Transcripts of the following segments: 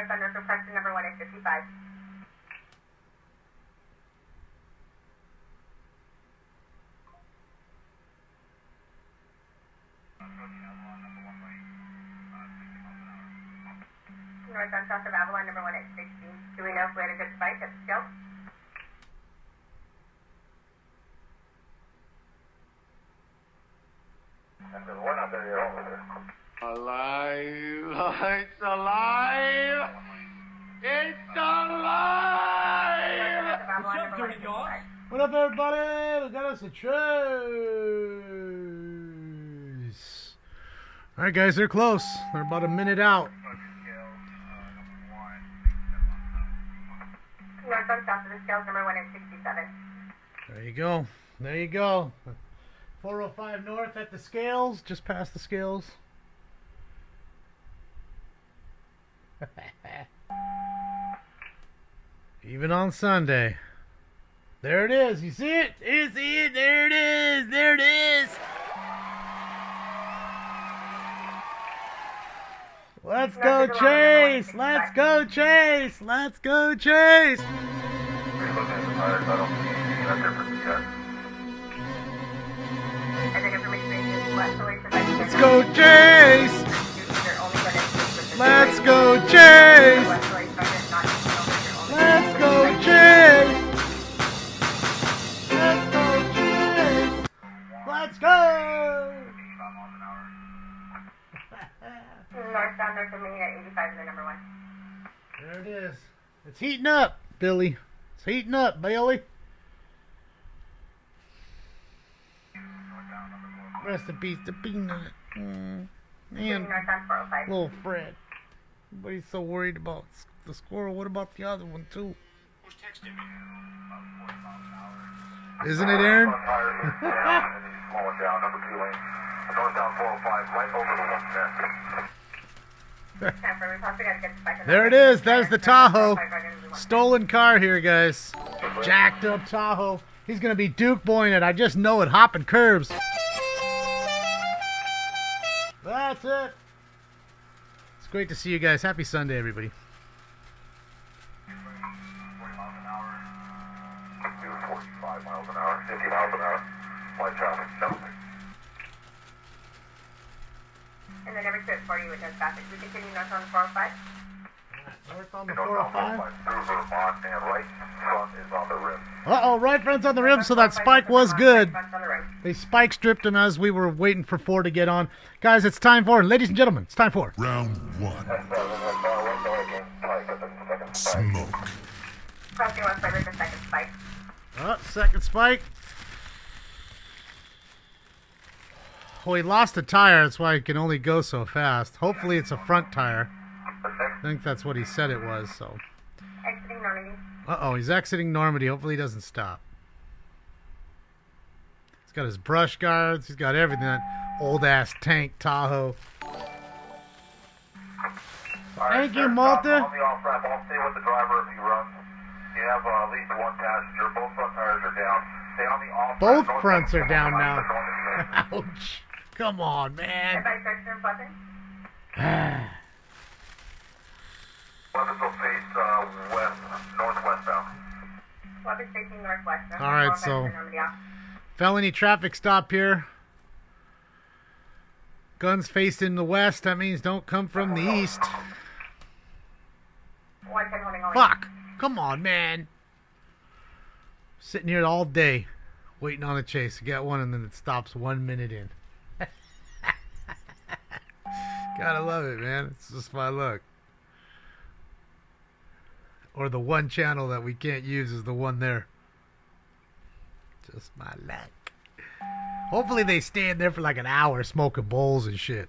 north on North Preston, number 1 at 55. North on south of Avalon, number 1 at 60. Do we know if we had a good spike at the scale? We're not there yet, over there. Alive! It's alive! It's alive! What's up, dirty dog? What up, everybody? We got us a trace. All right, guys, they're close. They're about a minute out. North on south of the scales, number 1 at 67. There you go. There you go. 405 north at the scales, just past the scales. Even on Sunday. There it is. You see it? You see it? There it is. There it is. Let's go, Chase. Let's go, Chase. Let's go, Chase. Let's go, Chase. Let's go, Chase. Let's go, Chase. Let's go, Chase. Let's go. Northbound, north of Main at 85 is the number 1. There it is. It's heating up, Billy. It's heating up, Bailey. Rest in peace to Peanut. And Northbound 405. little Fred. Everybody's so worried about the squirrel. What about the other one, too? Who's texting me? Isn't it, Aaron? Slowing down, number 2 lane. Northbound 405, right over the 110. There it is. There's the Tahoe. Stolen car here, guys. Jacked up Tahoe. He's going to be Duke Boying it. I just know it. Hopping curbs. That's it. It's great to see you guys. Happy Sunday, everybody. 40 45 miles an hour, 50 miles an hour. Light traffic, something. And then every 240 with no traffic. We continue north on the 405. North on the 405. Through Vermont, and right front is on the rim. Uh-oh, right front's on the rim, so that spike was good. They spike stripped him as we were waiting for 4 to get on. Guys, it's time for, ladies and gentlemen, it's time for Round 1. Smoke. Crossing west side with the second spike. Second spike. Oh, he lost a tire, that's why he can only go so fast. Hopefully it's a front tire. I think that's what he said it was, so. Exiting Normandy. Uh-oh, he's exiting Normandy. Hopefully he doesn't stop. He's got his brush guards. He's got everything. That old-ass tank Tahoe. Thank you, Malta. On the off-ramp, I'll stay with the driver if he runs. You have at least one passenger. Both front tires are down. Stay on the off-ramp. Both fronts are down now. Ouch. Come on, man. Weapons will face west, northwestbound. Weapons facing northwest. All right, so felony traffic stop here. Guns faced in the west. That means don't come from the east. Fuck. Come on, man. Sitting here all day waiting on a chase. I got one and then it stops 1 minute in. Gotta love it, man. It's just my luck. Or the one channel that we can't use is the one there. Just my luck. Hopefully they stay in there for like an hour smoking bowls and shit.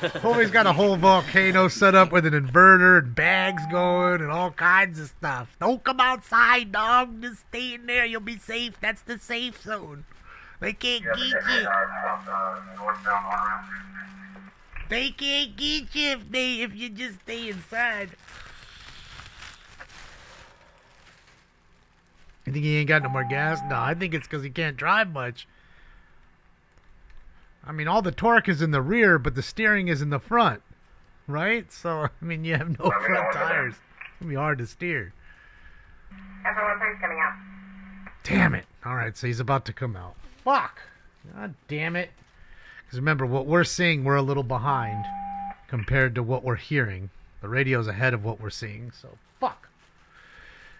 Hopefully he's got a whole volcano set up with an inverter and bags going and all kinds of stuff. Don't come outside, dog. Just stay in there. You'll be safe. That's the safe zone. They can't get you. They can't get you if you just stay inside. You think he ain't got no more gas? No, I think it's because he can't drive much. I mean, all the torque is in the rear, but the steering is in the front, right? So, I mean, you have no front tires. It's going to be hard to steer. Everyone, please coming out. Damn it. All right, so he's about to come out. Fuck. God damn it. Because remember, what we're seeing, we're a little behind compared to what we're hearing. The radio's ahead of what we're seeing, so fuck.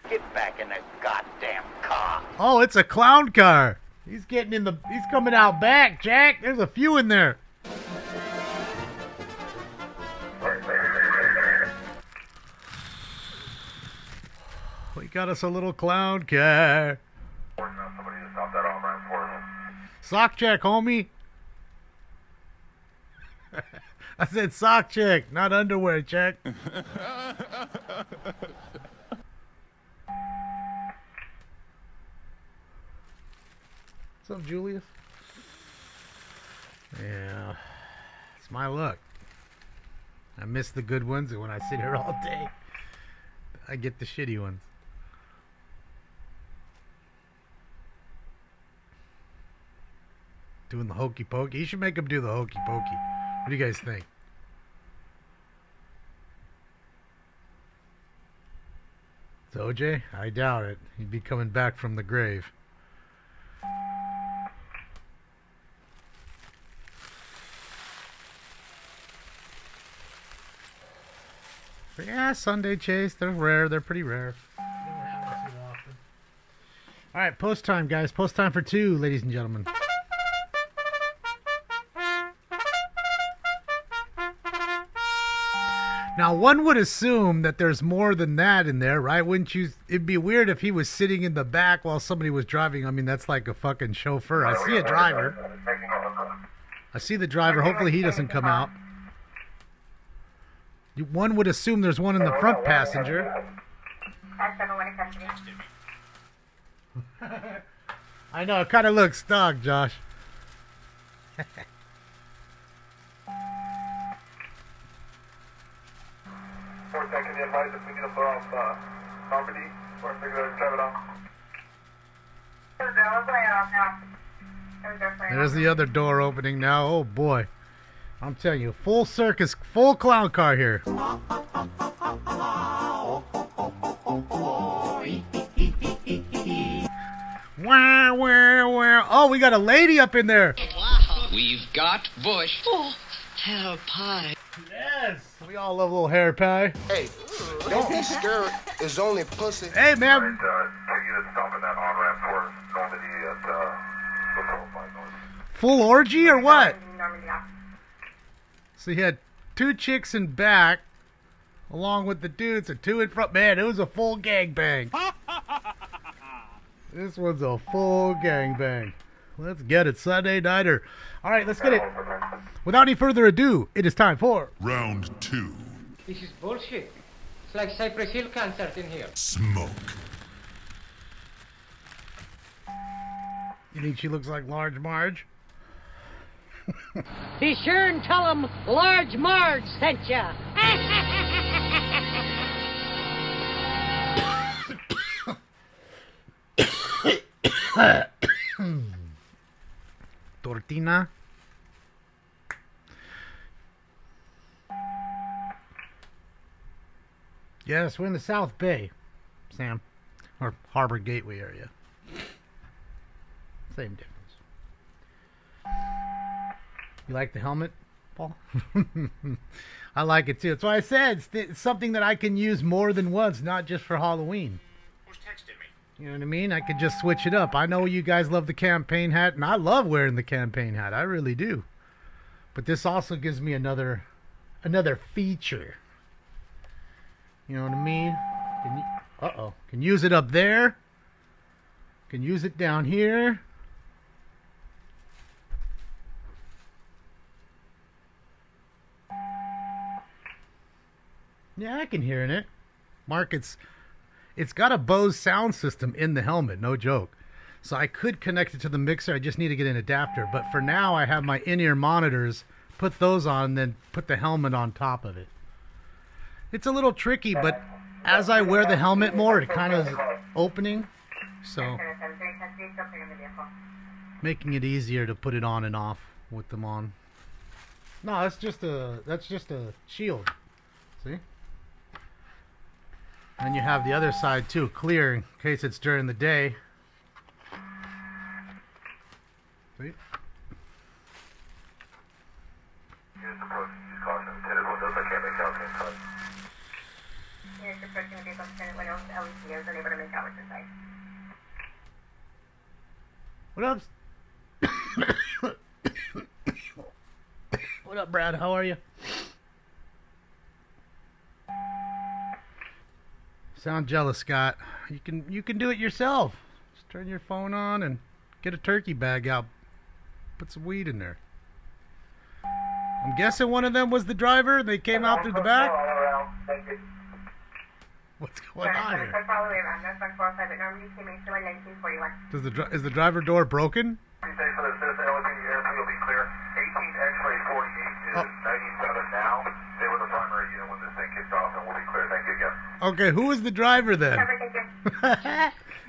Get back in that goddamn car. Oh, it's a clown car. He's coming out back, Jack. There's a few in there. We got us a little clown car. Somebody just stopped that on ramp for us. Sock check, homie. I said sock check, not underwear check. What's up, Julius? Yeah, it's my luck. I miss the good ones, and when I sit here all day, I get the shitty ones. Doing the hokey pokey. You should make him do the hokey pokey. What do you guys think? It's OJ? I doubt it. He'd be coming back from the grave. But yeah, Sunday chase. They're rare. They're pretty rare. They don't happen too often. All right, post time, guys. Post time for 2, ladies and gentlemen. Now, one would assume that there's more than that in there, right? Wouldn't you? It'd be weird if he was sitting in the back while somebody was driving. I mean, that's like a fucking chauffeur. I see a driver. I see the driver. Hopefully he doesn't come out. One would assume there's one in the front passenger. I know, it kind of looks stock, Josh. 4 seconds, advise if we need to blow off Normandy, or if they're going to drive it off. There's the other door opening now. Oh boy. I'm telling you, full circus, full clown car here. Wah, wah, wah. Oh, we got a lady up in there. Wow. We've got Bush. Oh, hair pie. Yes. We all love a little hair pie. Hey, don't be scared. It's only pussy. Hey, man. Take you to stop in that on-ramp for Normandy at Full orgy or what? So he had 2 chicks in back, along with the dudes, and 2 in front. Man, it was a full gangbang. This one's a full gangbang. Let's get it, Sunday nighter. All right, let's get it. Without any further ado, it is time for Round 2. This is bullshit. It's like Cypress Hill concert in here. Smoke. You think she looks like Large Marge? Be sure and tell them Large Marge sent ya. Tortina. Yes, we're in the South Bay, Sam. Or Harbor Gateway area. Same difference. You like the helmet, Paul? I like it too. That's why I said it's something that I can use more than once, not just for Halloween. Who's texting me? You know what I mean? I could just switch it up. I know you guys love the campaign hat, and I love wearing the campaign hat. I really do. But this also gives me another feature. You know what I mean? Can use it up there. Can use it down here. Yeah, I can hear it. Mark, it's got a Bose sound system in the helmet, no joke. So I could connect it to the mixer. I just need to get an adapter. But for now, I have my in-ear monitors. Put those on, and then put the helmet on top of it. It's a little tricky, but as I wear the helmet more, it kind of is opening. So making it easier to put it on and off with them on. No, that's just a shield. See? And you have the other side too, clear in case it's during the day. See? Use caution. Tinted windows, I can't make out inside. Units approaching the vehicle tinted windows, LEC is unable to make out what's inside. What up? What up, Brad? How are you? Sound jealous, Scott. You can do it yourself. Just turn your phone on and get a turkey bag out. Put some weed in there. I'm guessing one of them was the driver and they came out through the back. What's going on here? Is the driver door broken? For the citizen, LAPD will be clear. 18 X-ray 48 is 97 now. They were the primary unit when this thing kicked off, and we'll be clear. Thank you again. Okay, who was the driver then?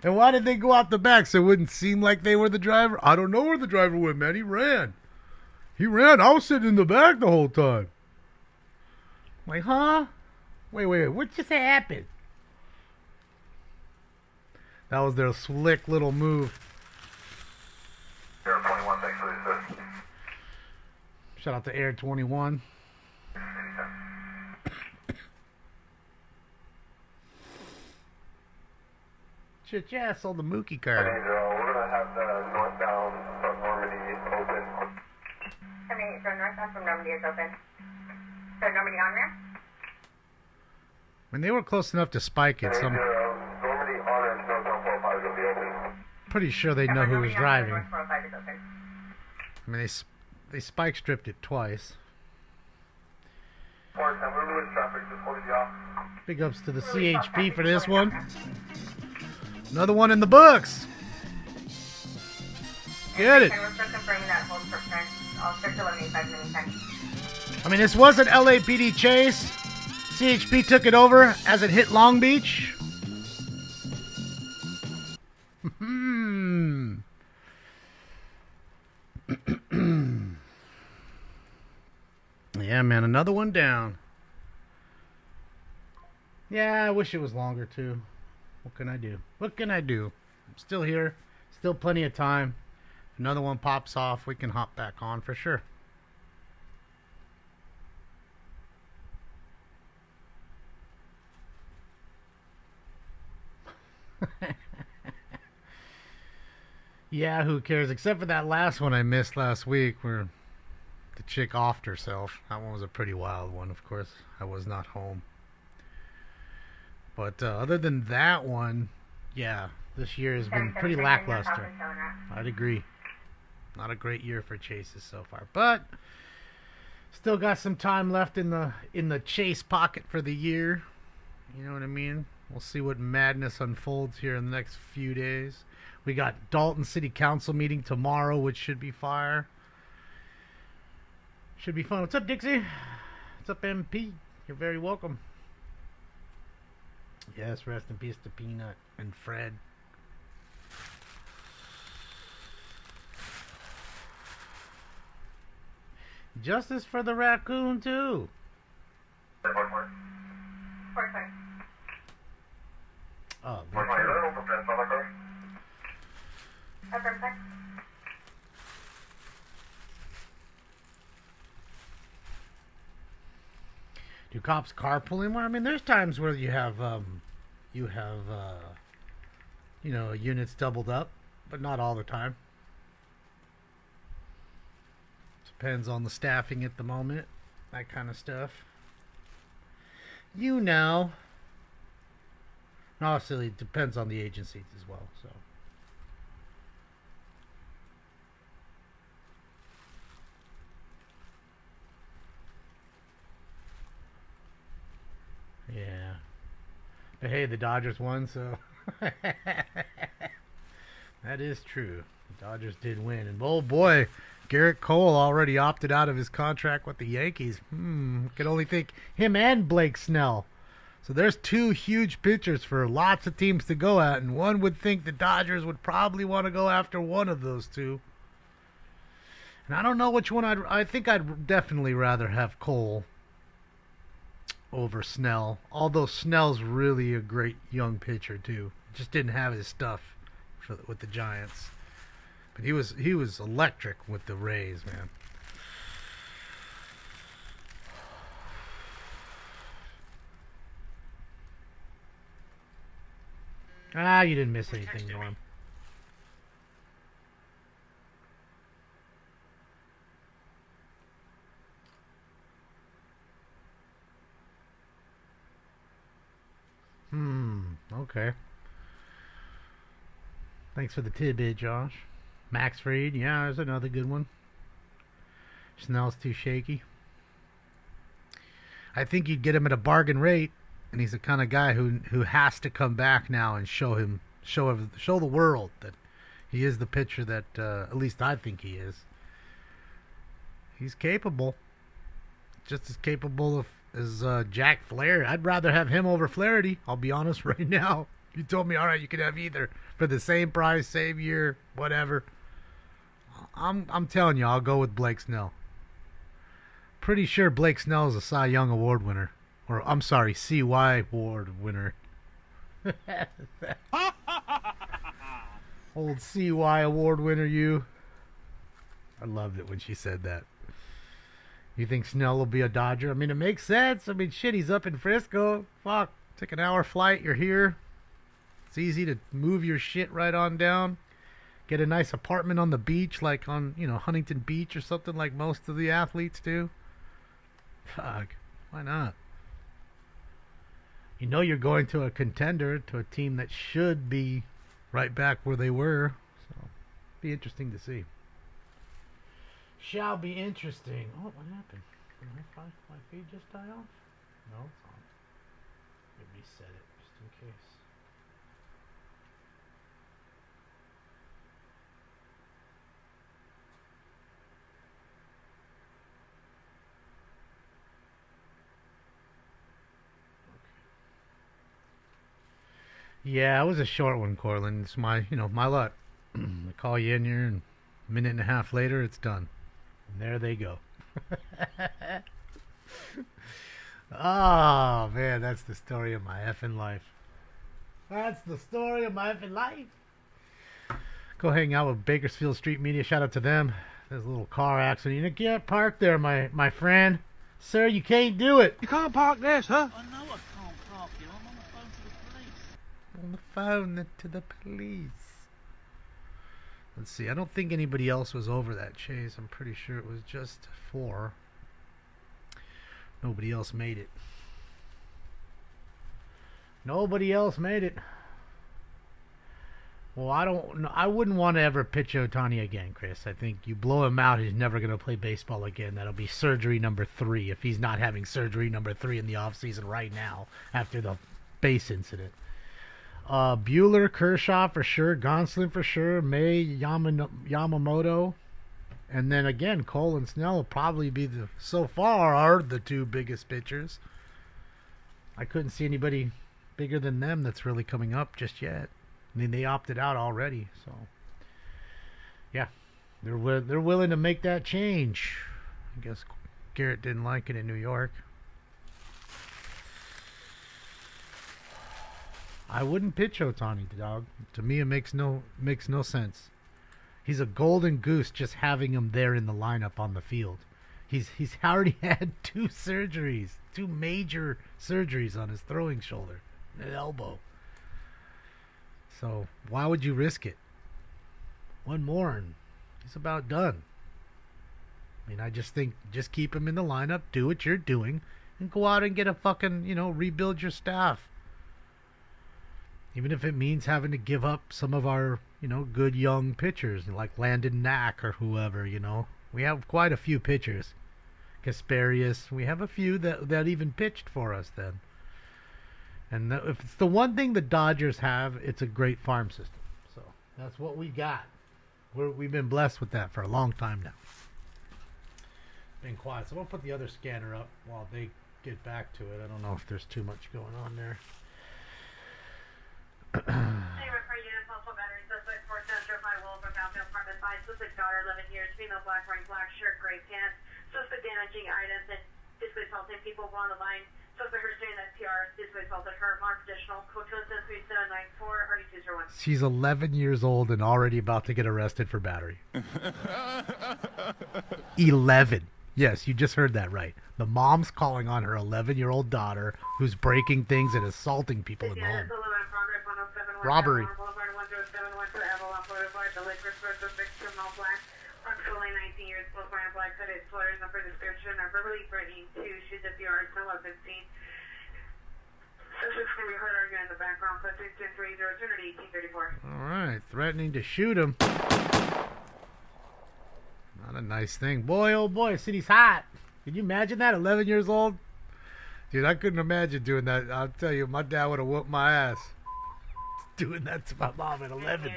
And why did they go out the back so it wouldn't seem like they were the driver? I don't know where the driver went, man. He ran. He ran. I was sitting in the back the whole time. Like, huh? Wait. What just happened? That was their slick little move. Air 21, thanks for the assist. Shout out to Air 21. Shit, yeah, I sold the Mookie card. We're going to have the northbound from Normandy open. 78, so northbound from Normandy is open. So Normandy on ramp? When they were close enough to spike it, some... Normandy on ramp, northbound 405 will be open. Pretty sure they know who was driving. North 405 is open. I mean, they spike stripped it twice. Big ups to the CHP for this one. Another one in the books. Get it. I mean, this was an LAPD chase. CHP took it over as it hit Long Beach. Yeah, man, another one down. Yeah, I wish it was longer, too. What can I do? What can I do? I'm still here. Still plenty of time. If another one pops off, we can hop back on for sure. Yeah, who cares? Except for that last one I missed last week where the chick offed herself. That one was a pretty wild one, of course. I was not home. But other than that one, yeah, this year has been pretty lackluster. I'd agree. Not a great year for chases so far. But still got some time left in the chase pocket for the year. You know what I mean? We'll see what madness unfolds here in the next few days. We got Dalton City Council meeting tomorrow, which should be fire. Should be fun. What's up, Dixie? What's up, MP? You're very welcome. Yes, rest in peace to Peanut and Fred. Justice for the raccoon, too. Oh, do cops carpool anymore? I mean, there's times where you have you know, units doubled up, but not all the time. Depends on the staffing at the moment, that kind of stuff. You know. Obviously, it depends on the agencies as well, so. Yeah. But hey, the Dodgers won, so. That is true. The Dodgers did win. And oh boy, Garrett Cole already opted out of his contract with the Yankees. Could only think him and Blake Snell. So there's two huge pitchers for lots of teams to go at, and one would think the Dodgers would probably want to go after one of those two. And I don't know which one I think I'd definitely rather have Cole over Snell. Although Snell's really a great young pitcher too. Just didn't have his stuff with the Giants. But he was electric with the Rays, man. Ah, you didn't miss anything, Norm. Okay. Thanks for the tidbit, Josh. Max Fried, yeah, there's another good one. Snell's too shaky. I think you'd get him at a bargain rate, and he's the kind of guy who has to come back now and show the world that he is the pitcher that at least I think he is. He's capable, just as capable as Jack Flaherty. I'd rather have him over Flaherty. I'll be honest right now. You told me, all right, you can have either for the same price, same year, whatever. I'm telling you, I'll go with Blake Snell. Pretty sure Blake Snell is a Cy Young Award winner. Or, I'm sorry, CY Award winner. Old CY Award winner, you. I loved it when she said that. You think Snell will be a Dodger? I mean, it makes sense. I mean, shit, he's up in Frisco. Fuck, take an hour flight, you're here. It's easy to move your shit right on down. Get a nice apartment on the beach, like on, Huntington Beach or something like most of the athletes do. Fuck, why not? You know you're going to a contender, to a team that should be right back where they were. So, be interesting to see. Shall be interesting. Oh, what happened? Did my feed just die off? No, it's on. Let me reset it just in case. Yeah, it was a short one, Cortland. It's my luck. I call you in here, and a minute and a half later, it's done. And there they go. Oh, man, that's the story of my effing life. That's the story of my effing life. Go hang out with Bakersfield Street Media. Shout out to them. There's a little car accident. You can't park there, my friend. Sir, you can't do it. You can't park there, sir. I know I can't park here. I'm on the phone to the police. On the phone to the police. Let's see. I don't think anybody else was over that chase. I'm pretty sure it was just 4. Nobody else made it. Nobody else made it. Well, I wouldn't want to ever pitch Ohtani again, Chris. I think you blow him out, he's never going to play baseball again. That'll be surgery number 3 if he's not having surgery number 3 in the offseason right now after the base incident. Bueller, Kershaw for sure, Gonsolin for sure, May, Yamamoto, and then again Cole and Snell will probably be so far are the 2 biggest pitchers. I couldn't see anybody bigger than them that's really coming up just yet. I mean, they opted out already, so yeah, they're willing to make that change. I guess Garrett didn't like it in New York. I wouldn't pitch Ohtani, dog. To me, it makes no sense. He's a golden goose just having him there in the lineup on the field. He's already had 2 surgeries, 2 major surgeries on his throwing shoulder and elbow. So why would you risk it? One more and he's about done. I mean, I just think just keep him in the lineup, do what you're doing, and go out and get a fucking, rebuild your staff. Even if it means having to give up some of our, good young pitchers like Landon Knack or whoever, We have quite a few pitchers. Kasperius, we have a few that even pitched for us then. And if it's the one thing the Dodgers have, it's a great farm system. So that's what we got. We've been blessed with that for a long time now. Been quiet. So I'm going to put the other scanner up while they get back to it. I don't know if there's too much going on there. female, black wearing black shirt, gray pants. Suspect damaging items and physically assaulting people on the line. Suspect her doing that PR, physically assaulted her. Non-traditional, code 23794, RD201. She's 11 years old and already about to get arrested for battery. 11. Yes, you just heard that right. The mom's calling on her 11-year-old daughter who's breaking things and assaulting people in the home. Robbery. All right, threatening to shoot him. Not a nice thing. Boy, oh boy, city's hot. Can you imagine that? 11 years old? Dude, I couldn't imagine doing that. I'll tell you, my dad would have whooped my ass. Doing that to my mom at 11.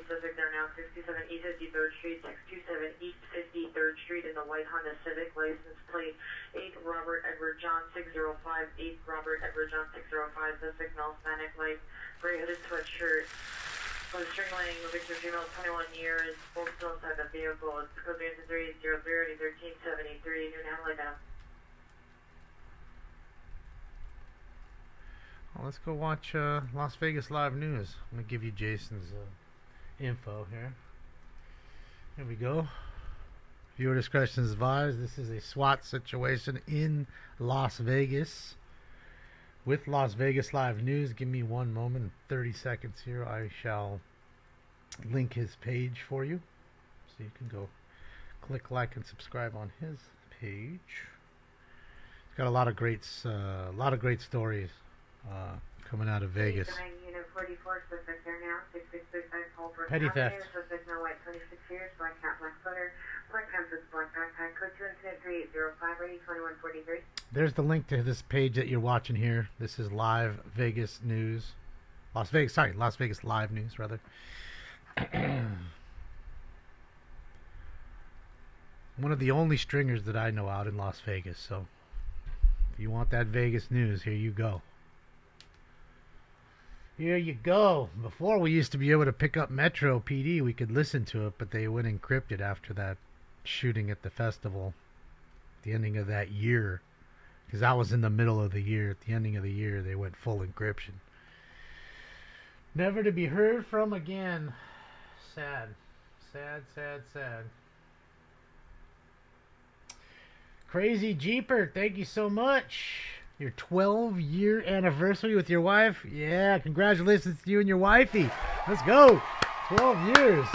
Subject are now 67 East 53rd Street, 627 East 53rd Street in the white Honda Civic, license plate 8 Robert Edward John 605, 8 Robert Edward John 605, suspect male, Hispanic, light, gray hooded sweatshirt, was strangling the victim female, 21 years, both still inside the vehicle. It's code 303 1373, new now lay down. Well, let's go watch Las Vegas Live News. I'm going to give you Jason's info here. Here we go. Viewer discretion is advised. This is a SWAT situation in Las Vegas with Las Vegas Live News. Give me 1 moment, 30 seconds here. I shall link his page for you, so you can go click like and subscribe on his page. He's got a lot of great stories coming out of Vegas. Petty theft. There's the link to this page that you're watching here. This is Live Vegas News. Las Vegas Live News, rather. One of the only stringers that I know out in Las Vegas, so if you want that Vegas news, here you go. Here you go. Before, we used to be able to pick up Metro PD. We could listen to it, but they went encrypted after that shooting at the festival at the ending of that year, because that was in the middle of the year. At the ending of the year, they went full encryption. Never to be heard from again. Sad. Sad, sad, sad. Crazy Jeeper, thank you so much. Your 12-year anniversary with your wife? Yeah, congratulations to you and your wifey. Let's go. 12 years.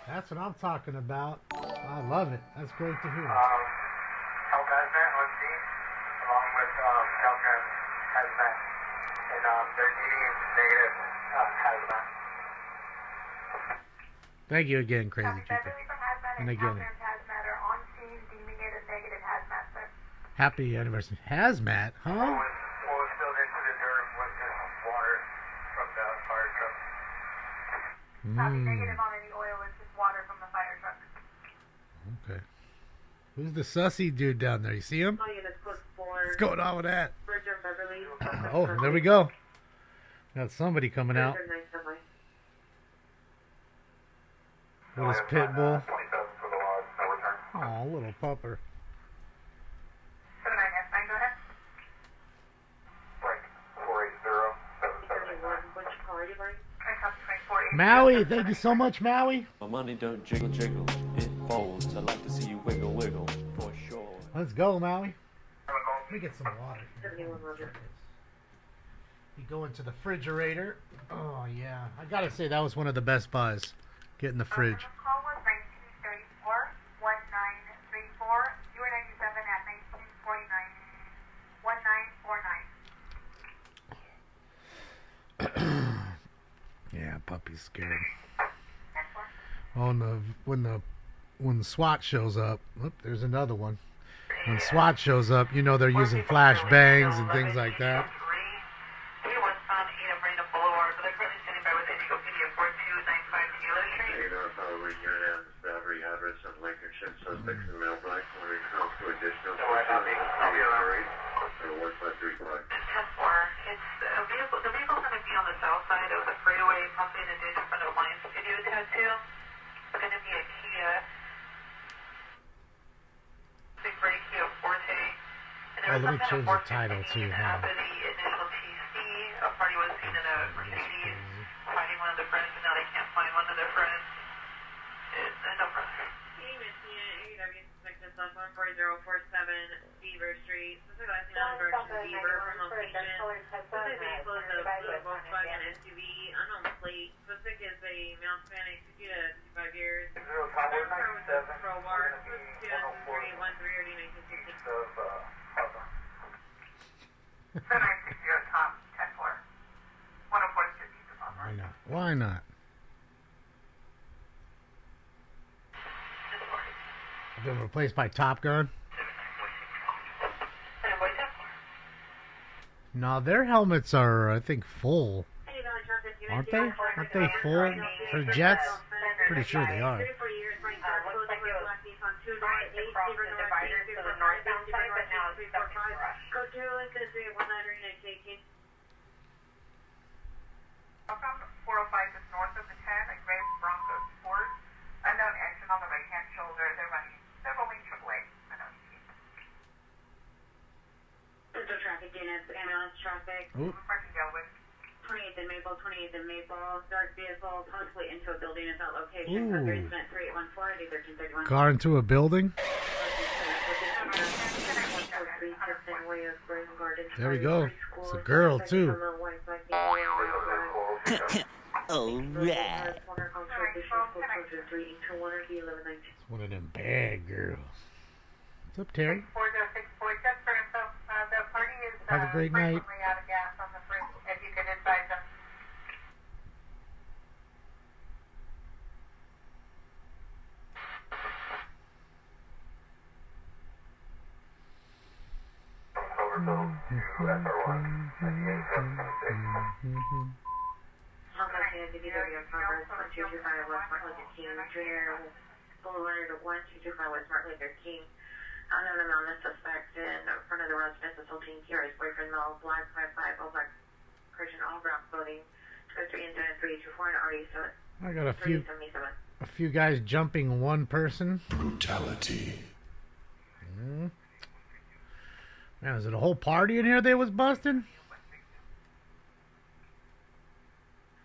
That's what I'm talking about. I love it. That's great to hear. Hazmat on scene, along with Caltrans Hazmat. And they're needing negative Hazmat. Thank you again, Crazy Jeeper. And again. Happy anniversary. Hazmat, huh? What was spilled into the dirt was just water from the fire truck. Negative on any oil was just water from the fire truck. Okay. Who's the sussy dude down there? You see him? What's going on with that? Oh, there we go. Got somebody coming out. What is Pitbull? Oh, little pupper. Maui, thank you so much, Maui. My money don't jiggle jiggle, it folds. I'd like to see you wiggle wiggle, for sure. Let's go, Maui. Let me get some water here. You go into the refrigerator. Oh, yeah. I gotta say, that was one of the best buys. Get in the fridge. Call was 1934-1934. You were 97 at 1949. 1949. Yeah, puppy's scared. Oh, when the SWAT shows up, oop, there's another one. When SWAT shows up, you know they're using flash bangs and things like that. Going to be a Oh, let me change the title too. Hold on. The initial TC, a party was seen in a Mercedes finding one of their friends, and now they can't find one of their friends. It's no problem. AEW suspected +14047 Beaver Street. Suspect last name on direction Beaver from location. Suspect vehicle is a Volkswagen SUV, unknown plate. Suspect is a male Hispanic, 50 to 55 years. Car with a crowbar. 2013 or D1960. 7960 Tom, 10 floor. 104 Why not? Why not? I've been replaced by Top Gun. No, their helmets are, I think, full. Aren't they? Aren't they full for jets? Pretty sure they are. Welcome, 405 is north of the 10, a gray Bronco Sport. Unknown engine on the right-hand shoulder. They're rolling AAA. Unknown key. Central traffic units, ambulance traffic. Parking Delaware. 28th and Maple, 28th and Maple. Dark vehicle, possibly into a building without location. Ooh. 3814, 1331. Car into a building? There we go. It's a girl, too. All right. It's one of them bad girls. What's up, Terry? 4064, just for info. The party is Have a great night. frequently out of gas on the fridge, if you could advise them. Overfilled to SR1, 98, Boulevard 1225 West Mark Lake 13. Unknown amount of suspect in front of the residence assaulting here. His boyfriend Mel, black 55, all black Christian, all brown clothing. 3 and 324 and already so. I got a few guys jumping one person. Brutality. Man, is it a whole party in here they was busting?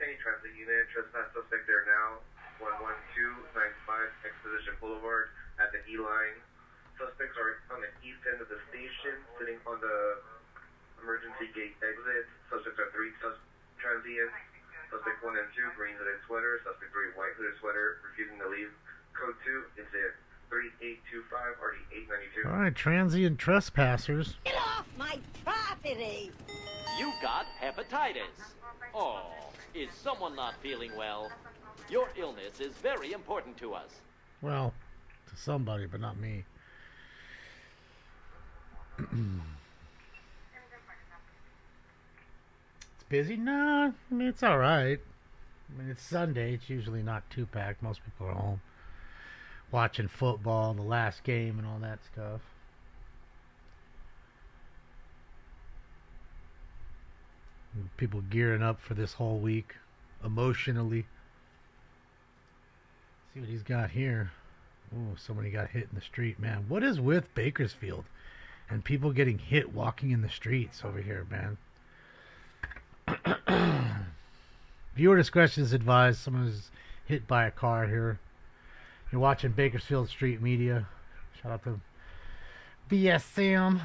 Any transit unit, trespass suspect there now. 11295 Exposition Boulevard at the E line. Suspects are on the east end of the station, sitting on the emergency gate exit. Suspects are 3 transients. Suspect 1 and 2, green hooded sweater. Suspect 3, white hooded sweater, refusing to leave. Code 2 is at 3825 RD 892. All right, transient trespassers. Get off my property! You got hepatitis. Oh, is someone not feeling well? Your illness is very important to us. Well, to somebody, but not me. It's busy? No, I mean, it's all right. I mean, it's Sunday. It's usually not too packed. Most people are home watching football, the last game, and all that stuff. People gearing up for this whole week emotionally. See what he's got here. Oh, somebody got hit in the street, man. What is with Bakersfield and people getting hit walking in the streets over here, man? Viewer discretion is advised. Someone was hit by a car here. You're watching Bakersfield Street Media. Shout out to BSM.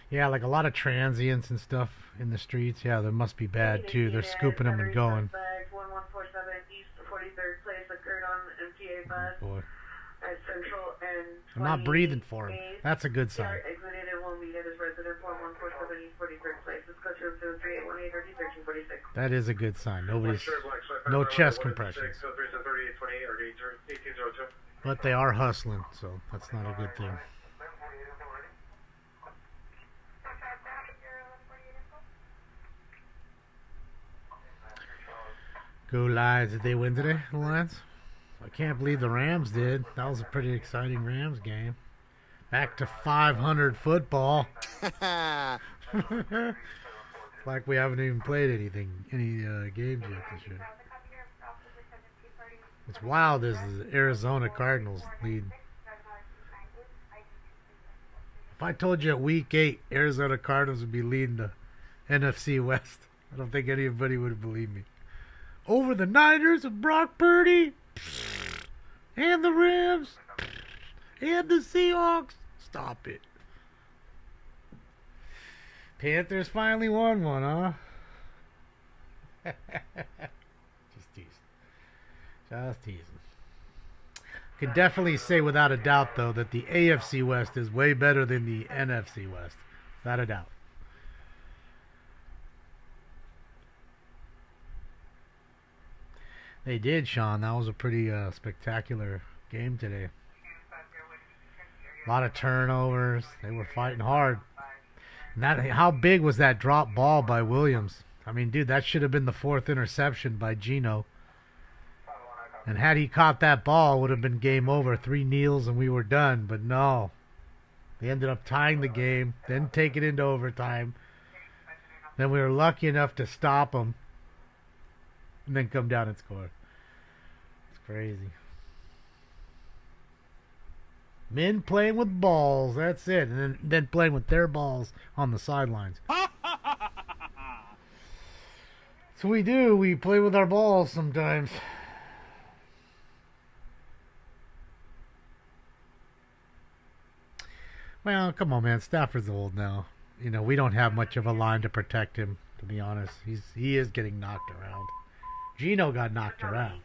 Yeah, like a lot of transients and stuff in the streets. Yeah, they must be bad too. They're scooping them and going. 1147 East 43rd Place occurred on MTA bus. Oh boy. At Central and I'm not breathing for him. That's a good sign. Exited and will meet at his residence 1147 East 43rd Place. This goes to 73818 or 1346. That is a good sign. Nobody's, no chest compressions. But they are hustling, so that's not a good thing. Go Lions. Did they win today, the Lions? I can't believe the Rams did. That was a pretty exciting Rams game. Back to 500 football. Like we haven't even played any games yet this year. It's wild as the Arizona Cardinals lead. If I told you at week 8 Arizona Cardinals would be leading the NFC West, I don't think anybody would believe me. Over the Niners and Brock Purdy and the Rams and the Seahawks. Stop it. Panthers finally won one, huh? Just teasing. Just teasing. Can definitely say without a doubt, though, that the AFC West is way better than the NFC West. Without a doubt. They did, Sean. That was a pretty spectacular game today. A lot of turnovers. They were fighting hard. And how big was that drop ball by Williams? I mean, dude, that should have been the 4th interception by Geno. And had he caught that ball, it would have been game over. 3 kneels and we were done. But no. They ended up tying the game, then take it into overtime. Then we were lucky enough to stop them. And then come down and score. It's crazy. Men playing with balls. That's it. And then playing with their balls on the sidelines. So we do. We play with our balls sometimes. Well, come on, man. Stafford's old now. You know, we don't have much of a line to protect him, to be honest. He is getting knocked around. Geno got knocked around.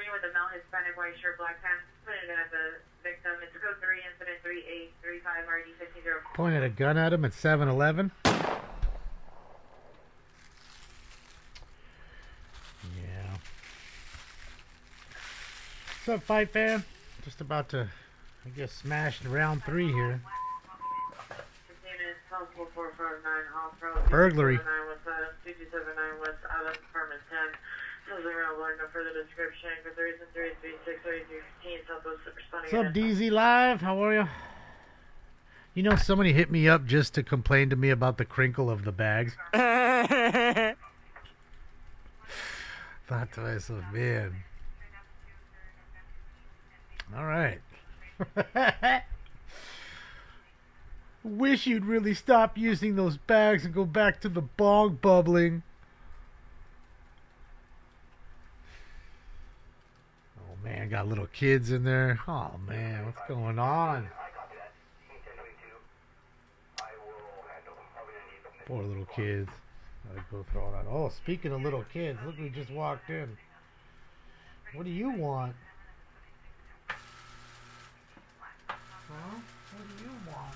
With the male Hispanic white shirt, black pants, pointed at the victim. It's code 3, incident 3835 RD 50. Pointed a gun at him at 7-Eleven. Yeah. What's up, fight fan? Just about to, I guess, smash round 3 here. Burglary. What's up, DZ Live? How are you? You know, somebody hit me up just to complain to me about the crinkle of the bags. Thought to myself, man. All right. Wish you'd really stop using those bags and go back to the bong bubbling. Oh man, got little kids in there. Oh man, what's going on? Poor little kids. Gotta go throw it on. Oh, speaking of little kids, look who just walked in. What do you want? Huh? What do you want?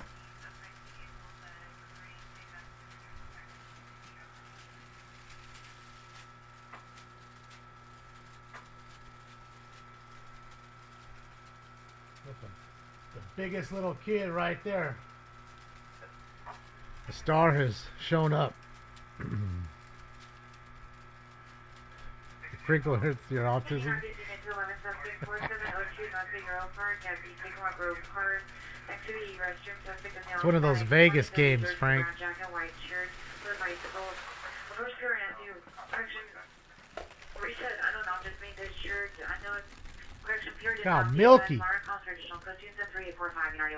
The biggest little kid right there. The star has shown up. The crinkle hurts your autism. It's one of those Vegas games, Frank. God, milky.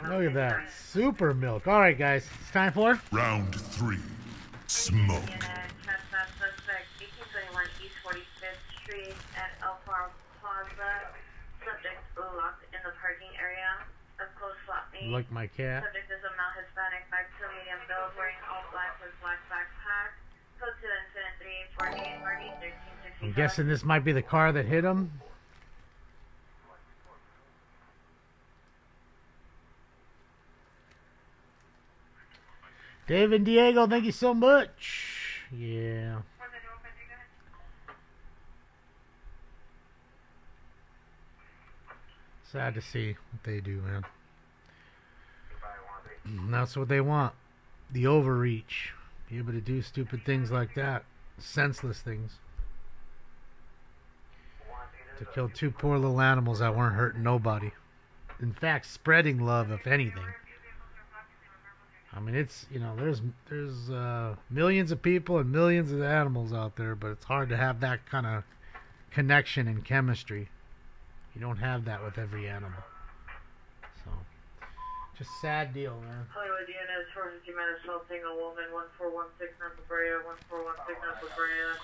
Look at that. Super milk. All right, guys. It's time for round 3. Smoke. Like my cat. Subject is a male Hispanic, 5'2", medium build, wearing all black with black backpack. Code 2 incident 3848 1365. I'm guessing this might be the car that hit him. Dave and Diego, thank you so much. Yeah. Sad to see what they do, man. And that's what they want. The overreach. Be able to do stupid things like that. Senseless things. To kill 2 poor little animals that weren't hurting nobody. in fact, spreading love, if anything. I mean, it's, you know, there's millions of people and millions of animals out there, but it's hard to have that kind of connection and chemistry. You don't have that with every animal. So, just sad deal, man. Hollywood units, 450 men assaulting a woman, 1416 North La Brea, 1416 North La Brea.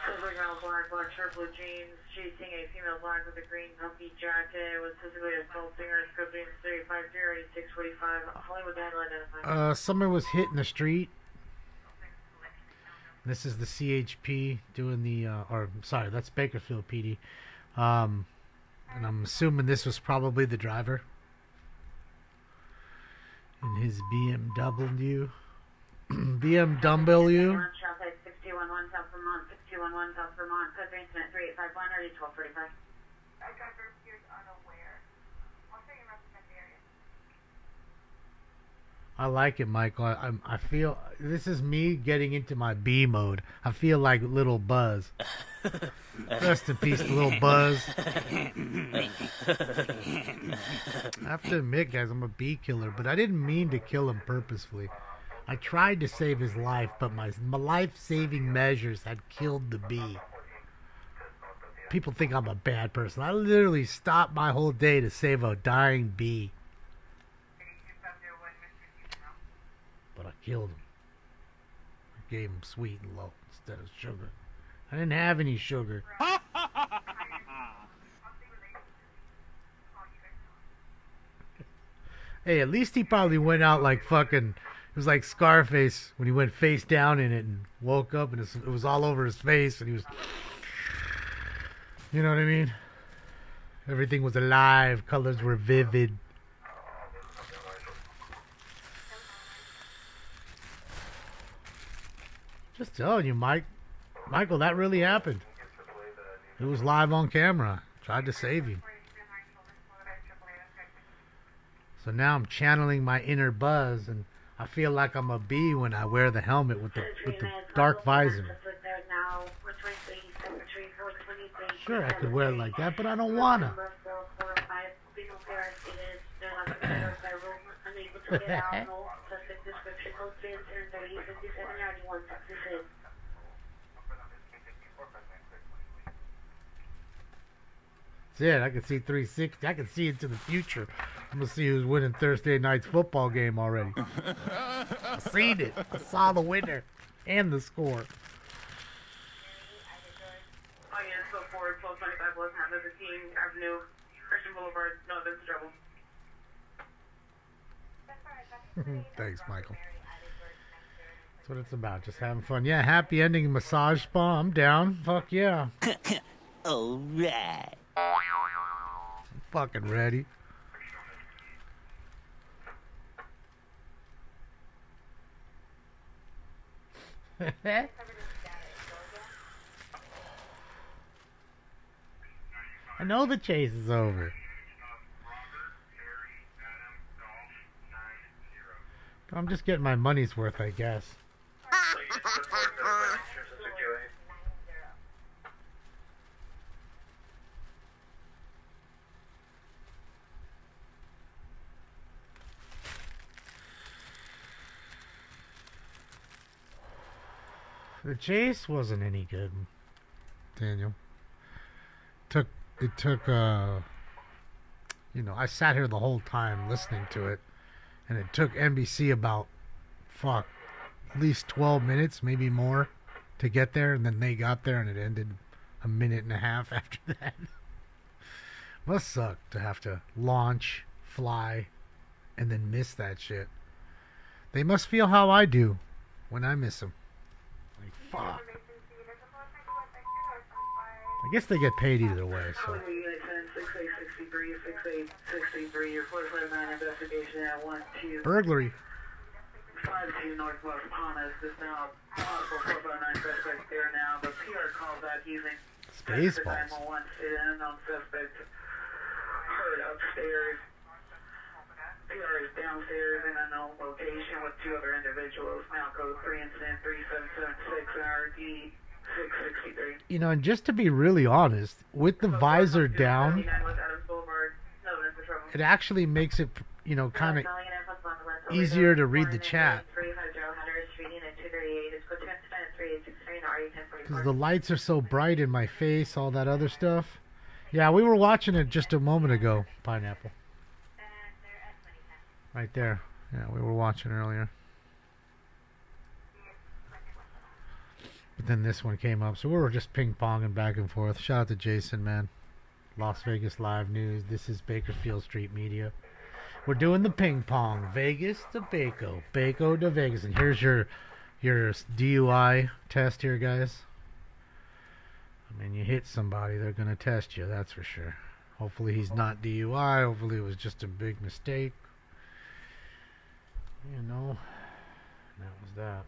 Silver gown, black shirt, blue jeans, chasing a female black with a green puffy jacket, was physically assaulting her, scripting 35-645, Hollywood handle identified. Someone was hit in the street. This is the CHP doing the, sorry, that's Bakersfield PD. And I'm assuming this was probably the driver in his BMW. BMW. 611 South Vermont, 611 South Vermont, code range 3851, ready 1245. I like it, Michael. I feel this is me getting into my B mode. I feel like little Buzz. Rest in peace, little Buzz. I have to admit, guys, I'm a bee killer, but I didn't mean to kill him purposefully. I tried to save his life, but my life-saving measures had killed the bee. People think I'm a bad person. I literally stopped my whole day to save a dying bee. But I killed him. I gave him sweet and low instead of sugar. I didn't have any sugar. Hey, at least he probably went out like fucking... It was like Scarface when he went face down in it and woke up and it was all over his face and he was... You know what I mean? Everything was alive. Colors were vivid. Just telling you, Michael, that really happened. It was live on camera. Tried to save you. So now I'm channeling my inner Buzz, and I feel like I'm a bee when I wear the helmet with the dark visor. Sure, I could wear it like that, but I don't wanna. That's it. I can see 360. I can see into the future. I'm gonna see who's winning Thursday night's football game already. I seen it. I saw the winner and the score. Oh yeah, so forward, 1225 West King Avenue, Christian Boulevard, no, there's trouble. Thanks, Michael. That's what it's about, just having fun. Yeah, happy ending massage spa. I'm down. Fuck yeah. Alright. I'm fucking ready. I know the chase is over. I'm just getting my money's worth, I guess. The chase wasn't any good, Daniel. It took you know, I sat here the whole time listening to it, and it took NBC about, at least 12 minutes, maybe more, to get there, and then they got there, and it ended a minute and a half after that. Must suck to have to launch, fly, and then miss that shit. They must feel how I do when I miss them. Like, fuck. I guess they get paid either way, so. 6863, your 459 investigation at 12. Burglary. 52 Northwest Thomas is now possible 459 suspect there now. The PR calls out using Spaceballs. 911 unknown suspect heard upstairs. PR is downstairs in an unknown location with two other individuals. Now code 3 incident 3776 and RD 663. You know, and just to be really honest, with the visor down, it actually makes it, you know, kind of easier to read the chat. Because the lights are so bright in my face, all that other stuff. Yeah, we were watching it just a moment ago, Pineapple. Right there. Yeah, we were watching earlier. But then this one came up, so we were just ping-ponging back and forth. Shout out to Jason, man. Las Vegas Live News. This is Bakersfield Street Media. We're doing the ping-pong. Vegas to Baco. Baco to Vegas. And here's your DUI test here, guys. I mean, you hit somebody, they're going to test you, that's for sure. Hopefully he's not DUI. Hopefully it was just a big mistake. You know, that was that.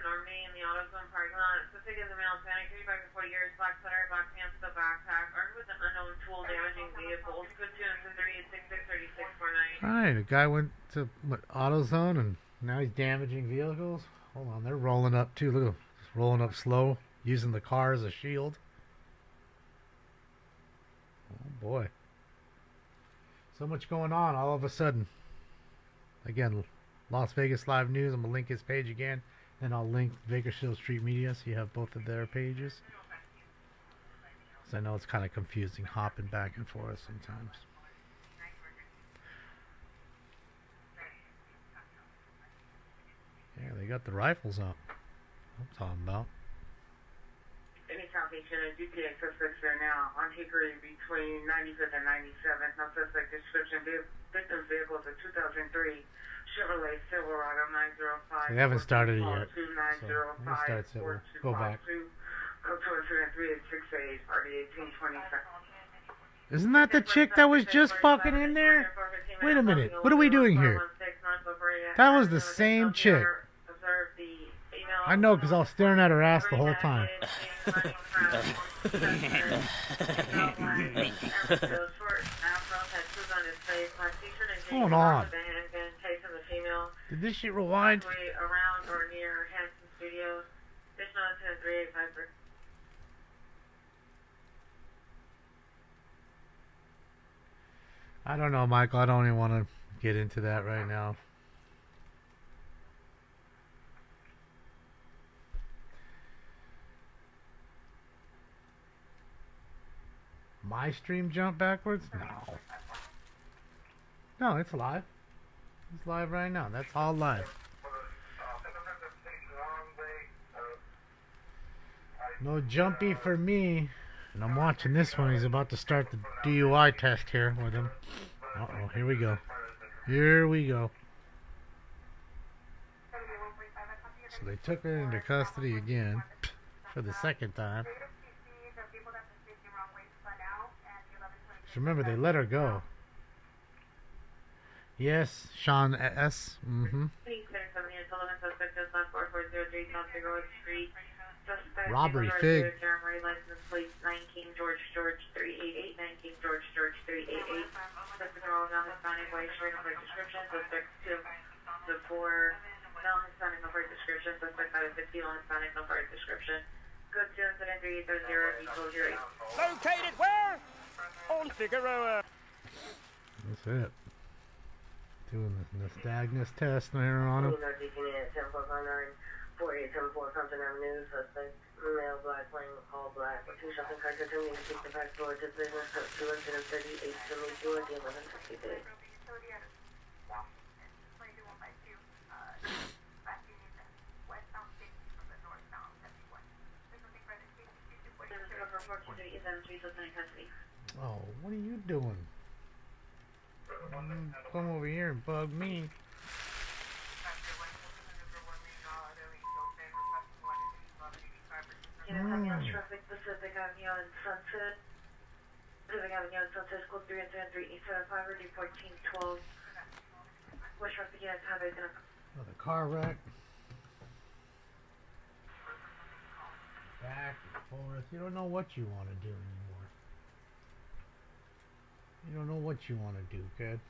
Normandy in the AutoZone parking lot. Specific as a male, Hispanic, 35 to 40 years, black sweater, black pants, the backpack, armed with an unknown tool, damaging vehicles. Good to 38663649. Alright, a guy went to AutoZone and now he's damaging vehicles. Hold on, they're rolling up too. Look at them, just rolling up slow, using the car as a shield. Oh boy. So much going on all of a sudden. Again, Las Vegas Live News. I'm going to link his page again. And I'll link Bakersfield Street Media so you have both of their pages. Because I know it's kind of confusing hopping back and forth sometimes. Yeah, they got the rifles up. I'm talking about. Any citation and GPS suspects there now on Hickory between 95th and 97th. No suspect description. Victim's vehicle is a 2003 Chevrolet Silverado 905. They haven't started it yet. So when it starts it, we'll go back. Isn't that the chick that was just fucking in there? Wait a minute. What are we doing here? That was the same chick. I know, because I was staring at her ass the whole time. What's going on? Did this shit rewind? Around or near Hanson Studios. Fish 910-385. I don't know, Michael. I don't even want to get into that right now. My stream jump backwards? No. No, it's live. It's live right now. That's all live. No jumpy for me. And I'm watching this one. He's about to start the DUI test here with him. Uh-oh, here we go. Here we go. So they took her into custody again for the second time. So remember, they let her go. Yes, Sean S. Mm-hmm. Robbery Fig. License plate 19 George 388, 19 George 388. Suspect all non-Hispanic white shirt number description. Suspect 2 to 4 non-Hispanic number description. Suspect 5 to 50 non-Hispanic number description. Good to incident 3830 equals your 8. Located where? On Figueroa. That's it. Doing the nystagmus test there on him. 4874 Compton Avenue, suspect, male, black, wearing all black, with 2 shopping carts, attempting to take the back door to business, 238 to meet you at the 1150 day. Oh, what are you doing? Come over here and bug me. Traffic Pacific Avenue and Sunset. Pacific Avenue and Sunset, School 3373875, or 1412. West traffic, yes, have it. Another car wreck. Back and forth. You don't know what you want to do anymore. You don't know what you want to do, kid.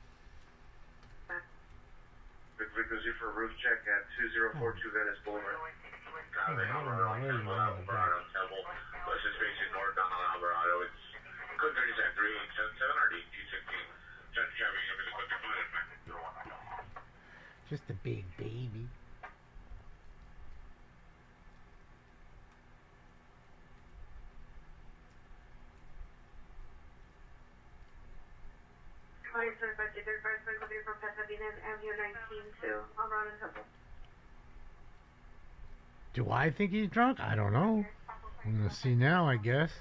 Frequency for roof check at 2042 Venice Boulevard. Alvarado Temple. West is facing north on Alvarado. It's good 37 387. Just a big baby. From Pasadena Avenue 19 to Alvarado and Temple. Do I think he's drunk? I don't know. I'm gonna see now, I guess.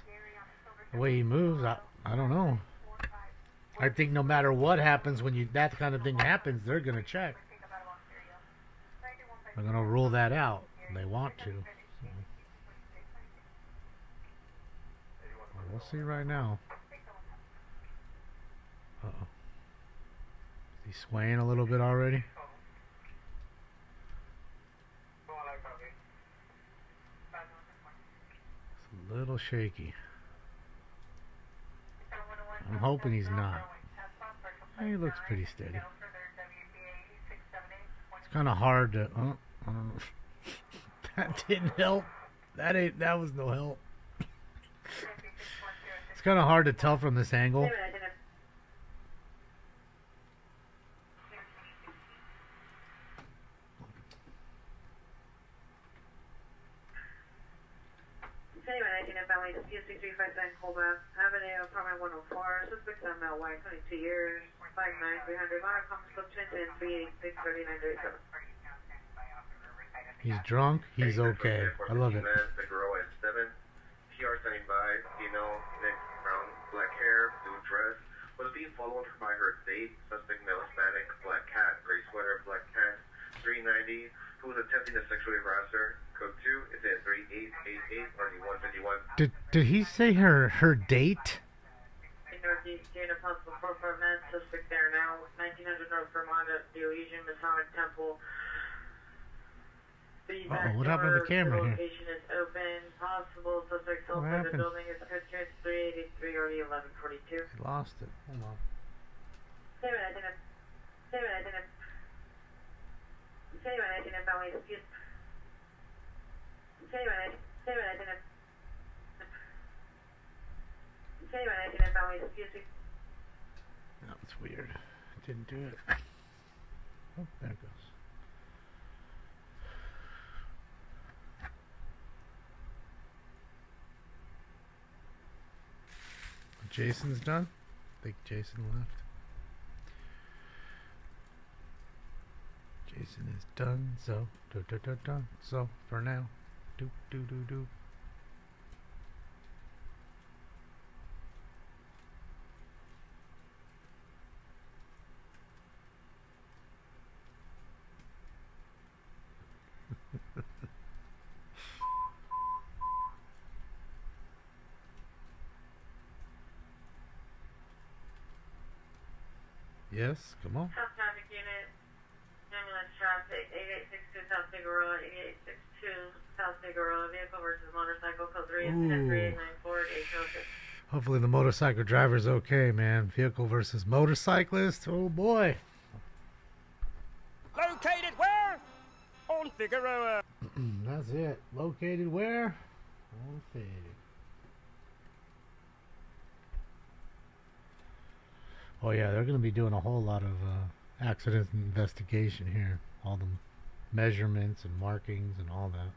The way he moves, I don't know. I think no matter what happens when that kind of thing happens, they're gonna check. They're gonna rule that out. They want to. So. We'll see right now. Uh-oh. Is he swaying a little bit already? It's a little shaky. I'm hoping he's not. He looks pretty steady. It's kind of hard to. I don't know. That didn't help. That was no help. It's kind of hard to tell from this angle. Family dispute 6357 Colbath Avenue, apartment 104. Suspect on male white, 22 years, 5'9", 300. Line of comments book 10-10-386-3937. He's drunk. He's okay. I love it. The girl at 7. PR standing by. Female, neck, brown, black hair, blue dress. Was being followed by her date. Suspect male Hispanic, black cat, gray sweater, black cat, 390. Who was attempting to sexually harass her. Code 2 is at 3888 RD151. Did he say her date? Northeast unit possible 45 men. Suspect there now. 1900 North Vermont at the Elysian Masonic Temple. What happened to the camera here? Location is open. Possible suspect still in the building is code 383 RD1142. He lost it. Hold on. Family dispute. No, it's weird. It didn't do it. Oh, there it goes. Jason's done? I think Jason left. Jason is done, so done. So for now, do. Yes, come on. South traffic unit, ambulance traffic, 8862 South Figueroa, 8862 South Figueroa, vehicle versus motorcycle, code 3 incident 3894 806. Hopefully the motorcycle driver's okay, man. Vehicle versus motorcyclist, oh boy. Located where? On Figueroa. That's it. Located where? On Figueroa. Oh yeah, they're going to be doing a whole lot of accident investigation here. All the measurements and markings and all that.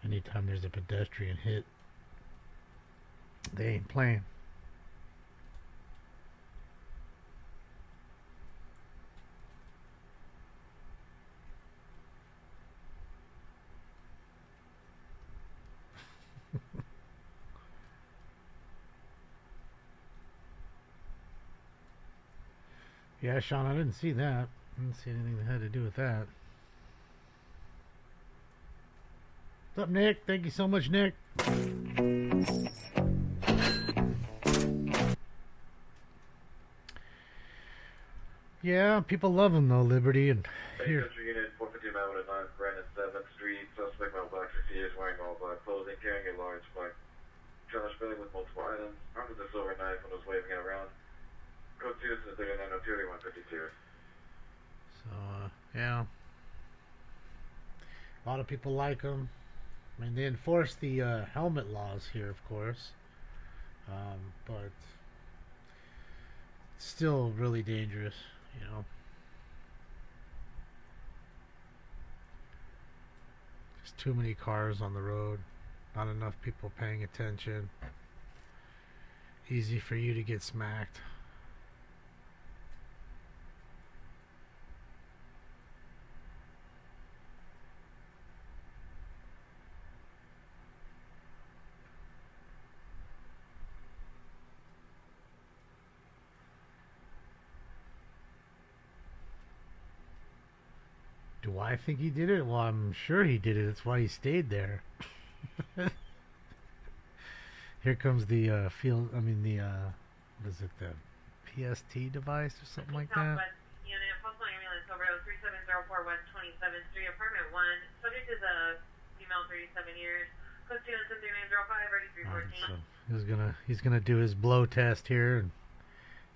Anytime there's a pedestrian hit, they ain't playing. Yeah, Sean, I didn't see that. I didn't see anything that had to do with that. What's up, Nick? Thank you so much, Nick. Yeah, people love him though, Liberty. And here. Unit 450 Avenue 9, Brandon 7th Street. Suspect male black 60 years, wearing all black clothing, carrying a large black trash bag with multiple items. Armed with a silver knife and was waving it around. Code 2 is 3902 8152. So, yeah. A lot of people like him. I mean, they enforce the helmet laws here, of course. But it's still really dangerous, you know. There's too many cars on the road. Not enough people paying attention. Easy for you to get smacked. Do I think he did it? Well, I'm sure he did it. That's why he stayed there. Here comes the what is it, the PST device or something like that? Southwest unit, postal ambulance over 3704 West 27th Street, apartment 1. Subject is a female, 37 years. Code 27905, ready 314. So he's gonna do his blow test here and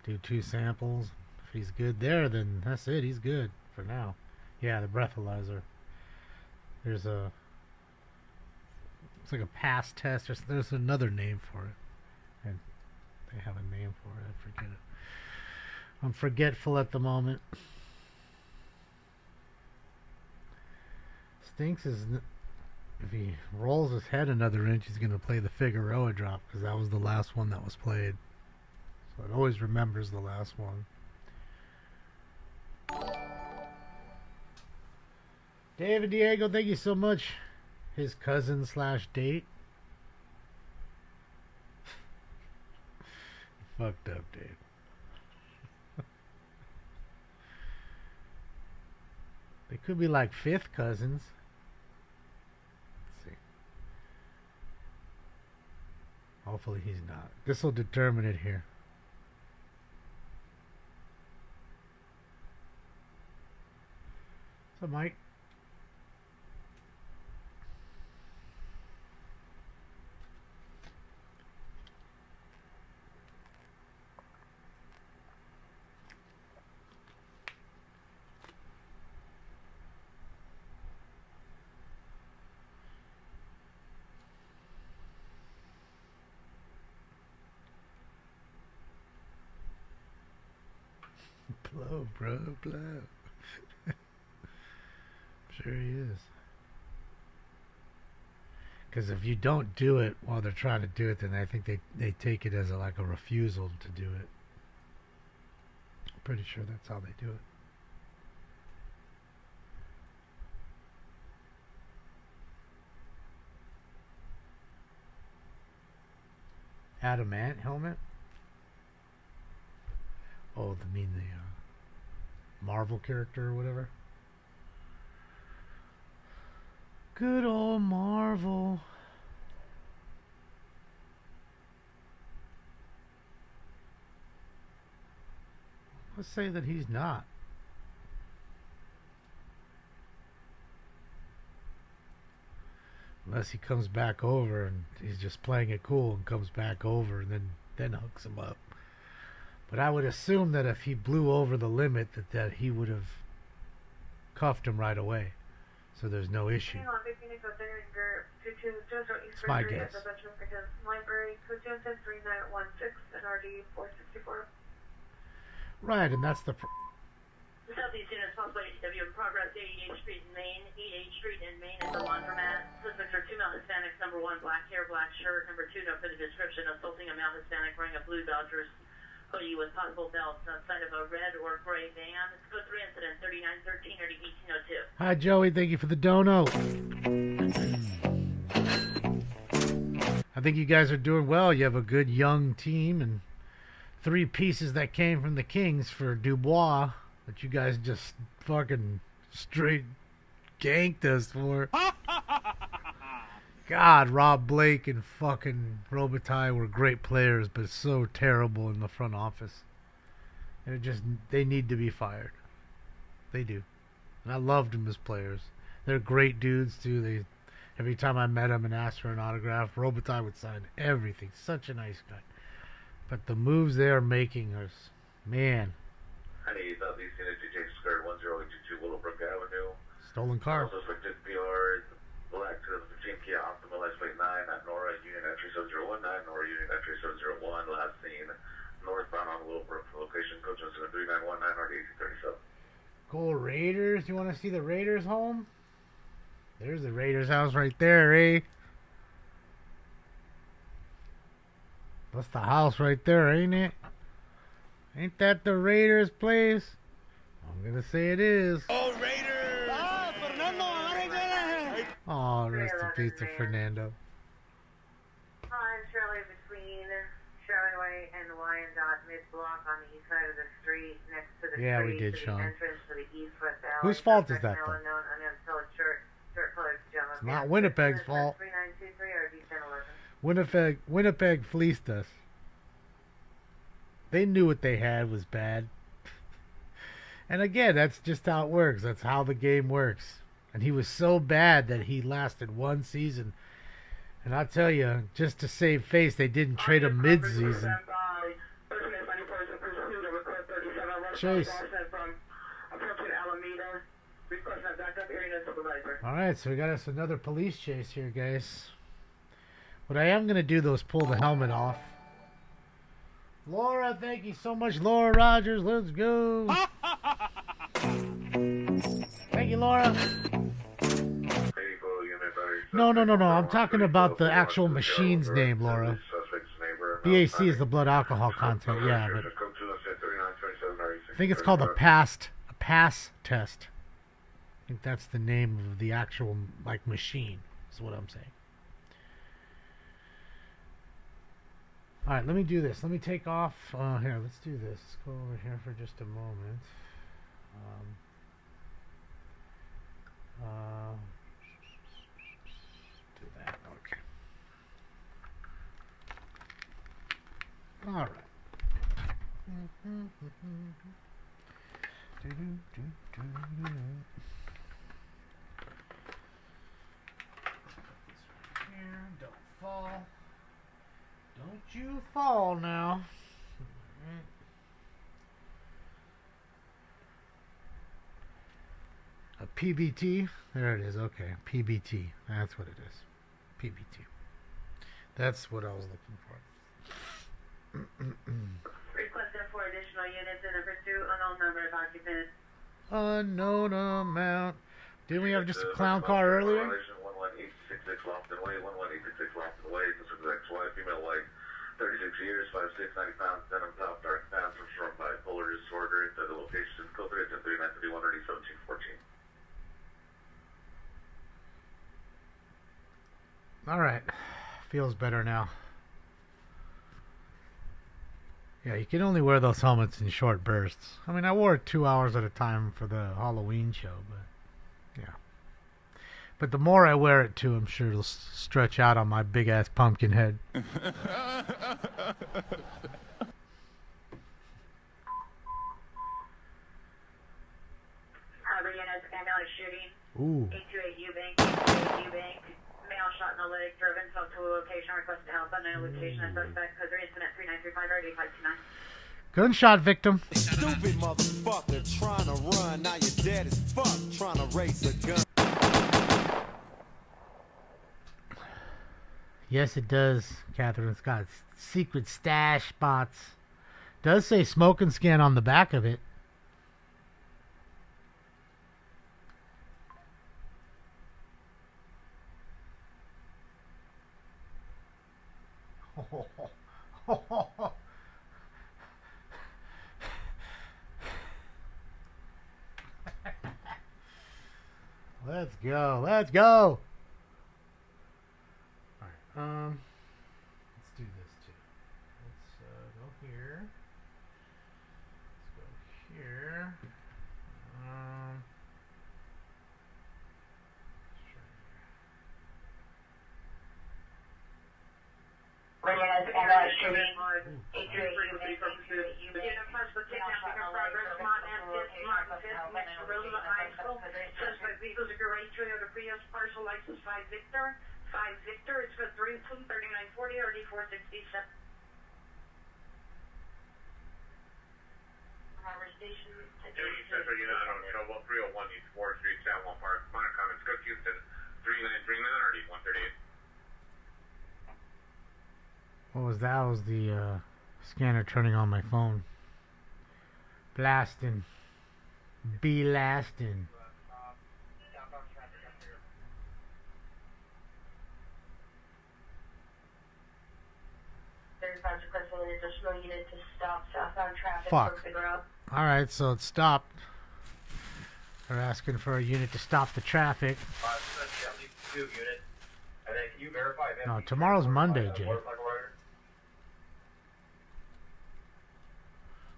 do 2 samples. If he's good there, then that's it. He's good for now. Yeah, the breathalyzer. There's a... It's like a pass test. There's another name for it. And they have a name for it. I forget it. I'm forgetful at the moment. Stinks is... If he rolls his head another inch, he's going to play the Figueroa drop, because that was the last one that was played. So it always remembers the last one. David Diego, thank you so much. His cousin / date. Fucked up, Dave. They could be like 5th cousins. Let's see. Hopefully he's not. This will determine it here. So, Mike. Blow, bro, blow. Sure he is. Because if you don't do it while they're trying to do it, then I think they take it as like a refusal to do it. I'm pretty sure that's how they do it. Adamant helmet? Oh, I mean the Marvel character or whatever. Good old Marvel. Let's say that he's not. Unless he comes back over and he's just playing it cool and comes back over and then hooks him up. But I would assume that if he blew over the limit that he would have cuffed him right away. So there's no issue. It's my guess. Right, and that's the... Southeast units, possible HW in progress, 88th Street in Maine. 88th Street in Maine is a laundromat. Suspects are 2 male Hispanics. Number 1, black hair, black shirt. Number 2, no further description, assaulting a male Hispanic wearing a blue Dodgers hoodie with possible belts outside of a red or gray van. It's code 3 incident, 3913 or 1802. Hi, Joey. Thank you for the dono. I think you guys are doing well. You have a good young team and 3 pieces that came from the Kings for Dubois that you guys just fucking straight ganked us for. God, Rob Blake and fucking Robitaille were great players, but so terrible in the front office. And they need to be fired. They do. And I loved them as players. They're great dudes too. Every time I met them and asked for an autograph, Robitaille would sign everything. Such a nice guy. But the moves they are making are, man. Honey, Southeast Unit, DJ Skirt, 10822 Willowbrook Avenue. Stolen car. Suspected PR, Black 2015 Kia Optima, license plate 9, at Nora, Union entry 7019, Nora, Union entry 701, last seen northbound on Willowbrook, location code 3919 or 1837. Go Raiders. You want to see the Raiders home? There's the Raiders house right there, eh? That's the house right there, ain't it? Ain't that the Raiders place? I'm gonna say it is. Oh, Raiders! Ah, Fernando, Oh, rest in peace to Fernando. I'm Shirley between Shirley Way and Wyandotte mid-block on the east side of the street, next to the Yeah, street, we did, to Sean. the entrance to the east-west alley. Whose fault is that, though? Unknown, unemployed shirt-colored gentleman. It's not Winnipeg's fault. 3923 or D1011. Winnipeg fleeced us. They knew what they had was bad. And again, that's just how it works. That's how the game works. And he was so bad that he lasted one season. And I'll tell you, just to save face, they didn't trade him mid-season. Chase. Alright, so we got us another police chase here, guys. What I am going to do, though, is pull the helmet off. Laura, thank you so much, Laura Rogers. Let's go. Thank you, Laura. No. I'm talking about the actual machine's name, Laura. BAC is the blood alcohol content, yeah, but I think it's called a pass test. I think that's the name of the actual machine. Is what I'm saying. Alright, let me do this. Let me take off. Here, let's do this. Let's go over here for just a moment. Do that. Okay. Alright. Don't fall. Don't you fall now. A PBT? There it is. Okay. PBT. That's what it is. PBT. That's what I was looking for. Requesting for additional units in the pursuit. Unknown number of occupants. Unknown amount. Didn't we have just a clown car earlier? 11866 Lofton Way, 11866 Lofton Way. This is ex-wife, female white, 36 years, 5'6", 90 pounds, denim top, dark pants, from short bipolar disorder. The location is code 33931 1714. Alright. Feels better now. Yeah, you can only wear those helmets in short bursts. I mean, I wore it 2 hours at a time for the Halloween show, but yeah. But the more I wear it too, I'm sure it'll stretch out on my big-ass pumpkin head. Harbor units, ambulance shooting. Ooh. 828 Eubank, 828 Eubank. Male shot in the leg, driven south to a location, requested help. Unknown location of suspect. Code 3 incident 3935 or 8529. Gunshot victim. Stupid motherfucker trying to run. Now you're dead as fuck trying to race a gun. Yes, it does, Catherine. It's got secret stash spots. Does say smoke and scan on the back of it. Let's go. Let's go. All right. Let's do this too. Let's go here. Let's go here. Suspect vehicles are registering under Prius parcel license 5 Victor. 5 Victor, it's for 3940 or D467. Harbor Station. Central Unit, I don't know, 301 East 4th Street, San Juan Park. Minor comments, Cook Houston, 3 minute or D138. What was that? Was the scanner turning on my phone. Blasting. Blasting. an additional unit to stop southbound traffic. Fuck. Alright, so it's stopped. They're asking for a unit to stop the traffic. No, tomorrow's Monday, Jay.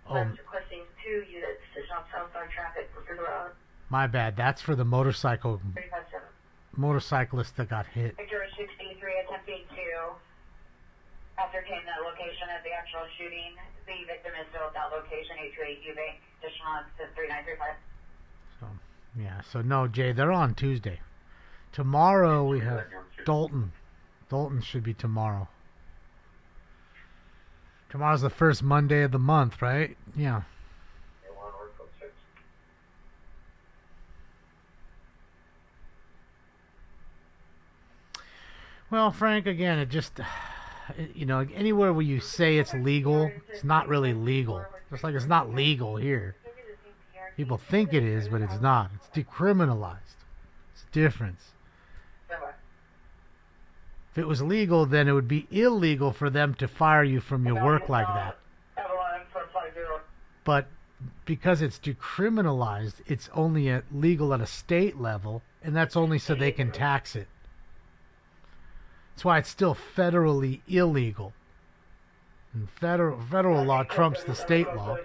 Oh, requesting 2 units to stop southbound traffic for the road. my bad. That's for the motorcyclist that got hit. Victor 63 attempting to ascertain the location of the actual shooting. The victim is still at that location, 828 Eubank, additional to 3935. So, yeah, so no, Jay, they're on Tuesday. Tomorrow we have Dalton. Dalton should be tomorrow. Tomorrow's the first Monday of the month, right? Yeah. Well, Frank, again, it just, you know, anywhere where you say it's legal, it's not really legal. Just like it's not legal here. People think it is, but it's not. It's decriminalized. It's a difference. If it was legal, then it would be illegal for them to fire you from your work like that. But because it's decriminalized, it's only legal at a state level, and that's only so they can tax it. That's why it's still federally illegal. And federal law trumps the state law.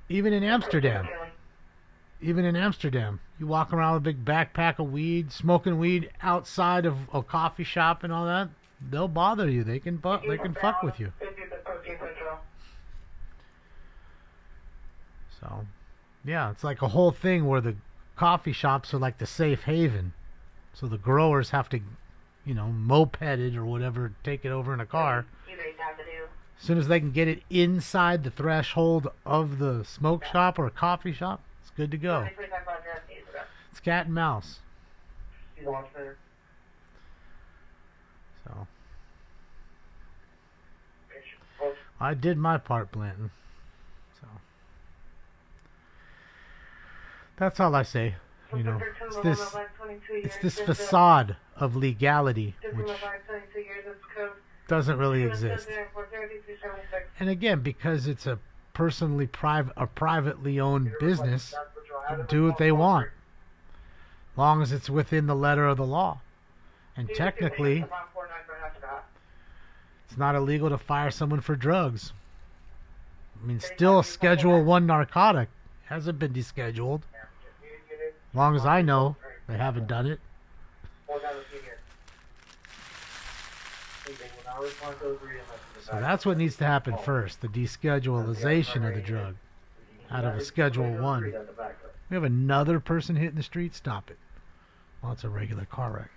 Even in Amsterdam. Even in Amsterdam. You walk around with a big backpack of weed, smoking weed outside of a coffee shop and all that, they'll bother you. They can fuck with you. So, yeah, it's like a whole thing where the coffee shops are like the safe haven. So the growers have to, you know, moped it or whatever, take it over in a car. As soon as they can get it inside the threshold of the smoke shop or a coffee shop, it's good to go. It's cat and mouse. So I did my part, Blanton. So that's all I say. You know, it's this facade of legality which doesn't really exist. And again, because it's a privately owned business, do what they want, as long as it's within the letter of the law. And technically, it's not illegal to fire someone for drugs. I mean, still a Schedule 1 narcotic. Hasn't been descheduled. As long as I know, they haven't done it. So that's what needs to happen first, the deschedulization of the drug out of a Schedule 1. We have another person hitting the street, stop it. Well, it's a regular car wreck.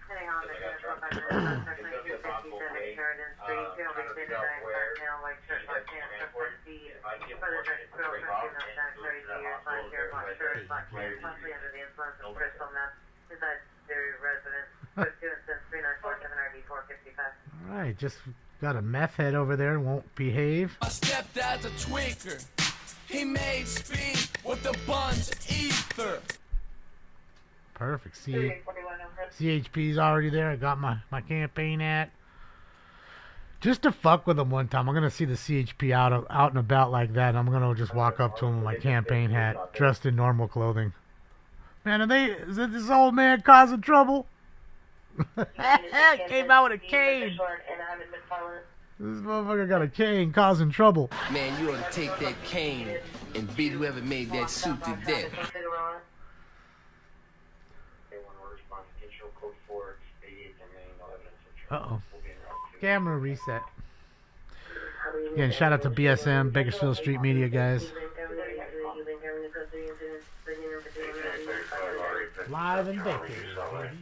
Alright, just got a meth head over there and won't behave. I stepped as a tweaker. He made speed with the buns ether. Perfect. CHP's already there. I got my campaign hat. Just to fuck with him one time, I'm gonna see the CHP out and about like that. And I'm gonna just walk up to him with my campaign hat, dressed in normal clothing. Man, is this old man causing trouble? Came out with a cane. This motherfucker got a cane causing trouble. Man, you ought to take that cane and beat whoever made that suit to death. Uh-oh. Camera reset. Again, shout out to BSM, Bakersfield Street Media, guys. Live in Bakersfield, baby.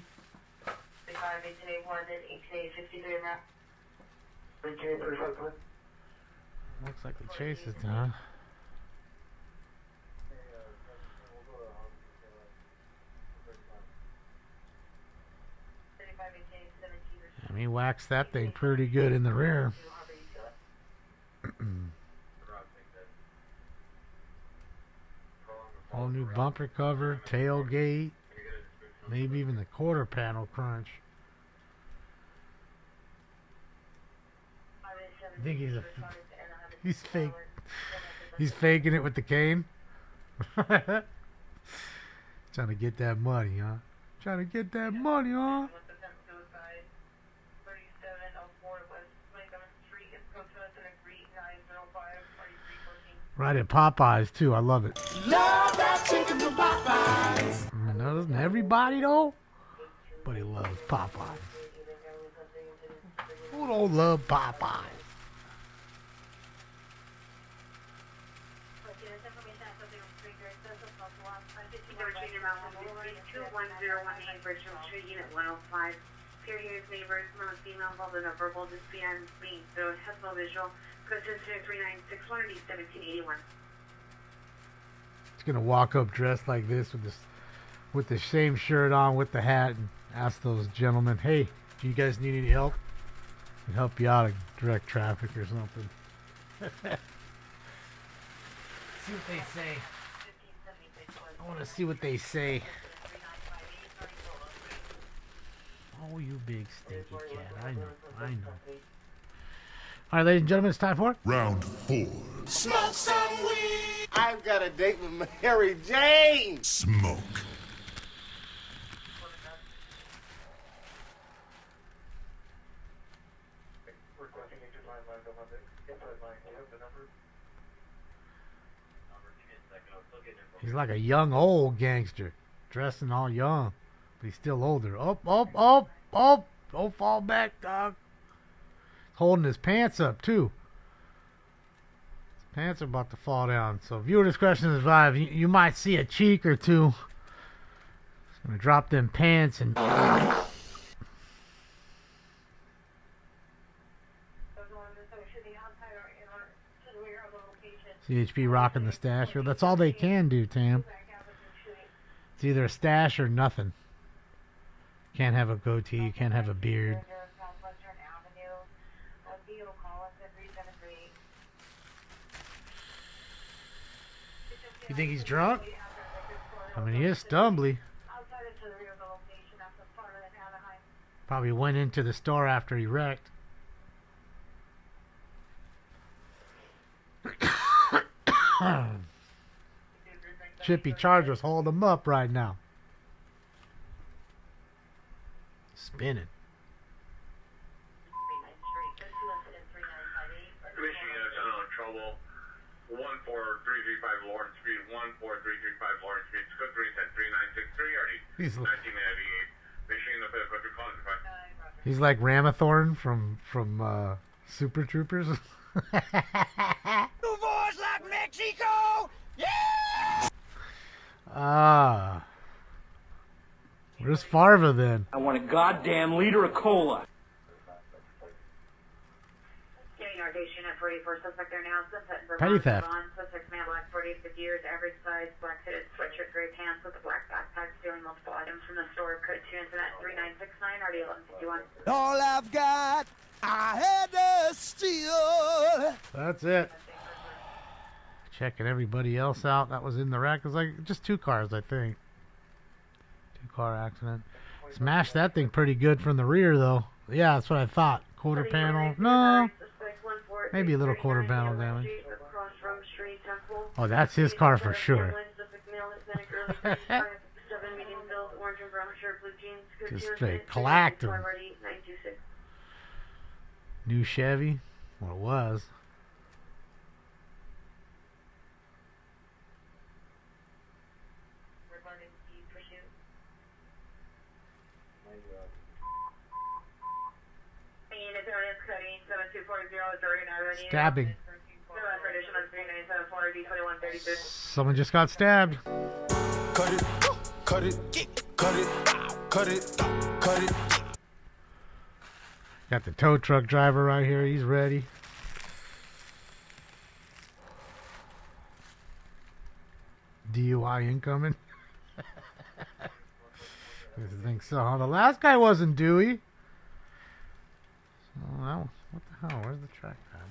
Looks like the chase is done. I mean, waxed that thing pretty good in the rear. All new bumper cover, tailgate, maybe even the quarter panel crunch. I think he's fake. He's faking it with the cane. Trying to get that money, huh? Trying to get that money, huh? Right at Popeyes too. I love it. Love that chicken from Popeyes. Now, doesn't everybody though? But he loves Popeyes. Who don't love Popeyes? Period neighbors, non female involved in a verbal dispute and being so has no visual. Code 3961 1781. He's gonna walk up dressed like this with the same shirt on with the hat and ask those gentlemen, "Hey, do you guys need any help? I can help you out of direct traffic or something." See what they say. I want to see what they say. Oh, you big stinky cat. I know. All right, ladies and gentlemen, it's time for Round 4. Smoke some weed. I've got a date with Mary Jane. Smoke. He's like a young old gangster, dressing all young, but he's still older. Up. Don't fall back, dog. Holding his pants up, too. His pants are about to fall down. So viewer discretion is advised. You might see a cheek or two. He's going to drop them pants and... CHP rocking the stash. That's all they can do, Tam. It's either a stash or nothing. Can't have a goatee. You can't have a beard. You think he's drunk? I mean, he is stumbly. Probably went into the store after he wrecked. Chippy Chargers hold him up right now. Spinning. Trouble. 14335 Lawrence Street, 14335 Lawrence Street, Cook 3103963, already 1998. Machine up at Country College. He's like Ramathorn from Super Troopers. New voice like Mexico. Yeah. Where's Farva then? I want a goddamn liter of cola. Petty theft. Suspect man, black, 48, 50 years, average size, black hooded sweatshirt, gray pants with a black backpack, stealing multiple items from the store. Code 2 Internet 3969, RD 1151. All I've got, I had to steal. That's it. Checking everybody else out that was in the wreck. It was like just 2 cars, I think. 2-car accident. Smashed that thing pretty good from the rear, though. Yeah, that's what I thought. Quarter panel. No. Maybe a little quarter panel damage. Oh, that's his car for sure. Just straight clacked him. New Chevy? Well, it was. Stabbing. Someone just got stabbed. Cut it, cut it, cut it, cut it, cut it. Got the tow truck driver right here. He's ready. DUI incoming. I think so. Huh? The last guy wasn't Dewey. Oh, that was, what the hell? Where's the track pad?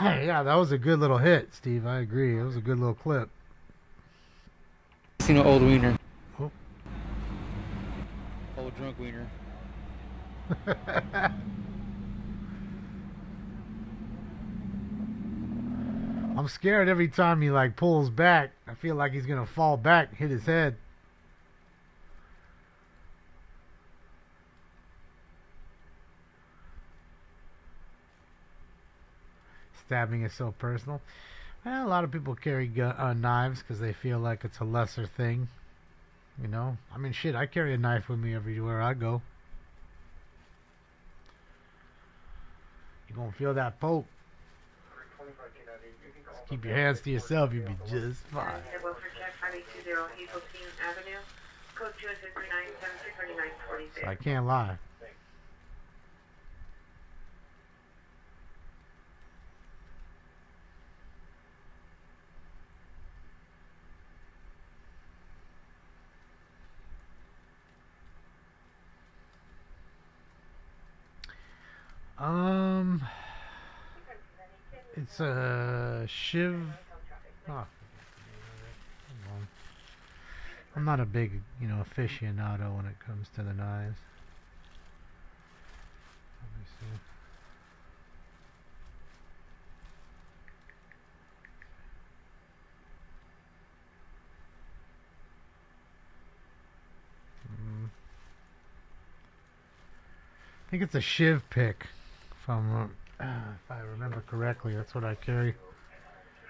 Yeah, that was a good little hit, Steve. I agree. It was a good little clip. Seen an old wiener. Oh. Old drunk wiener. I'm scared every time he like pulls back. I feel like he's gonna fall back, hit his head. Stabbing is so personal. Well, a lot of people carry knives because they feel like it's a lesser thing. You know? I mean, shit, I carry a knife with me everywhere I go. You're gonna feel that poke. Just keep your hands to yourself, you'll be just fine. So I can't lie. It's a Shiv. Oh. I'm not a big, aficionado when it comes to the knives. Let me see. I think it's a Shiv pick, if I remember correctly. That's what I carry.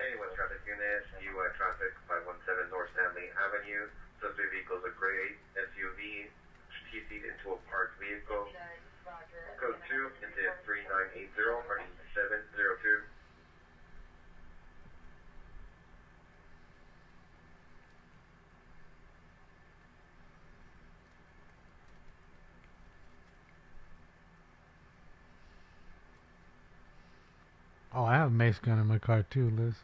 Hey, West Traffic Unit, UI Traffic 517 North Stanley Avenue. Suspect vehicle is a gray SUV, TC'd into a parked vehicle. Code 2 into 3980, parking 702. Oh, I have a mace gun in my car too, Liz.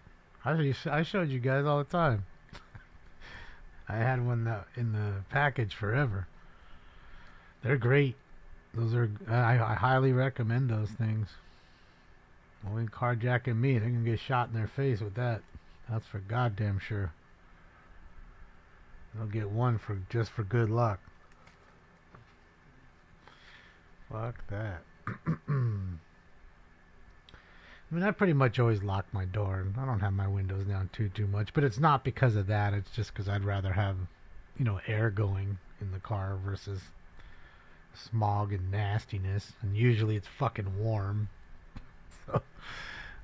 I showed you guys all the time. I had one in the package forever. They're great. Those are I highly recommend those things. Only carjacking me, they're gonna get shot in their face with that. That's for goddamn sure. They'll get one just for good luck. Fuck that. I mean, I pretty much always lock my door. I don't have my windows down too much, but it's not because of that. It's just because I'd rather have, air going in the car versus smog and nastiness. And usually it's fucking warm, so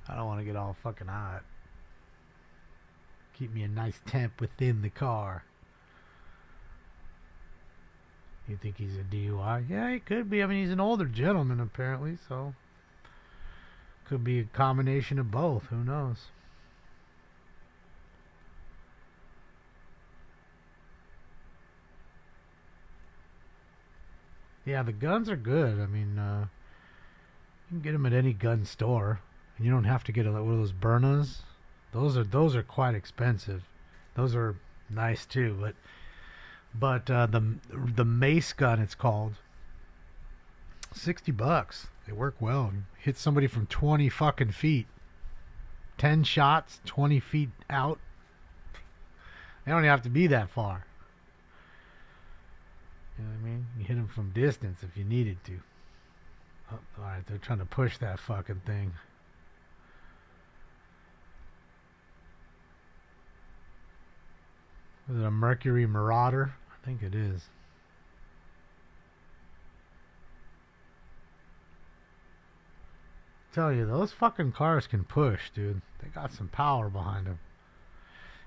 I don't want to get all fucking hot. Keep me a nice temp within the car. You think he's a DUI? Yeah, he could be. I mean, he's an older gentleman apparently, so. Could be a combination of both. Who knows? Yeah, the guns are good. I mean, you can get them at any gun store, and you don't have to get one of those Byrnas. Those are quite expensive. Those are nice too, but the mace gun, it's called, $60. They work well. Hit somebody from 20 fucking feet. 10 shots, 20 feet out. They don't have to be that far. You know what I mean? You hit them from distance if you needed to. Oh, alright, they're trying to push that fucking thing. Is it a Mercury Marauder? I think it is. Tell you, those fucking cars can push, dude. They got some power behind them.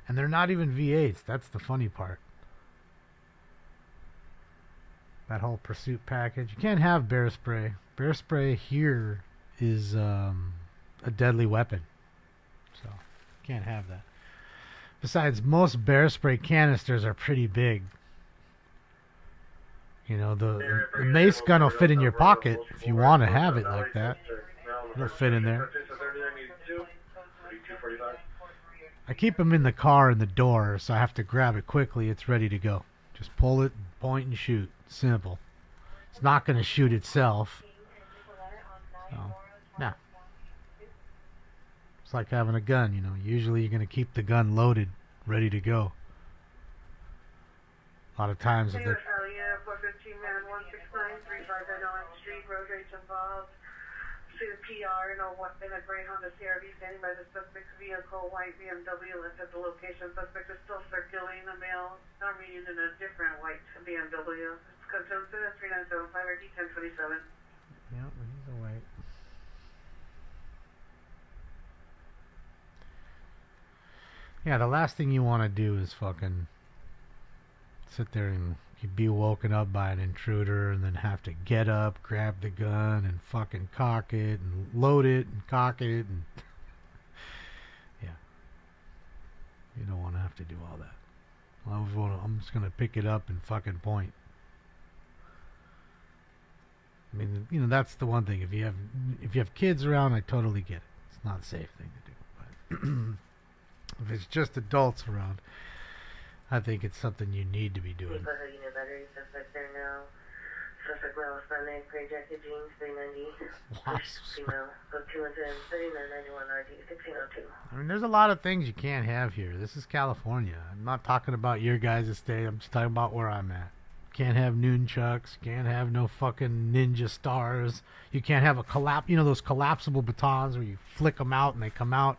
And they're not even V8s. That's the funny part. That whole pursuit package. You can't have bear spray. Bear spray here is a deadly weapon. So, can't have that. Besides, most bear spray canisters are pretty big. The mace gun will fit in your pocket if you want to have it like that. It'll fit in there. I keep them in the car in the door, so I have to grab it quickly. It's ready to go. Just pull it, point, and shoot. Simple. It's not going to shoot itself. So, nah. It's like having a gun, Usually you're going to keep the gun loaded, ready to go. A lot of times if Hey, they're... Italia, 415 man 169, 35 on Street, road rage involved. See the PR in a gray Honda CRV standing by the suspect's vehicle, white BMW, left at the location. Suspect is still circulating the mail. Now reading in a different white BMW. It's code 3975 RD 1027. Yep, he's a white. Yeah, the last thing you want to do is fucking sit there and be woken up by an intruder and then have to get up, grab the gun, and fucking cock it, and load it, and cock it, and... yeah. You don't want to have to do all that. I'm just going to pick it up and fucking point. I mean, you know, that's the one thing. If you have kids around, I totally get it. It's not a safe thing to do. But if it's just adults around, I think it's something you need to be doing. Suspect there now. Suspect well, Sunday, gray jacket, jeans, 390. Female, go 23991 RD 1602. I mean, there's a lot of things you can't have here. This is California. I'm not talking about your guys' state. I'm just talking about where I'm at. Can't have nunchucks. Can't have no fucking ninja stars. You can't have those collapsible batons where you flick them out and they come out.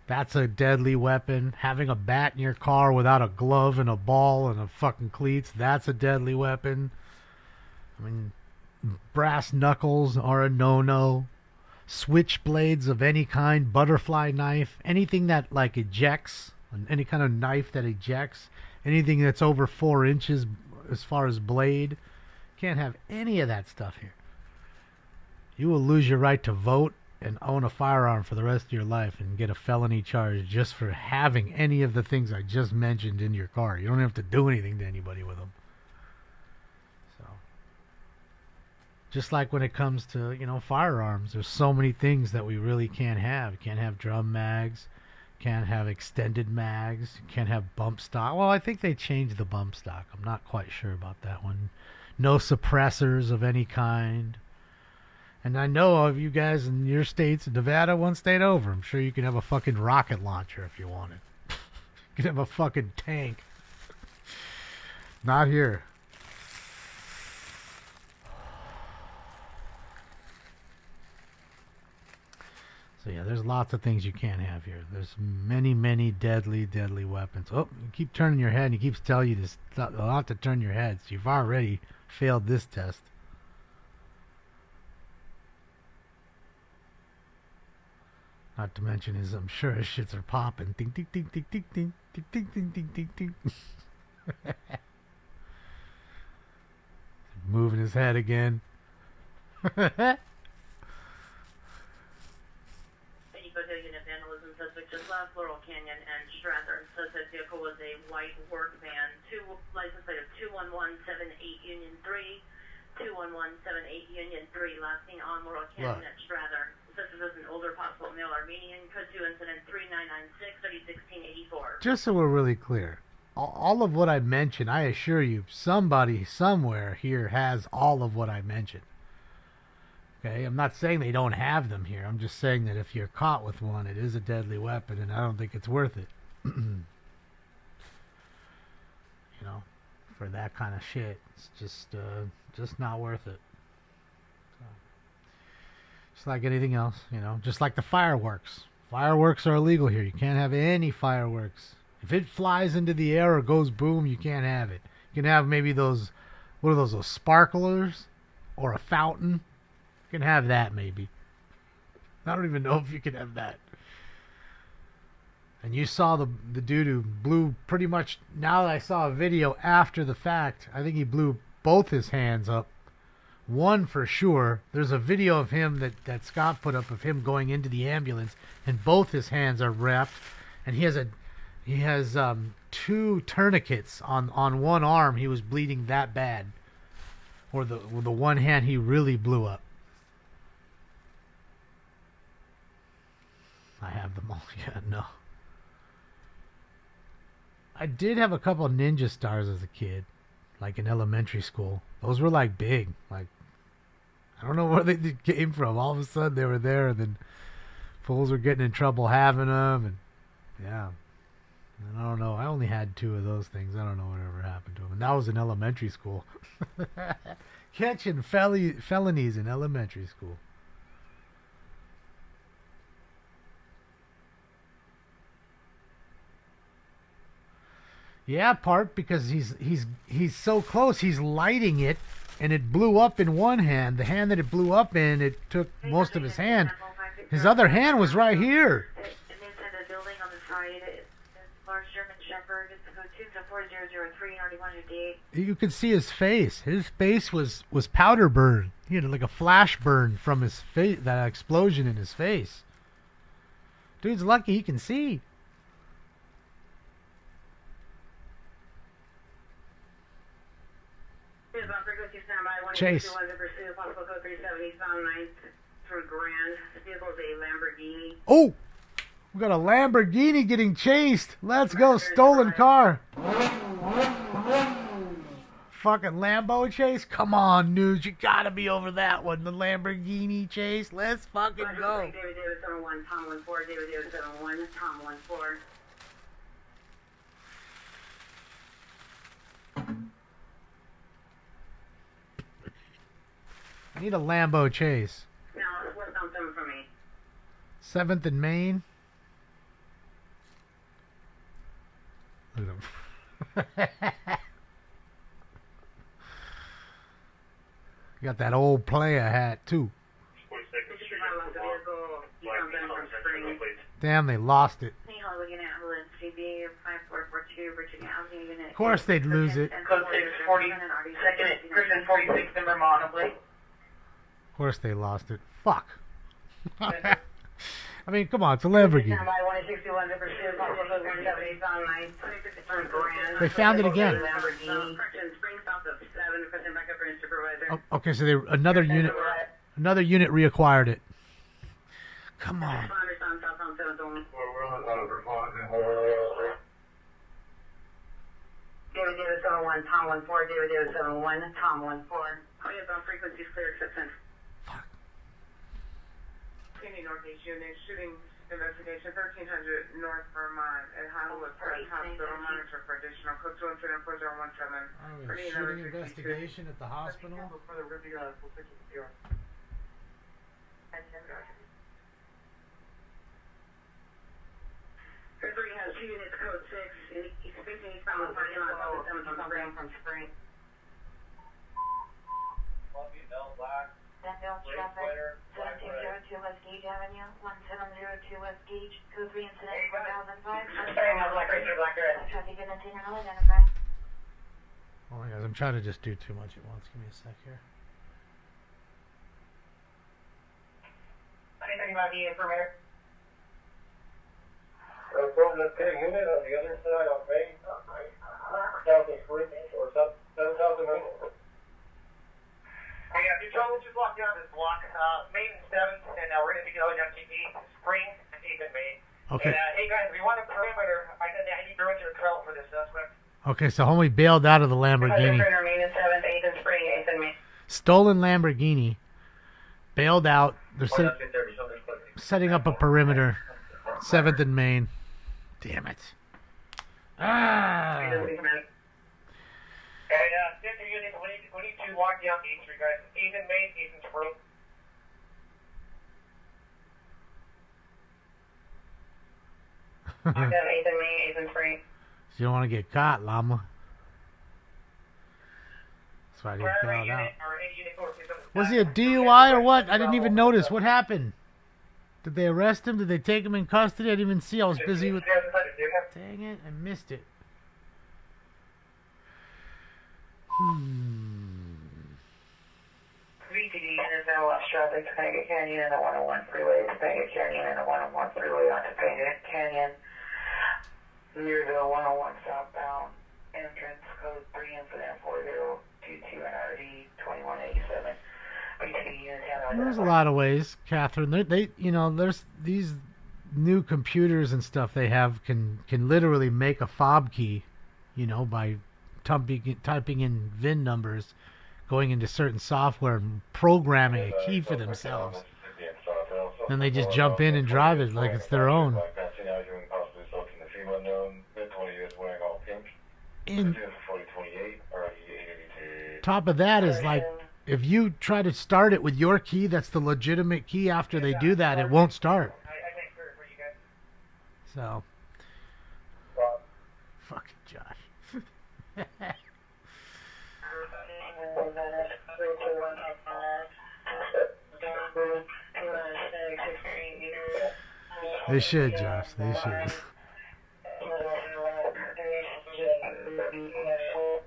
That's a deadly weapon. Having a bat in your car without a glove and a ball and a fucking cleats, that's a deadly weapon. I mean, brass knuckles are a no-no. Switchblades of any kind, butterfly knife, anything that like ejects, any kind of knife that ejects, anything that's over 4 inches as far as blade, can't have any of that stuff here. You will lose your right to vote and own a firearm for the rest of your life and get a felony charge just for having any of the things I just mentioned in your car. You don't have to do anything to anybody with them. So, just like when it comes to, firearms, there's so many things that we really can't have. You can't have drum mags, can't have extended mags, can't have bump stock. Well, I think they changed the bump stock. I'm not quite sure about that one. No suppressors of any kind. And I know of you guys in your states, Nevada, one state over. I'm sure you can have a fucking rocket launcher if you wanted. You can have a fucking tank. Not here. So yeah, there's lots of things you can't have here. There's many, many deadly, deadly weapons. Oh, you keep turning your head and he keeps telling you not to turn your head. So you've already failed this test. Not to mention I'm sure his shits are popping. Ding, ding, ding, ding, ding, ding, ding, ding, ding, ding, ding, ding. Moving his head again. Unit vandalism suspect just left Laurel Canyon and Strather. Suspect vehicle was a white work van. License plate of 21178 Union 3. 21178 Union 3. Last seen on Laurel Canyon at Strather. Suspect was an older possible male Armenian. Code 2 incident 3996 301684. Just so we're really clear, all of what I mentioned, I assure you, somebody somewhere here has all of what I mentioned. Okay, I'm not saying they don't have them here. I'm just saying that if you're caught with one, it is a deadly weapon, and I don't think it's worth it. For that kind of shit, it's just not worth it. So, just like anything else, just like the fireworks. Fireworks are illegal here. You can't have any fireworks. If it flies into the air or goes boom, you can't have it. You can have maybe those sparklers or a fountain. You can have that maybe. I don't even know if you can have that. And you saw the dude who blew pretty much, now that I saw a video after the fact, I think he blew both his hands up. One for sure. There's a video of him that Scott put up of him going into the ambulance and both his hands are wrapped. And he has 2 tourniquets on one arm. He was bleeding that bad. Or the one hand he really blew up. I have them all. Yeah, no. I did have a couple of ninja stars as a kid, like in elementary school. Those were like big. Like, I don't know where they came from. All of a sudden they were there, and then fools were getting in trouble having them. And yeah, And I don't know. I only had 2 of those things. I don't know whatever happened to them. And that was in elementary school. Catching felonies in elementary school. Yeah, part because he's so close. He's lighting it, and it blew up in one hand. The hand that it blew up in, it took most of his hand. His other hand was right here. You could see his face. His face was powder burn. He had like a flash burn from his face, that explosion in his face. Dude's lucky he can see. Chase. Oh, we got a Lamborghini getting chased. Let's go, stolen car. Fucking Lambo chase? Come on, dude. You gotta be over that one. The Lamborghini chase. Let's fucking go. David 71, Tom 14, David 71, Tom 14. I need a Lambo chase. Now, what's something for me? 7th and Main. Look at him. Got that old player hat, too. Damn, they lost it. Of course they'd lose it. Code 640, second, Christian 46, number Monobly. Of course they lost it. Fuck. I mean, come on, it's a Lamborghini. They found it again. Oh, okay, so another unit reacquired it. Come on. David 71, Tom 14, David 71, Tom 14. Oh, yes, on frequencies clear, acceptance. Fuck. Any Northeast unit, shooting investigation 1300 North Vermont at Hollywood Park Hospital. Monitor for additional code 2 incident 4017. Oh, shooting investigation at the hospital? Code 3 has 2 units, code 6. He's speaking, he's found the parking lot of 17 from Spring. Denville traffic, 1702 West Gage Avenue, 1702 West Gage, code 3 incident 4005. Traffic in internal identified. Oh my guys, I'm trying to just do too much at once. Give me a sec here. Anything about the informator? From the unit on the other side on Main, southeast or south of Main. Hey, Control, just walk down this block, Main 7th, and we're going to be going down TP, Spring, and 8th and Main. Okay. And, hey guys, we want a perimeter. I need to run to the trail for this suspect. Okay, so homie bailed out of the Lamborghini. Main 7th, 8th and Spring, 8th and Main. Stolen Lamborghini. Bailed out. They're setting up a perimeter. 7th and Main. Damn it. Ah. And, center unit, we need to walk down 8th Street, guys. 8th and Main, 8th and Spring. Walk down 8th and Main, 8th and Spring. You don't want to get caught, llama. That's why I didn't bail out. Was he a DUI or what? I didn't even notice. What happened? Did they arrest him? Did they take him in custody? I didn't even see. I was busy with... Dang it, I missed it. VTD units now lost traffic to Painted Canyon and the 101 freeway to Painted Canyon and the 101 freeway onto Painted Canyon near the 101 southbound entrance, code 3 incident 4022 NRD 2187. VTD units now. There's a lot of ways, Catherine. There's these new computers and stuff they have can literally make a fob key, by typing in VIN numbers, going into certain software and programming a key for themselves. Then they just jump in and drive it like it's their own. And top of that is like, if you try to start it with your key, that's the legitimate key. After they do that, it won't start. So, fucking Josh. They should, Josh. They should.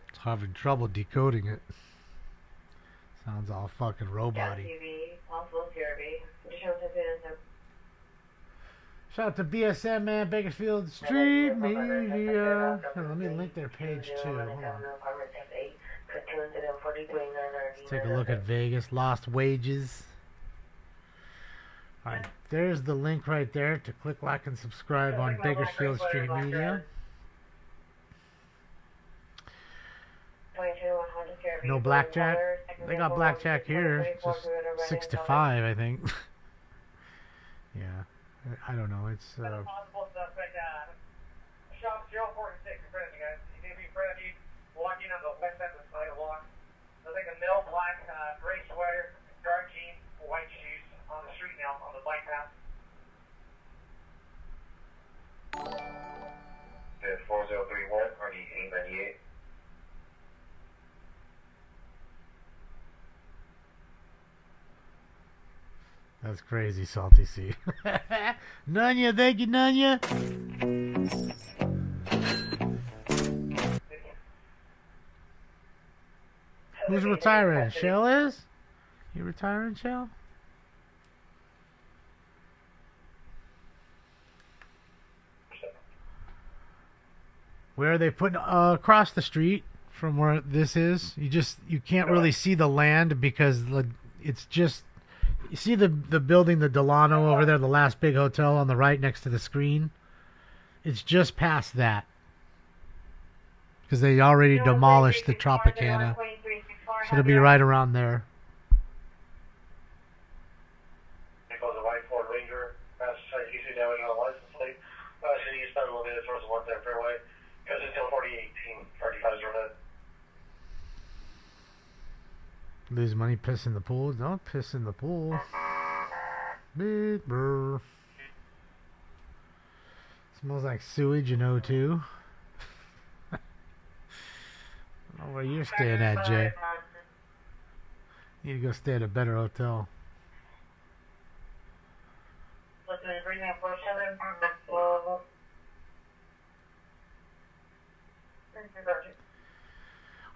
It's having trouble decoding it. Sounds all fucking robot-y. Shout out to BSM, man. Bakersfield Street Media. Let me link their page too. Hold on. Let's take a look at Vegas. Lost Wages. Alright, there's the link right there to click, like, and subscribe on Bakersfield Street Media. No blackjack? They got blackjack here. It's just 6 to 5, I think. Yeah, I don't know. It's Shop 046 in front of you guys. You need to be in front of you, walking on the west side of the sidewalk. Looks like a male black gray sweater, dark jeans, white shoes on the street now, on the bike path. 4031, RD 898. That's crazy, Salty C. Nunya, thank you, Nunya. Who's retiring? Shell is? You retiring, Shell? Where are they putting? Across the street from where this is. You can't really see the land because it's just. You see the building, the Delano over there, the last big hotel on the right next to the screen? It's just past that. Because they already demolished the Tropicana. So it'll be right around there. It goes a white Ford Ranger, you see damage on the license plate. So you spend a little bit towards the 110 fairway. Because it's still 4018, 35 0 Lose money, piss in the pool. Don't piss in the pool. Beep, brr. Smells like sewage in O2. I don't know where you're staying at, Jay. You need to go stay at a better hotel.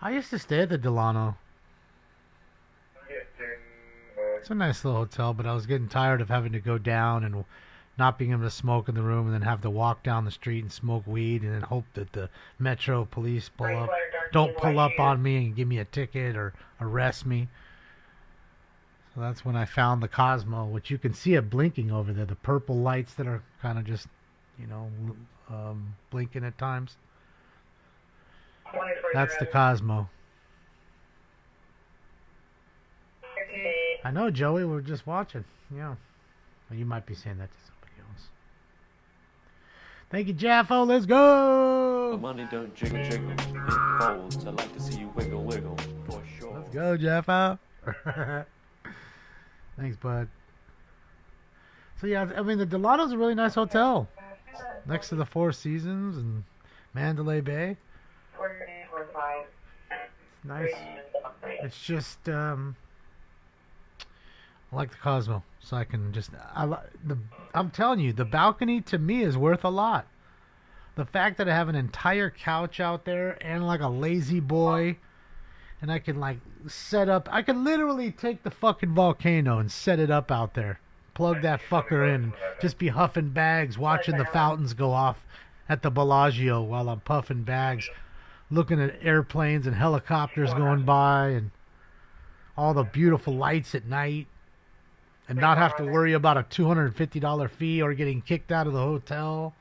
I used to stay at the Delano. It's a nice little hotel, but I was getting tired of having to go down and not being able to smoke in the room and then have to walk down the street and smoke weed and then hope that the Metro police don't pull up on me and give me a ticket or arrest me. So that's when I found the Cosmo, which you can see it blinking over there. The purple lights that are kind of just, blinking at times. That's the Cosmo. I know, Joey. We're just watching. Yeah. Well, you might be saying that to somebody else. Thank you, Jaffo. Let's go. The money don't jiggle jiggle. It folds. I'd like to see you wiggle wiggle. For sure. Let's go, Jaffo. Thanks, bud. So, yeah, I mean, the Delano's a really nice hotel. Next to the Four Seasons and Mandalay Bay. It's nice. It's just, I like the Cosmo, so I can just. I'm telling you, the balcony to me is worth a lot. The fact that I have an entire couch out there and like a lazy boy, and I can like set up. I can literally take the fucking volcano and set it up out there, plug that fucker in, just be huffing bags, watching the fountains go off at the Bellagio while I'm puffing bags, looking at airplanes and helicopters going by, and all the beautiful lights at night. And not have to worry about a $250 fee or getting kicked out of the hotel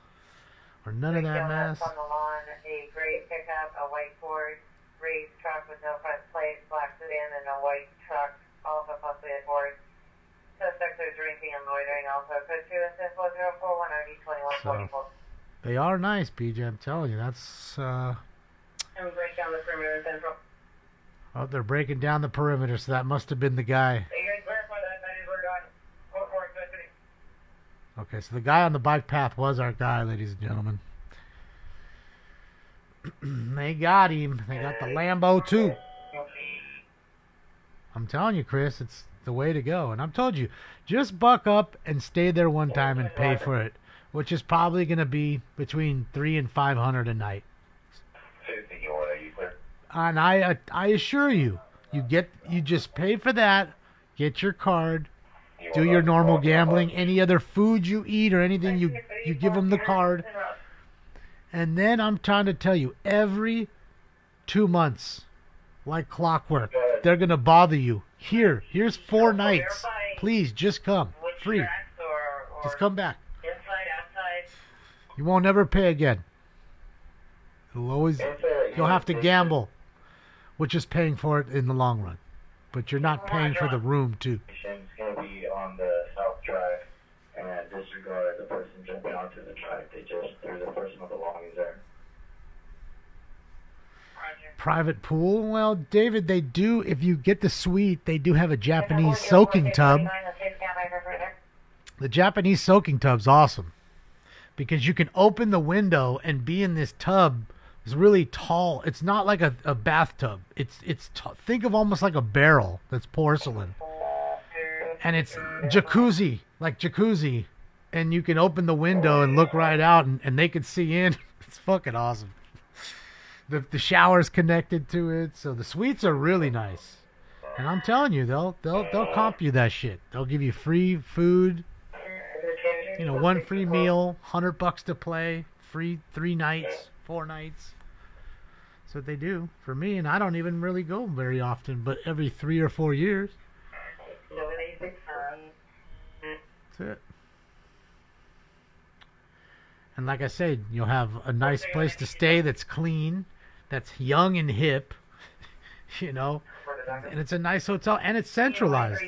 or none of that mess. On the lawn, a gray pickup, a white Ford raised truck with no front plate, black sedan, and a white truck, also possibly a Ford. Suspects are drinking and loitering also. Code 2 assist 1041 RD 2144. They are nice, BJ. I'm telling you, that's And break down the perimeter central. Oh, they're breaking down the perimeter, so that must have been the guy. You guys verify that is our guy. Code 4 custody. Okay, so the guy on the bike path was our guy, ladies and gentlemen. They got him. They got the Lambo, too. I'm telling you, Chris, it's the way to go. And I've told you, just buck up and stay there one time and pay for it, which is probably going to be between $300 and $500 a night. And I assure you, you just pay for that, get your card, do your normal gambling, any other food you eat or anything, you give them the card. And then I'm trying to tell you, every 2 months, like clockwork, they're going to bother you. Here's 4 nights. Please, just come. Free. Just come back. You won't ever pay again. You'll have to gamble, which is paying for it in the long run. But you're not paying for the room, too. It's going to be on the south drive, and disregard the person jumping onto the drive. There's a person with belongings there. Private pool? Well, David, they do, if you get the suite, they do have a Japanese soaking tub. The Japanese soaking tub's awesome because you can open the window and be in this tub. It's really tall. It's not like a bathtub. Think of almost like a barrel that's porcelain. And it's jacuzzi, and you can open the window and look right out, and they can see in. It's fucking awesome. The shower's connected to it, so the suites are really nice. And I'm telling you, they'll comp you that shit. They'll give you free food, 1 free meal, $100 to play, free 3 nights, 4 nights. That's what they do for me, and I don't even really go very often, but every 3 or 4 years. That's it. And like I said, you'll have a nice place to stay that's clean, that's young and hip, and it's a nice hotel, and it's centralized.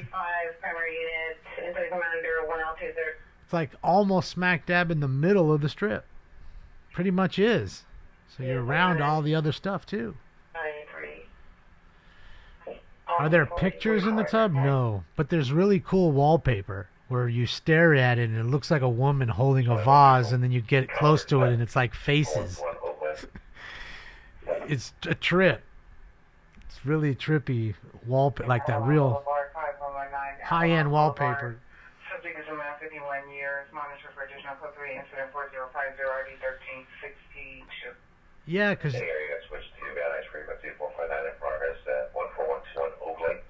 It's like almost smack dab in the middle of the strip. Pretty much is. So you're around all the other stuff, too. Are there pictures in the tub? No. But there's really cool wallpaper where you stare at it and it looks like a woman holding a vase, and then you get close to it and it's like faces. It's a trip. It's really trippy wallpaper, like that real high-end wallpaper. Subject is a man 51 years, monitor for additional code 3, incident 4050 RD 1362. Yeah, because... The area got switched to ice frequency 459 in progress at 1412 Oakley.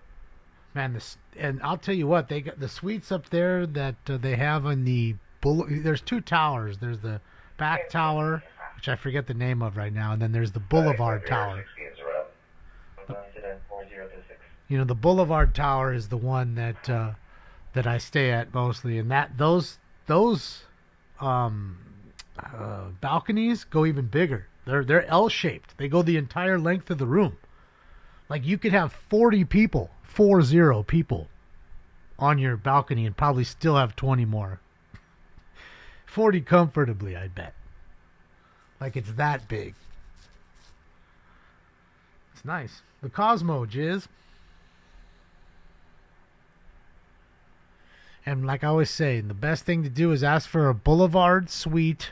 Man, and I'll tell you what, they got the suites up there that they have on the there's 2 towers. There's the back tower, which I forget the name of right now, and then there's the Boulevard Tower. The Boulevard Tower is the one that I stay at mostly, and those balconies go even bigger. They're L-shaped. They go the entire length of the room. Like you could have 40 people on your balcony and probably still have 20 more. 40 comfortably, I bet. Like it's that big. It's nice. The Cosmo, Jizz. And like I always say, the best thing to do is ask for a Boulevard suite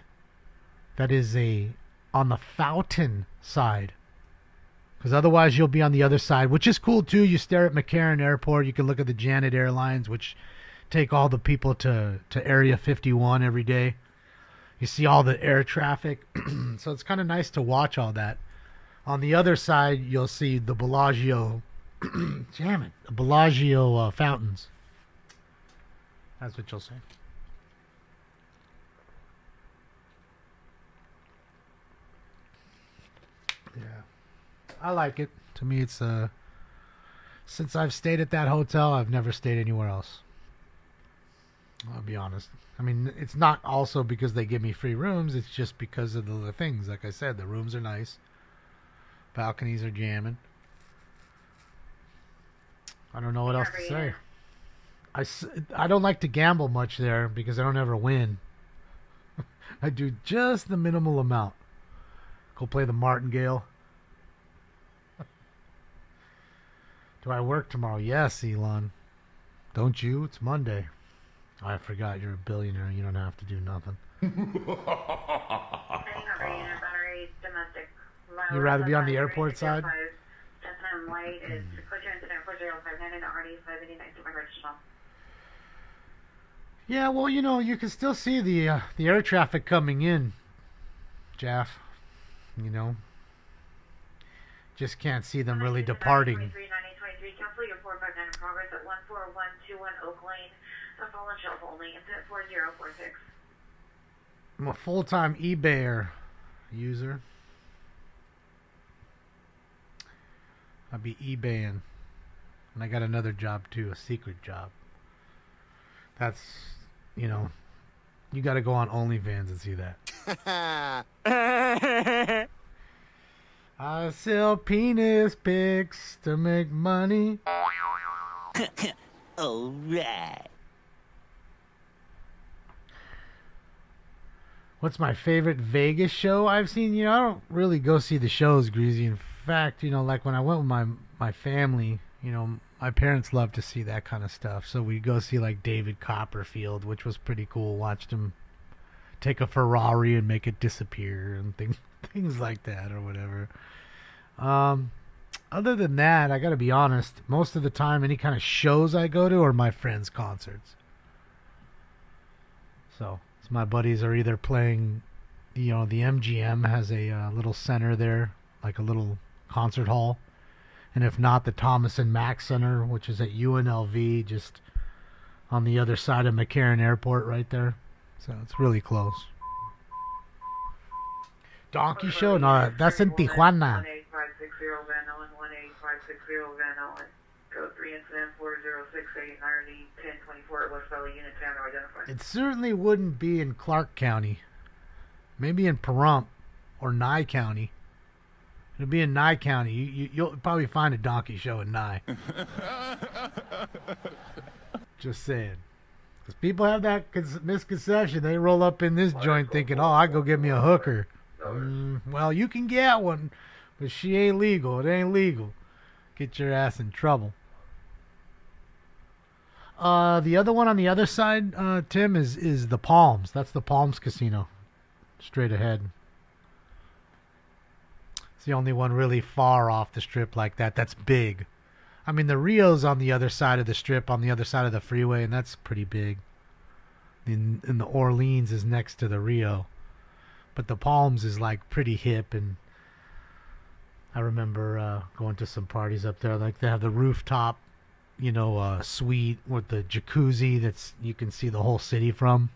that is on the Fountain side. Because otherwise you'll be on the other side, which is cool too. You stare at McCarran Airport. You can look at the Janet Airlines, which take all the people to Area 51 every day. You see all the air traffic. So it's kind of nice to watch all that. On the other side, you'll see the Bellagio. The Bellagio fountains. That's what you'll see. Yeah. I like it. To me, it's since I've stayed at that hotel, I've never stayed anywhere else. I'll be honest. I mean, it's not also because they give me free rooms. It's just because of the things. Like I said, the rooms are nice. Balconies are jamming. I don't know what else to say. I don't like to gamble much there because I don't ever win. I do just the minimal amount. Go play the martingale. Do I work tomorrow? Yes, Elon. Don't you? It's Monday. Oh, I forgot you're a billionaire. You don't have to do nothing. You'd rather be on the airport side? Yeah, well, you know, you can still see the air traffic coming in, Jeff. You know, just can't see them really departing. Cancel your 459 in progress at 14121 Oak Lane. The fallen shelf only. Incident 4046. I'm a full-time eBayer user. I'll be eBaying. And I got another job too, a secret job. That's, you know, you got to go on OnlyFans and see that. I sell penis pics to make money. All right. What's my favorite Vegas show I've seen? You know, I don't really go see the shows, Greasy. In fact, you know, like when I went with my family, you know, my parents love to see that kind of stuff. So we'd go see like David Copperfield, which was pretty cool. Watched him take a Ferrari and make it disappear and things like that or whatever. Other than that, I got to be honest, most of the time any kind of shows I go to are my friends' concerts. So my buddies are either playing, you know, the MGM has a little center there, like a little concert hall. And if not, the Thomas and Mack Center, which is at UNLV, just on the other side of McCarran Airport right there. So it's really close. Donkey Show? No, that's in Tijuana. 18560 Van Allen, 18560 Van Allen. Code 3 incident 4068 Irony 1024 West Valley Unit 10 identified. It certainly wouldn't be in Clark County. Maybe in Pahrump or Nye County. It'll be in Nye County. You'll probably find a donkey show in Nye. Just saying. Because people have that misconception. They roll up in this joint thinking, oh, I go get me a hooker. Well, you can get one, but she ain't legal. It ain't legal. Get your ass in trouble. The other one on the other side, Tim, is the Palms. That's the Palms Casino. Straight ahead. It's the only one really far off the strip like that. That's big. I mean, the Rio's on the other side of the strip, on the other side of the freeway, and that's pretty big. And the Orleans is next to the Rio. But the Palms is like pretty hip, and I remember going to some parties up there. Like they have the rooftop, you know, suite with the jacuzzi that's you can see the whole city from.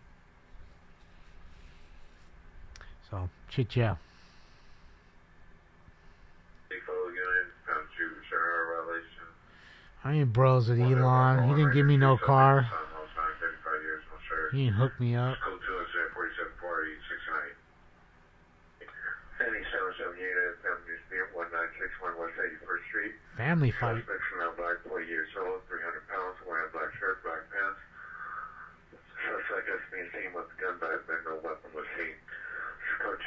So, Chit, yeah. I ain't bros with Elon. He didn't give me no car. He ain't hooked me up. Family fight. Black, 40 years old, 300 pounds, wearing black shirt, black pants. Suspect is being seen with a gun, but no weapon was seen. Code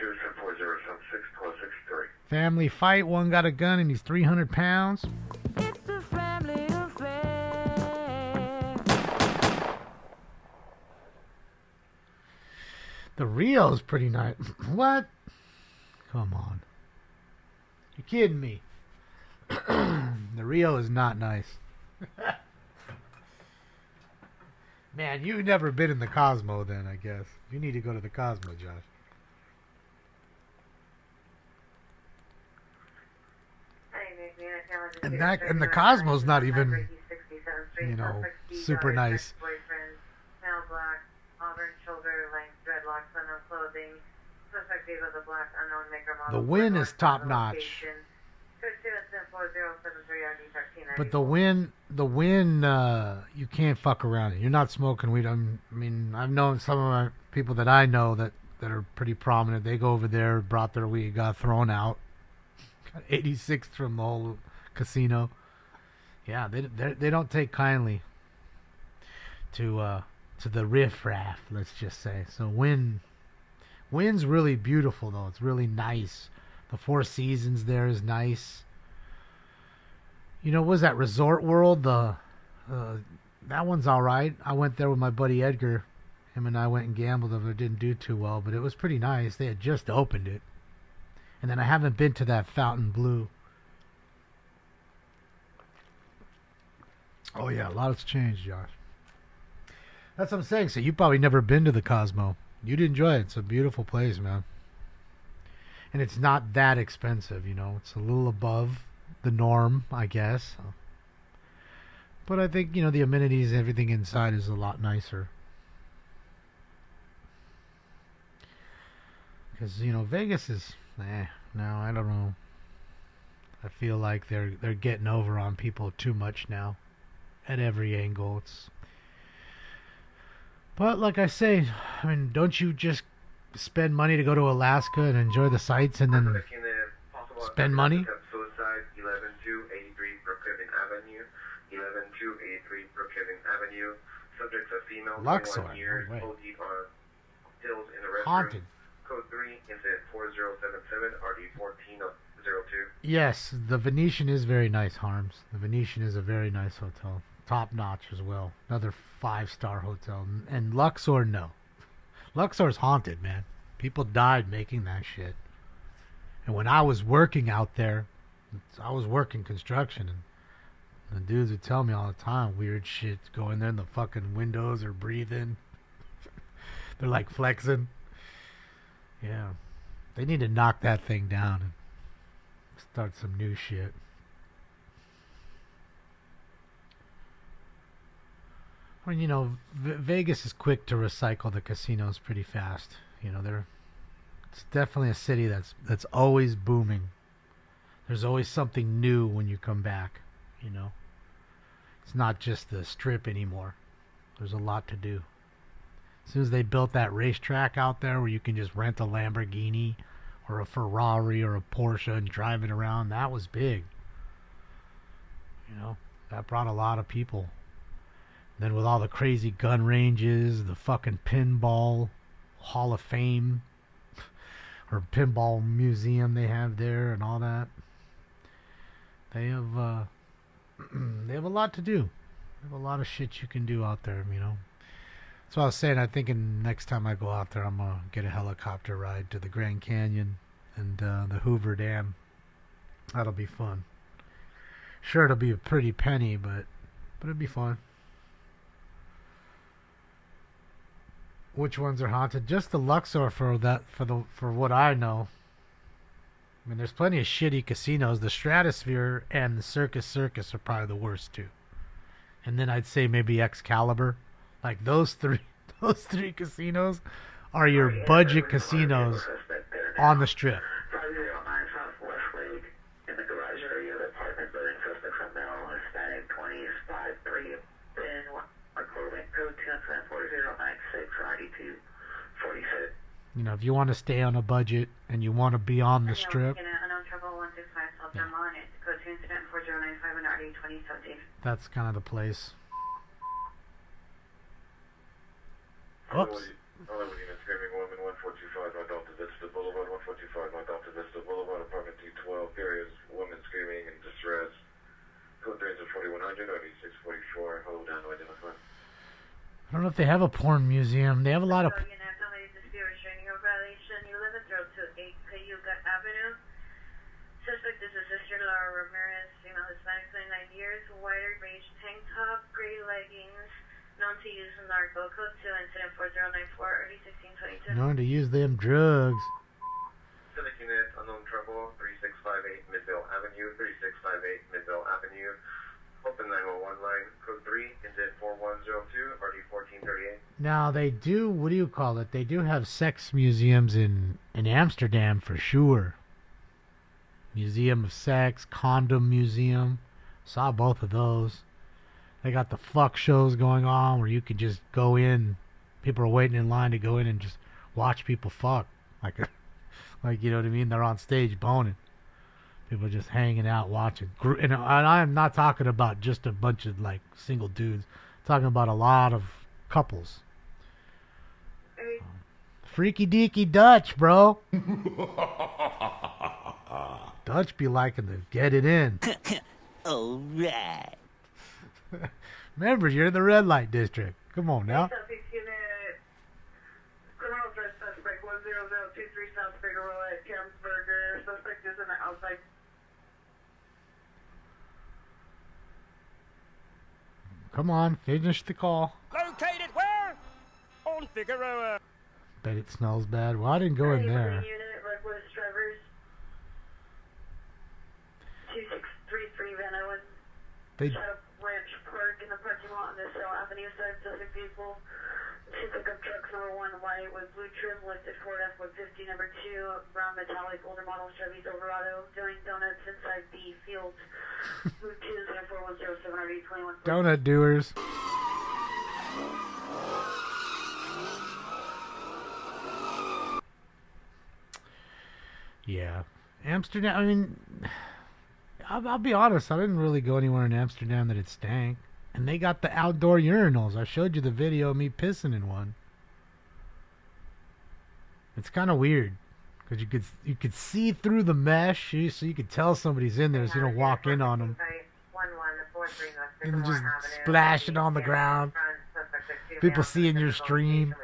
2-740-76-1263. Family fight. One got a gun and he's 300 pounds. It's a family affair. The Rio's pretty nice. What? Come on. You're kidding me. The Rio is not nice. Man, you've never been in the Cosmo then, I guess. You need to go to the Cosmo, Josh. And the Cosmo's not even, you know, super nice. Male black, auburn shoulder length, dreadlocks, unknown clothing. Suspect vehicle the black, unknown maker model. The wind is top notch. But the wind, you can't fuck around it. You're not smoking weed. I mean, I've known some of my people that I know that are pretty prominent. They go over there, brought their weed, got thrown out. Got 86th from the whole casino. Yeah, they don't take kindly to the riffraff, let's just say. So wind's really beautiful though. It's really nice. The Four Seasons there is nice. You know, what was that Resort World? That one's all right. I went there with my buddy Edgar. Him and I went and gambled. It didn't do too well, but it was pretty nice. They had just opened it. And then I haven't been to that Fountain Blue. Oh, yeah, a lot has changed, Josh. That's what I'm saying. So you've probably never been to the Cosmo. You'd enjoy it. It's a beautiful place, man. And it's not that expensive, you know. It's a little above the norm, I guess. But I think, you know, the amenities, everything inside is a lot nicer. Because, you know, Vegas is, no, I don't know. I feel like they're getting over on people too much now. At every angle. But like I say, I mean, don't you just spend money to go to Alaska and enjoy the sights and then spend money? Suicide, 11283 Brookhaven Avenue. 11283 Brookhaven Avenue. Subjects a female, Luxor. 21 years, No way. OD on stills in the restroom. Haunted. Code 3, incident 4077, RD 1402. Yes, the Venetian is very nice, Harms. The Venetian is a very nice hotel. Top notch as well. Another 5-star hotel. And Luxor, no. Luxor's haunted, man. People died making that shit. And when I was working out there, I was working construction, and the dudes would tell me all the time, weird shit, go in there and the fucking windows are breathing. They're like flexing. Yeah. They need to knock that thing down and start some new shit. I mean, you know, Vegas is quick to recycle the casinos pretty fast. You know, it's definitely a city that's always booming. There's always something new when you come back, you know. It's not just the Strip anymore. There's a lot to do. As soon as they built that racetrack out there where you can just rent a Lamborghini or a Ferrari or a Porsche and drive it around, that was big. You know, that brought a lot of people. Then with all the crazy gun ranges, the fucking pinball Hall of Fame or pinball museum they have there and all that, they have a lot to do. They have a lot of shit you can do out there, you know. So I was saying, I think next time I go out there, I'm gonna get a helicopter ride to the Grand Canyon and the Hoover Dam. That'll be fun. Sure, it'll be a pretty penny, but it'll be fun. Which ones are haunted? Just the Luxor for what I know. I mean, there's plenty of shitty casinos. The Stratosphere and the Circus are probably the worst two. And then I'd say maybe Excalibur. Like those three casinos are your budget casinos on the Strip. 509 Southwest Lake in the garage area of the apartment building. Suspects are male, Hispanic, 20s, 5'3", Ben, code 2104096, ID 246. You know, if you want to stay on a budget and you want to be on the Strip, that's kind of the place. Oops. Only unit screaming woman 1425 North Delta Vista Boulevard, 145 North Delta Vista Boulevard, apartment 212. There is woman screaming in distress. Code 3 is 4100, ID 644. Hold down to identify. I don't know if they have a porn museum. They have a lot of. Suspect is a sister Laura Ramirez, female Hispanic, 29 years, white beige tank top, gray leggings, known to use narco. Code 2, incident 4094, early 1622. Known to use them drugs. Civic unit, unknown trouble, 3658 Midvale Avenue, 3658 Midvale Avenue. Open 911 line, code 3, incident 4102, RD 1438. Now they do, what do you call it? They do have sex museums in Amsterdam for sure. Museum of Sex, Condom Museum. Saw both of those. They got the fuck shows going on where you can just go in. People are waiting in line to go in and just watch people fuck. Like you know what I mean? They're on stage boning. People just hanging out watching. And I'm not talking about just a bunch of like single dudes. I'm talking about a lot of couples. Freaky deaky Dutch, bro. Dutch be liking to get it in. Alright. Remember, you're in the red light district. Come on now. Suspect unit, criminal threat suspect 10023 South Figueroa at Camsburger. Suspect is in the outside. Come on, finish the call. Located where? On Figueroa. Bet it smells bad. Well, I didn't go in there. Unit, Redwoods drivers. 2633 Van Owen. They Ranch Park in the parking lot on the Cell Avenue side. Suspect vehicle. Two pickup trucks, number 1 white with blue trim, lifted Ford F-150, number 2 brown metallic older model Chevy Silverado, doing donuts inside the field. Route 2 0410 donut doers. Yeah, Amsterdam. I mean, I'll be honest. I didn't really go anywhere in Amsterdam that it stank. And they got the outdoor urinals. I showed you the video of me pissing in one. It's kind of weird because you could see through the mesh, so you could tell somebody's in there, so you don't walk in on them. And just splashing on the ground. People seeing your stream.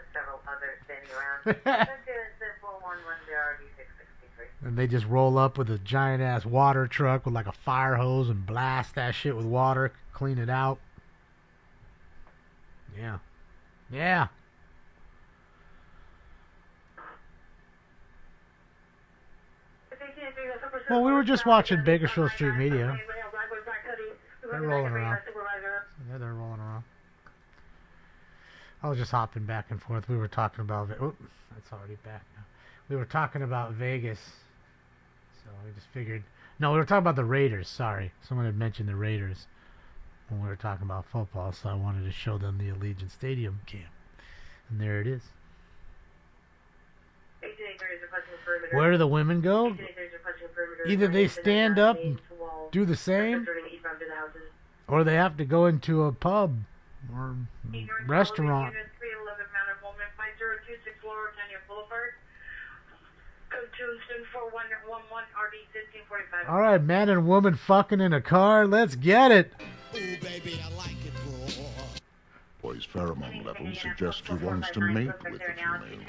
And they just roll up with a giant ass water truck with like a fire hose and blast that shit with water, clean it out. Yeah. Yeah. Well, we were just watching Bakersfield Street Media. They're rolling around. Yeah, they're rolling around. I was just hopping back and forth. We were talking about... Oop, that's already back now. We were talking about Vegas. So we just figured... No, we were talking about the Raiders. Sorry. Someone had mentioned the Raiders when we were talking about football, so I wanted to show them the Allegiant Stadium cam. And there it is. Where do the women go? Either they stand up and do the same, or they have to go into a pub or restaurant. All right, man and woman fucking in a car. Let's get it. Ooh, baby, I like it raw. Boy's pheromone levels suggest he wants to mate with the female. In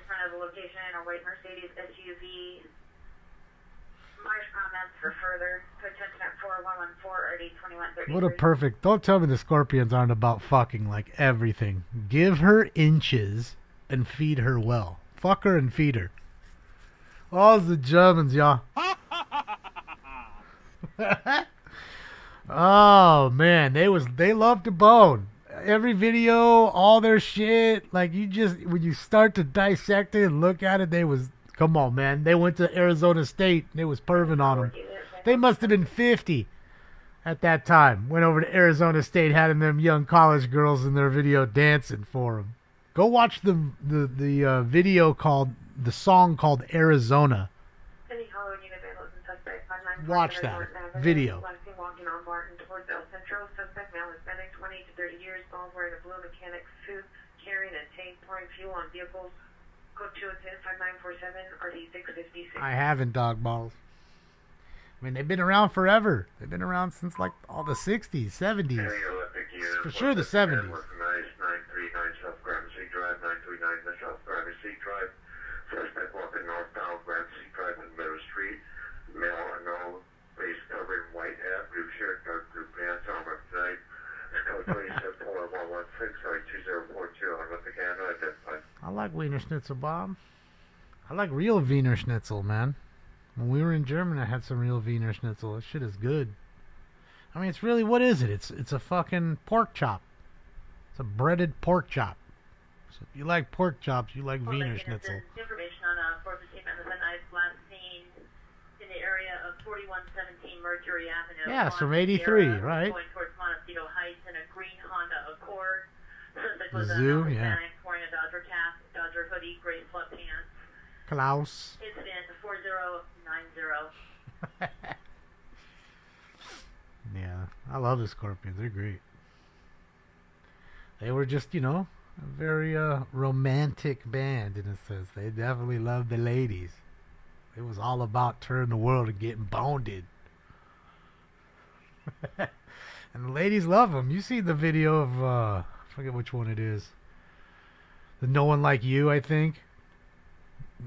front of the location, a white Mercedes SUV. Marsh comments for further. Attention at 4114 RD 2130. What a perfect... Don't tell me the Scorpions aren't about fucking like everything. Give her inches and feed her well. Fuck her and feed her. All the Germans, y'all. Oh man, they love to bone. Every video, all their shit, like when you start to dissect it and look at it, come on man, they went to Arizona State and they was perving on them. They must have been 50 at that time. Went over to Arizona State, had them young college girls in their video dancing for them. Go watch the video the song called Arizona. Watch that video. Walking on Martin towards El Centro. Suspect male Hispanic, 20 to 30 years, balls wearing a blue mechanic suit, carrying a tank, pouring fuel on vehicles. Code 210-5947, RD 656. I haven't, dog balls. I mean, they've been around forever. They've been around since like all the 60s, 70s. For sure the 70s. 939 South Gramercy Drive, 939 South Gramercy Drive. Suspect walking northbound Gramercy Drive in Meadow Street. Male unknown, face covered, white hat, blue shirt, dark blue pants, armor tonight. Code 274116, sorry, 2042. I'm with the camera identified. I like Wiener Schnitzel, Bob. I like real Wiener Schnitzel, man. When we were in Germany, I had some real Wiener Schnitzel. This shit is good. I mean, it's really, what is it? It's a fucking pork chop. It's a breaded pork chop. So if you like pork chops, you like Wiener Schnitzel. Information on a 415 methionized last seen in the area of 4117 Mercury Avenue. Yeah, it's from 83, right? Going towards Montecito Heights in a green Honda Accord. Suspect The was zoo, a yeah. Hispanic wearing a Dodger cap, Dodger hoodie, gray sweatpants. Klaus. Incident 4090. Yeah, I love the Scorpions. They're great. They were just, a very romantic band in a sense. They definitely loved the ladies. It was all about touring the world and getting bonded. And the ladies love them. You see the video of, I forget which one it is. The No One Like You, I think.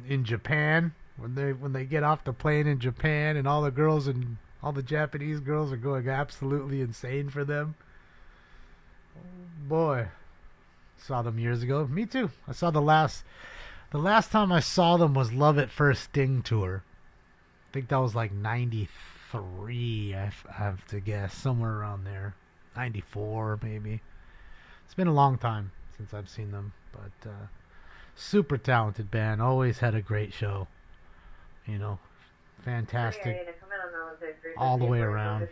In Japan. When they get off the plane in Japan and all the girls and all the Japanese girls are going absolutely insane for them. Oh boy. Saw them years ago. Me too. I saw the last time I saw them was Love at First Sting tour. I think that was like 93, I have to guess. Somewhere around there. 94 maybe. It's been a long time since I've seen them. But super talented band. Always had a great show. You know, fantastic all the way around.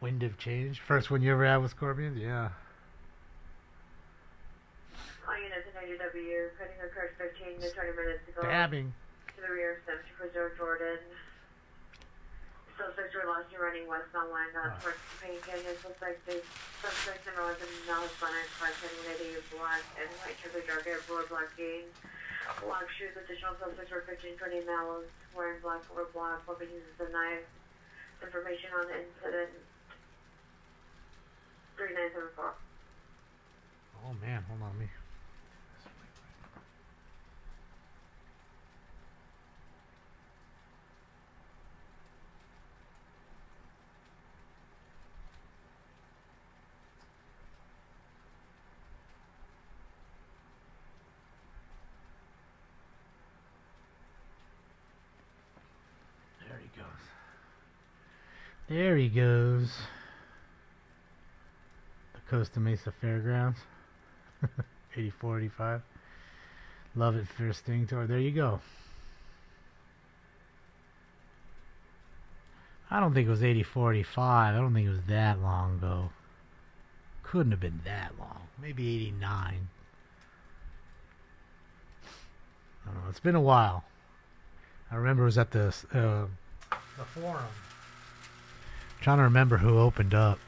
Wind of Change. First one you ever had with Scorpions? Yeah. All units in IDW, cutting a course 15 to 20 minutes to go. Stabbing. To the rear, 7 to Jordan. Suspects were lost and running west on line, towards the Pain Canyon. Suspects in north and Nellis Bonnet, 510 black and white triple dark hair, blue black gain. Black shoes, additional suspects were 1520 Mallows, wearing black over black, weapon uses a knife. Information on the incident 3974. Oh man, hold on me. There he goes. The Costa Mesa Fairgrounds. 84, 85. Love It First Sting tour. There you go. I don't think it was 84, 85. I don't think it was that long ago. Couldn't have been that long. Maybe 89. I don't know. It's been a while. I remember it was at the Forum. Trying to remember who opened up.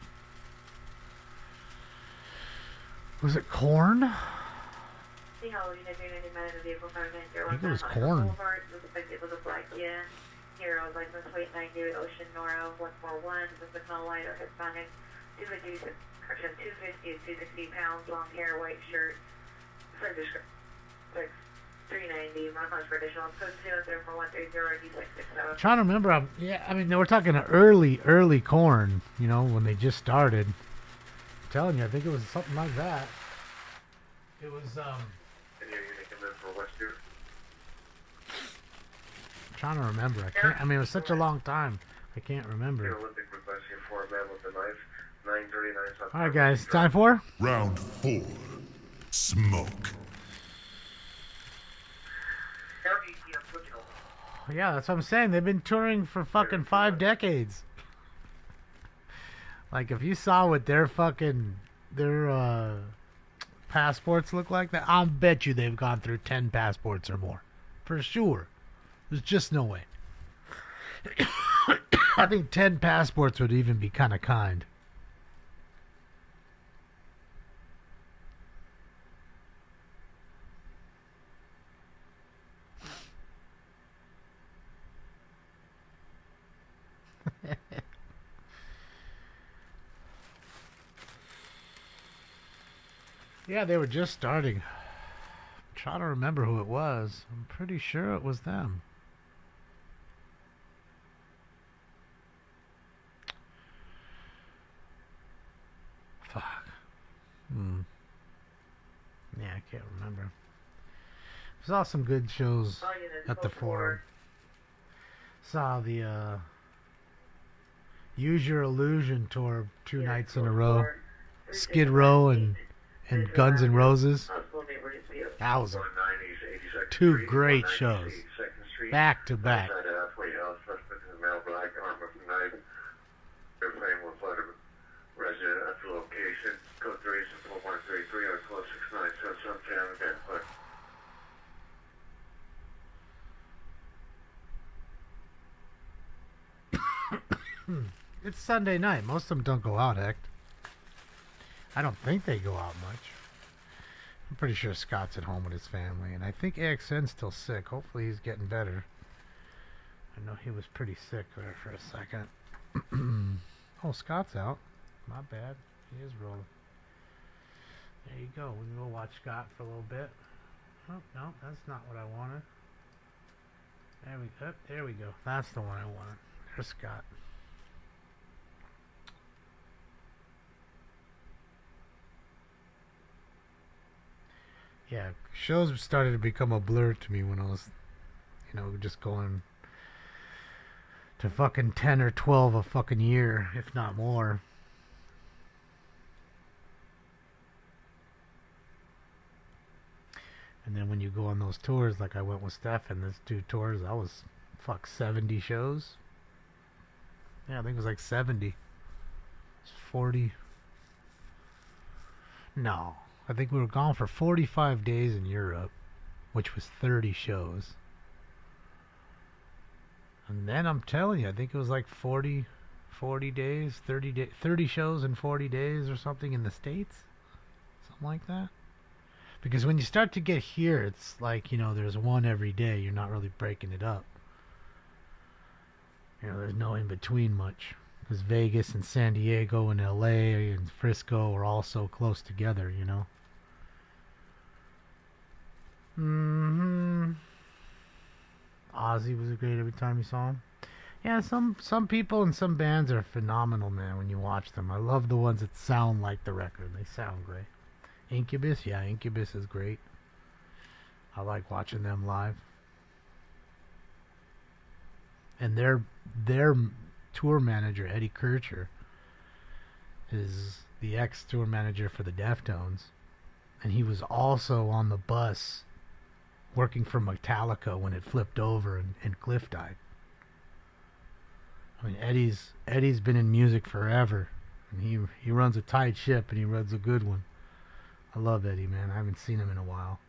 Was it Korn? I think it was Korn. It was a black Hero, license plate 98, Ocean Nora 141, with no light or Hispanic, 250 to 260 pounds, long hair, white shirt, like 390, modifiers for additional code 03413 Trying to remember, yeah, I mean, they were talking early Korn, you know, when they just started. I'm telling you, I think it was something like that. It was, And you're going to come in for West here? I'm trying to remember. I can't, I mean, it was such a long time. I can't remember. Olympic request here for a man with a knife, 939 South. Alright, guys, time for Round 4. Smoke. Yeah, that's what I'm saying. They've been touring for fucking 5 decades. Like, if you saw what their passports look like, that I'll bet you they've gone through 10 passports or more. For sure. There's just no way. I think 10 passports would even be kind of kind. Yeah, they were just starting. I'm trying to remember who it was. I'm pretty sure it was them. Fuck. Yeah, I can't remember. Saw some good shows at the Forum. Saw the Use Your Illusion tour 2 nights in a row. Skid Row and Guns N' Roses. That was 2 great shows. Back to back. It's Sunday night. Most of them don't go out, heck. I don't think they go out much. I'm pretty sure Scott's at home with his family, and I think AXN's still sick. Hopefully he's getting better. I know he was pretty sick there for a second. Oh, Scott's out. Not bad. He is rolling. There you go. We can go watch Scott for a little bit. Oh, no, that's not what I wanted. There we go. That's the one I wanted. There's Scott. Yeah, shows started to become a blur to me when I was, just going to fucking 10 or 12 a fucking year, if not more. And then when you go on those tours, like I went with Stefan, there's 2 tours, I was, 70 shows? Yeah, I think it was like 70. It's 40. No, I think we were gone for 45 days in Europe, which was 30 shows. And then I'm telling you, I think it was like 40 days, 30 shows in 40 days or something in the States. Something like that. Because when you start to get here, it's like, there's one every day. You're not really breaking it up. There's no in between much. Because Vegas and San Diego and LA and Frisco are all so close together, Ozzy was great every time you saw him. Yeah, some people and some bands are phenomenal, man, when you watch them. I love the ones that sound like the record. They sound great. Incubus, yeah, Incubus is great. I like watching them live. And their tour manager, Eddie Kircher, is the ex-tour manager for the Deftones. And he was also on the bus working for Metallica when it flipped over and Cliff died. I mean, Eddie's been in music forever. And he runs a tight ship, and he runs a good one. I love Eddie, man. I haven't seen him in a while.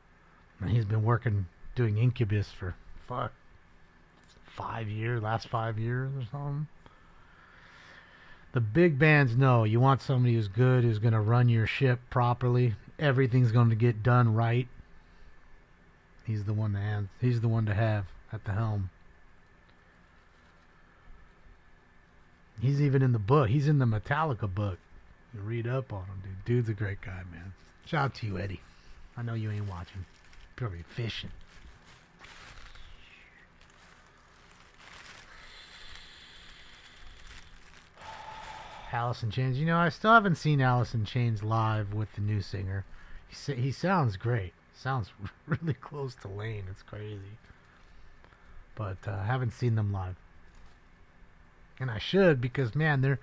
And he's been doing Incubus for, last 5 years or something. The big bands know you want somebody who's good, who's going to run your ship properly. Everything's going to get done right. He's the one to have at the helm. He's even in the book. He's in the Metallica book. You read up on him, dude. Dude's a great guy, man. Shout out to you, Eddie. I know you ain't watching. Probably fishing. Alice in Chains. I still haven't seen Alice in Chains live with the new singer. He sounds great. Sounds really close to Lane. It's crazy. But I haven't seen them live. And I should, because, man,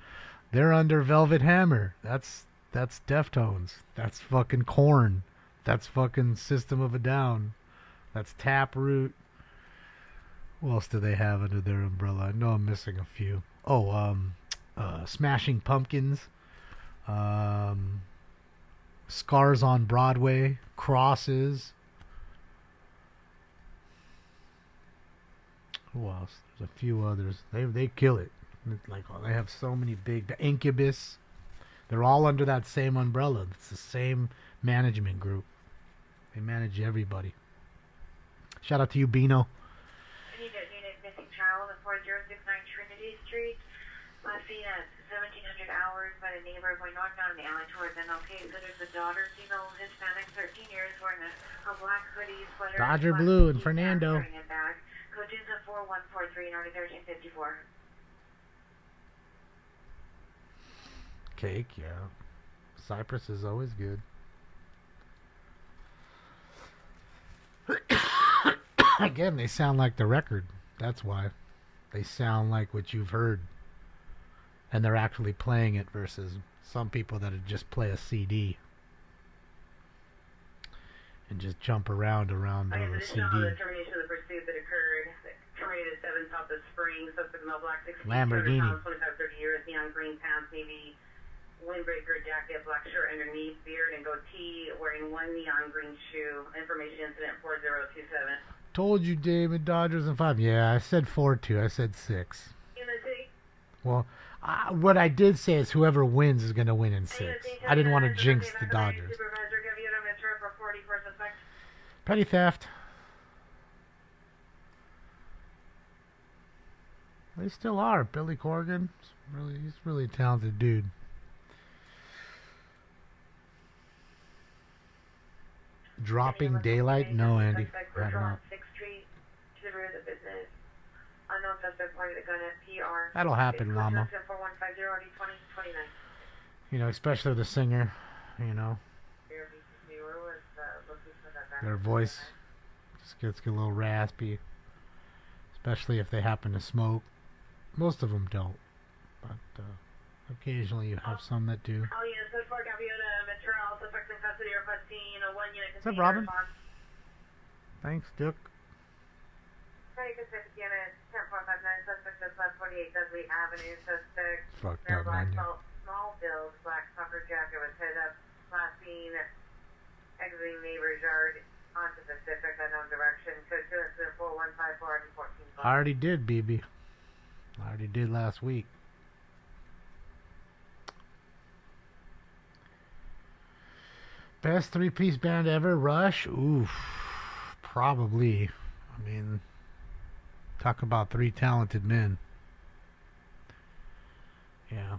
they're under Velvet Hammer. That's Deftones. That's fucking Korn. That's fucking System of a Down. That's Taproot. Who else do they have under their umbrella? I know I'm missing a few. Smashing Pumpkins. Scars on Broadway. Crosses. Who else? There's a few others. They kill it. They have so many big... Incubus. They're all under that same umbrella. It's the same management group. They manage everybody. Shout out to you, Bino. I need a unit missing child at 4069 Trinity Street. Last seen at 1700 hours by the neighbor going north down the alley towards NLK. So there's a daughter, female, Hispanic, 13 years, wearing a black hoodie, sweater. Dodger Blue and Fernando. Code 4143, North 1354. Cake, yeah. Cypress is always good. Again, they sound like the record. That's why. They sound like what you've heard. And they're actually playing it versus some people that would just play a CD. And just jump around a CD. The termination of the pursuit that occurred. Terminated 7 South of Spring. Suspect male black 16. Lamborghini. 25-30 years. Neon green pants. Navy windbreaker jacket. Black shirt underneath. Beard and goatee. Wearing one neon green shoe. Information incident 4027. Told you, David. Dodgers in 5. Yeah, I said 4-2. I said 6. In the city? Well, what I did say is whoever wins is going to win in 6. I didn't want to jinx the Dodgers. Supervisor, give you a Metro for party for a suspect. Petty theft. They still are. Billy Corgan. He's really a talented dude. Dropping daylight? No, Andy. I have not. 6th Street to the rear of the business. Unknown suspect pointed a gun at PR. That'll happen, Llama. 4150 RD 2029. You know, especially the singer, you know. Their voice just gets a little raspy. Especially if they happen to smoke. Most of them don't. But occasionally you have some that do. All units, code 4, copy on Metro, all suspects in custody requesting a 1 unit. What's up, Robin? Thanks, Duke. Hey, Pacific unit, 10459, suspect just left 48 Dudley Avenue, suspect. Fucked up, black man. Small build, black puffer jacket was head up, last seen exiting neighbor's yard onto Pacific, unknown direction, code 2 incident 4154 RD 14. I already did, BB. I already did last week. Best three-piece band ever? Rush? Oof. Probably. I mean, talk about three talented men. Yeah.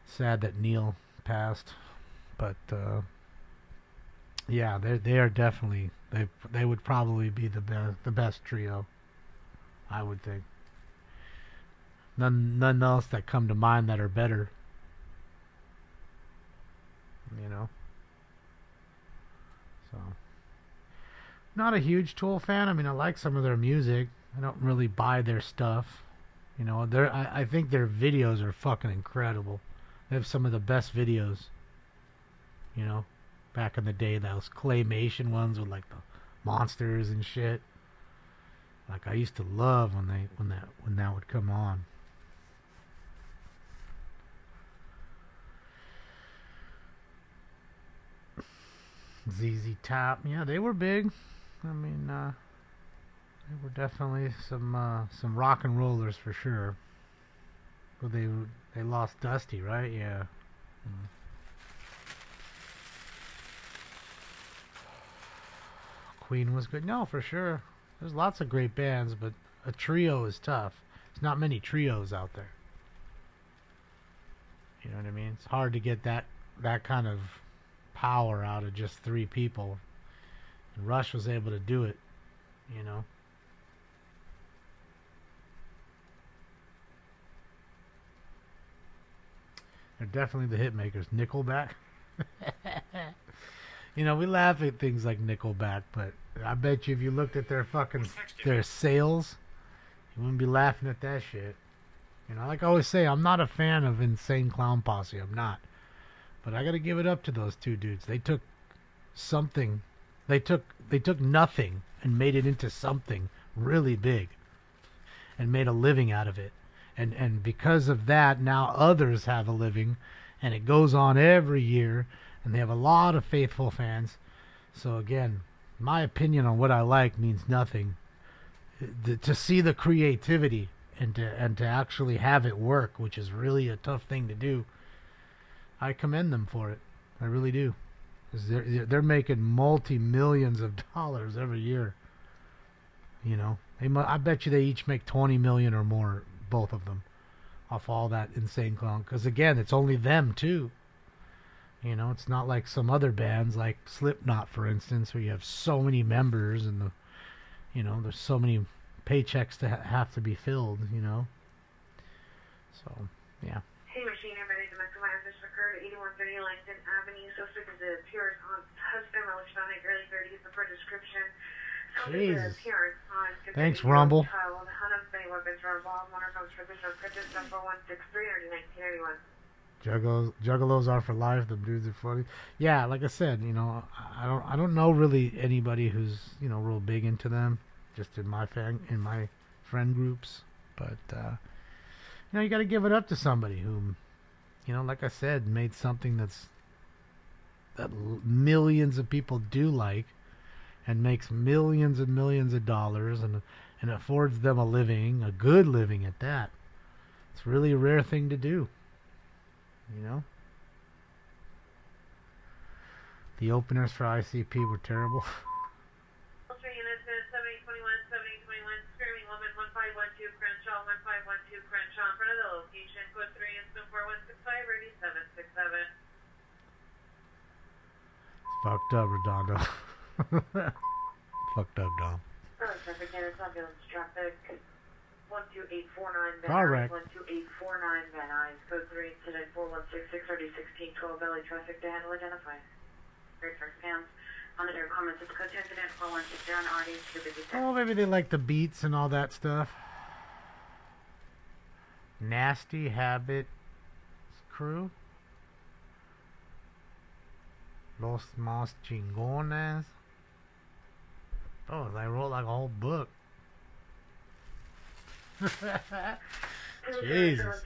Sad that Neil passed, but yeah, they are definitely they would probably be the best trio, I would think. None else that come to mind that are better. You know. So, not a huge Tool fan. I mean, I like some of their music. I don't really buy their stuff. You know, I think their videos are fucking incredible. They have some of the best videos. You know, back in the day, those claymation ones with like the monsters and shit. Like I used to love when that would come on. ZZ Top, yeah, they were big. I mean, they were definitely some rock and rollers for sure. Well, they lost Dusty, right? Yeah. Queen was good. No, for sure. There's lots of great bands, but a trio is tough. There's not many trios out there. You know what I mean? It's hard to get that kind of power out of just three people. And Rush was able to do it, you know. They're definitely the hit makers. Nickelback. You know, we laugh at things like Nickelback, but I bet you if you looked at their sales, you wouldn't be laughing at that shit. You know, like I always say, I'm not a fan of Insane Clown Posse. I'm not. But I gotta give it up to those two dudes. They took something. They took nothing and made it into something really big. And made a living out of it. And because of that, now others have a living. And it goes on every year. And they have a lot of faithful fans. So again, my opinion on what I like means nothing. To see the creativity and to actually have it work, which is really a tough thing to do, I commend them for it. I really do. 'Cause they're making multi-millions of dollars every year. You know, I bet you they each make 20 million or more, both of them, off all that Insane Clown. Because again, it's only them too. You know, it's not like some other bands like Slipknot, for instance, where you have so many members and there's so many paychecks to have to be filled. You know, so yeah. Hey, machine, everybody, domestic violence has occurred at 8130 Langton Avenue. Suspect is the appearance on husband, electronic, early 30s, preferred description. Jesus. Appearance on Thanks, Rumble. child. Hunt many weapons were involved. One comes for this on purchase number 163 under 1981. Juggalos are for life. The dudes are funny. Yeah, like I said, you know, I don't know really anybody who's, you know, real big into them. Just in my friend groups, but you know, you got to give it up to somebody who, you know, like I said, made something that millions of people do like, and makes millions and millions of dollars, and affords them a living, a good living at that. It's really a rare thing to do. You know? The openers for ICP were terrible. Screaming woman, 1512 Crenshaw, 1512 Crenshaw, in front of the location, code 3 and 4165, ready 767. Fucked up, Redondo. Fucked up, Dom. Traffic, Candace, ambulance, traffic, 12849 Van Car Nuys, wreck. 12849 Van Nuys, code 3, incident 4166, already 1612, Valley traffic to handle, identify. Great first scans. On the air comments, it's code 2 incident 4160 on audio, too busy. Oh, maybe they like the beats and all that stuff. Nasty Habit Crew. Los Más Chingones. Oh, they wrote like a whole book. Jesus.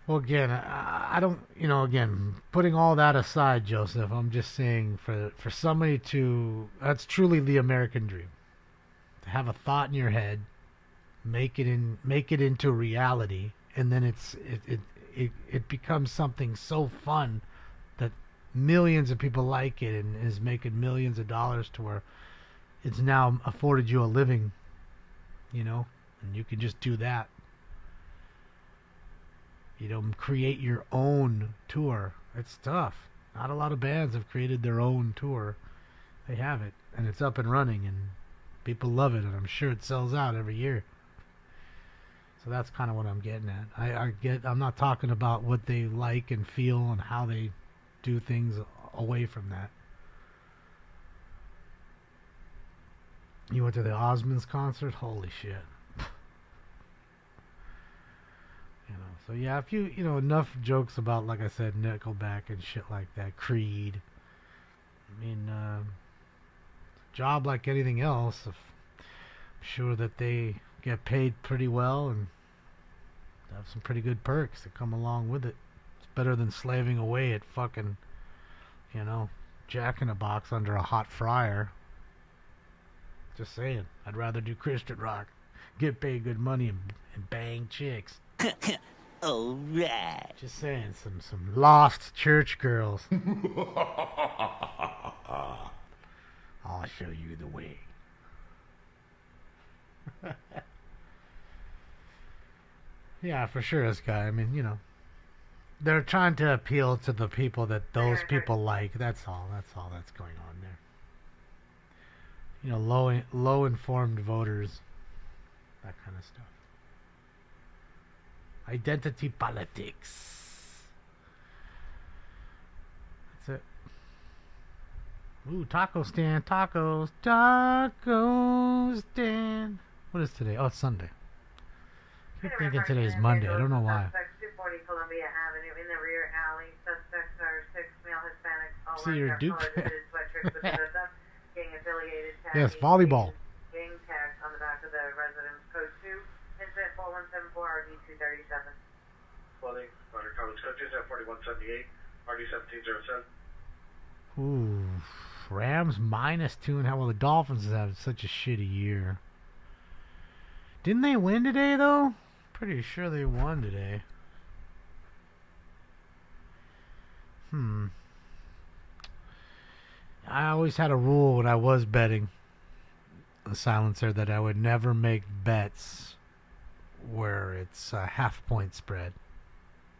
Well, again, I don't, again, putting all that aside, Joseph, I'm just saying for somebody to, that's truly the American dream. To have a thought in your head, make it into reality, and then it becomes something so fun that millions of people like it and is making millions of dollars to where it's now afforded you a living, and you can just do that. Create your own tour. It's tough. Not a lot of bands have created their own tour. They have it, and it's up and running, and people love it, and I'm sure it sells out every year. So that's kind of what I'm getting at. I'm not talking about what they like and feel and how they do things away from that. You went to the Osmonds concert? Holy shit. So yeah, if you enough jokes about, like I said, Nickelback and shit like that, Creed. I mean, job like anything else. I'm sure that they get paid pretty well and have some pretty good perks that come along with it. It's better than slaving away at fucking, Jack in a Box under a hot fryer. Just saying, I'd rather do Christian rock, get paid good money, and bang chicks. Alright. Just saying, some lost church girls. I'll show you the way. Yeah, for sure, this guy. I mean, they're trying to appeal to the people that those people like. That's all that's going on there. Low informed voters. That kind of stuff. Identity politics. That's it. Ooh, taco stand, taco stand. What is today? Oh, it's Sunday. I keep thinking today is Monday. I don't know why. 240 Columbia Avenue in the rear alley. Suspects are 6 male Hispanics. All See your Duke. Gang affiliated. Yes, volleyball. Gang tags on the back of the residence. Code 2. Incident 4174 RD 237. Clothing, under college coaches at 4178, RD 1707. Ooh, Rams -2.5. Well, the Dolphins have had such a shitty year. Didn't they win today, though? Pretty sure they won today. I always had a rule when I was betting a silencer that I would never make bets where it's a half-point spread.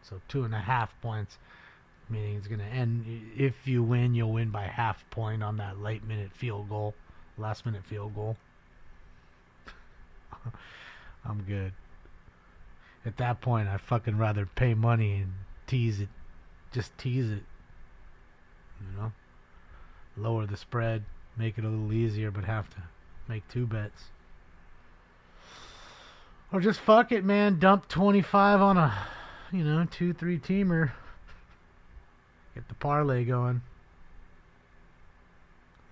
So 2.5 points, meaning it's going to end. If you win, you'll win by half point on that last-minute field goal. I'm good. At that point, I'd fucking rather pay money and tease it. Just tease it. Lower the spread, make it a little easier, but have to make 2 bets. Or just fuck it, man. Dump 25 on a, 2-3 teamer. Get the parlay going.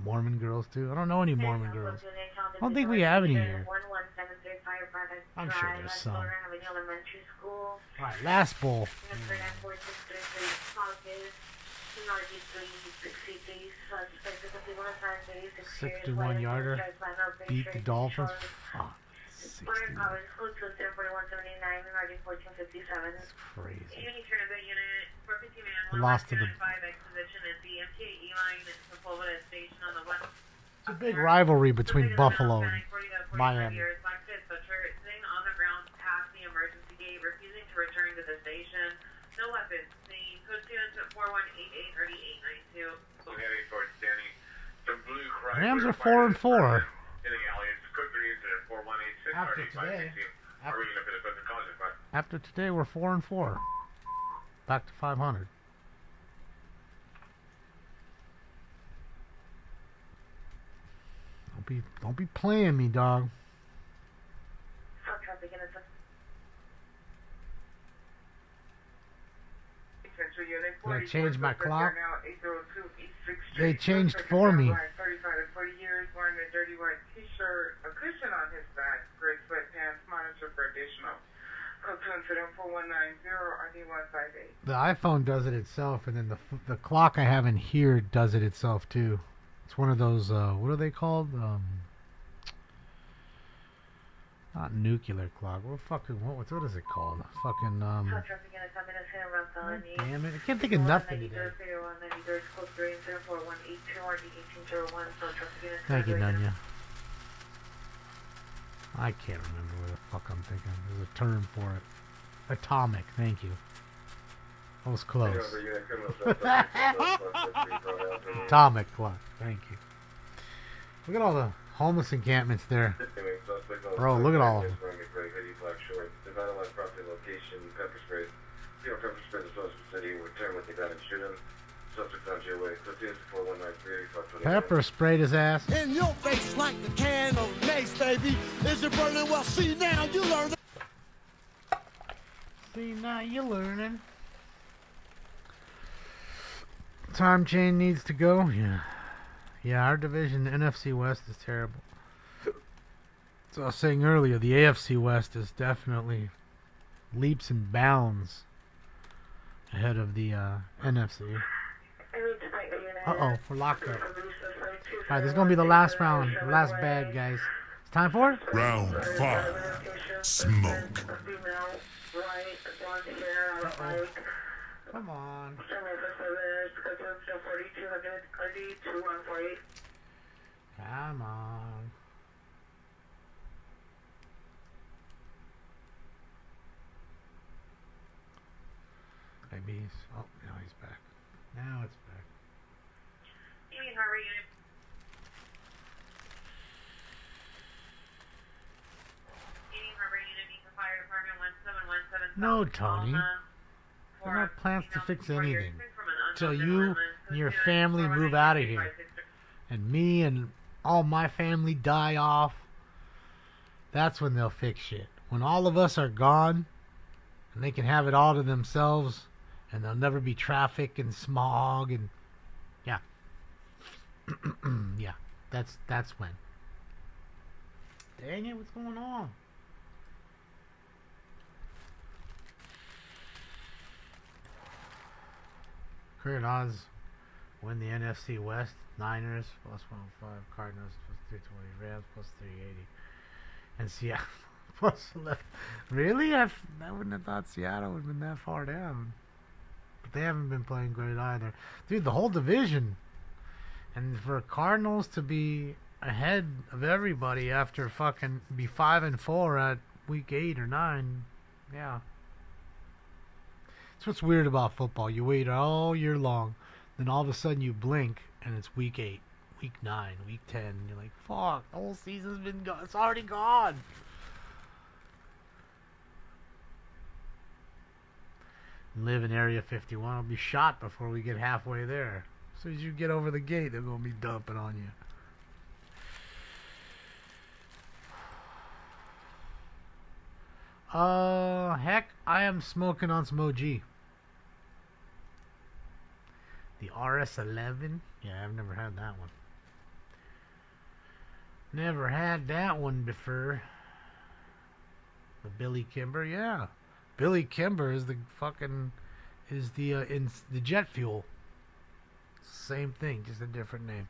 Mormon girls, too. I don't know any Mormon girls. I don't think we have any here. I'm sure there's some. Alright, last bowl. 61 yarder. Beat the Dolphins. Fuck. 61. That's crazy. We lost to the... It's a big rivalry between Buffalo and Miami. No weapons. Code 2 into 4188 3892. Rams are 4-4. After today, we're 4-4. Back to 500. Don't be playing me, dog. Did I change my clock? They changed for me. 35 to 40 years, wearing a dirty white t-shirt, a cushion on his back, gray sweatpants, monitor for additional. Code 2 incident 4190, RD158. The iPhone does it itself, and then the clock I have in here does it itself too. It's one of those, what are they called? Not nuclear clock. What is it called? Fucking, damn it. I can't think of nothing today. Thank you, Nunya. I can't remember what the fuck I'm thinking. There's a term for it. Atomic, thank you. I was close. Atomic clock, thank you. Look at all the homeless encampments there. Bro, look at all of them. Pepper sprayed his ass. In your face like the can of mace, baby. Is it burning? Well, see now you learn. See now you learning. Time chain needs to go. Yeah, our division, the NFC West, is terrible. So I was saying earlier, the AFC West is definitely leaps and bounds ahead of the NFC. Uh-oh, we're locked up. Alright, this is going to be the last round, the last bag, guys. It's time for... Round 5. Smoke. Uh-oh. Come on. Come on. Maybe he's... Oh, now he's back. Now it's back. Union Harbor Unit. Union Harbor Unit, Beacon Fire Department 1717. No, Tony. There are no plans to fix anything until you and your family move out of here. And me and all my family die off. That's when they'll fix shit. When all of us are gone and they can have it all to themselves and there'll never be traffic and smog and yeah. Yeah, that's when. Dang it, what's going on? Current odds win the NFC West. Niners plus 105, Cardinals plus 320, Rams plus 380, and Seattle plus 11. Really? I wouldn't have thought Seattle would have been that far down. But they haven't been playing great either. Dude, the whole division. And for Cardinals to be ahead of everybody after fucking be 5-4 at week 8 or 9, yeah. That's what's weird about football. You wait all year long, then all of a sudden you blink, and it's week 8, week 9, week 10. And you're like, fuck, the whole season's been gone. It's already gone. Live in Area 51. I'll be shot before we get halfway there. As soon as you get over the gate, they're going to be dumping on you. Heck, I am smoking on some OG. The RS11? Yeah, I've never had that one. Never had that one before. The Billy Kimber, yeah. Billy Kimber is the fucking, the jet fuel. Same thing, just a different name.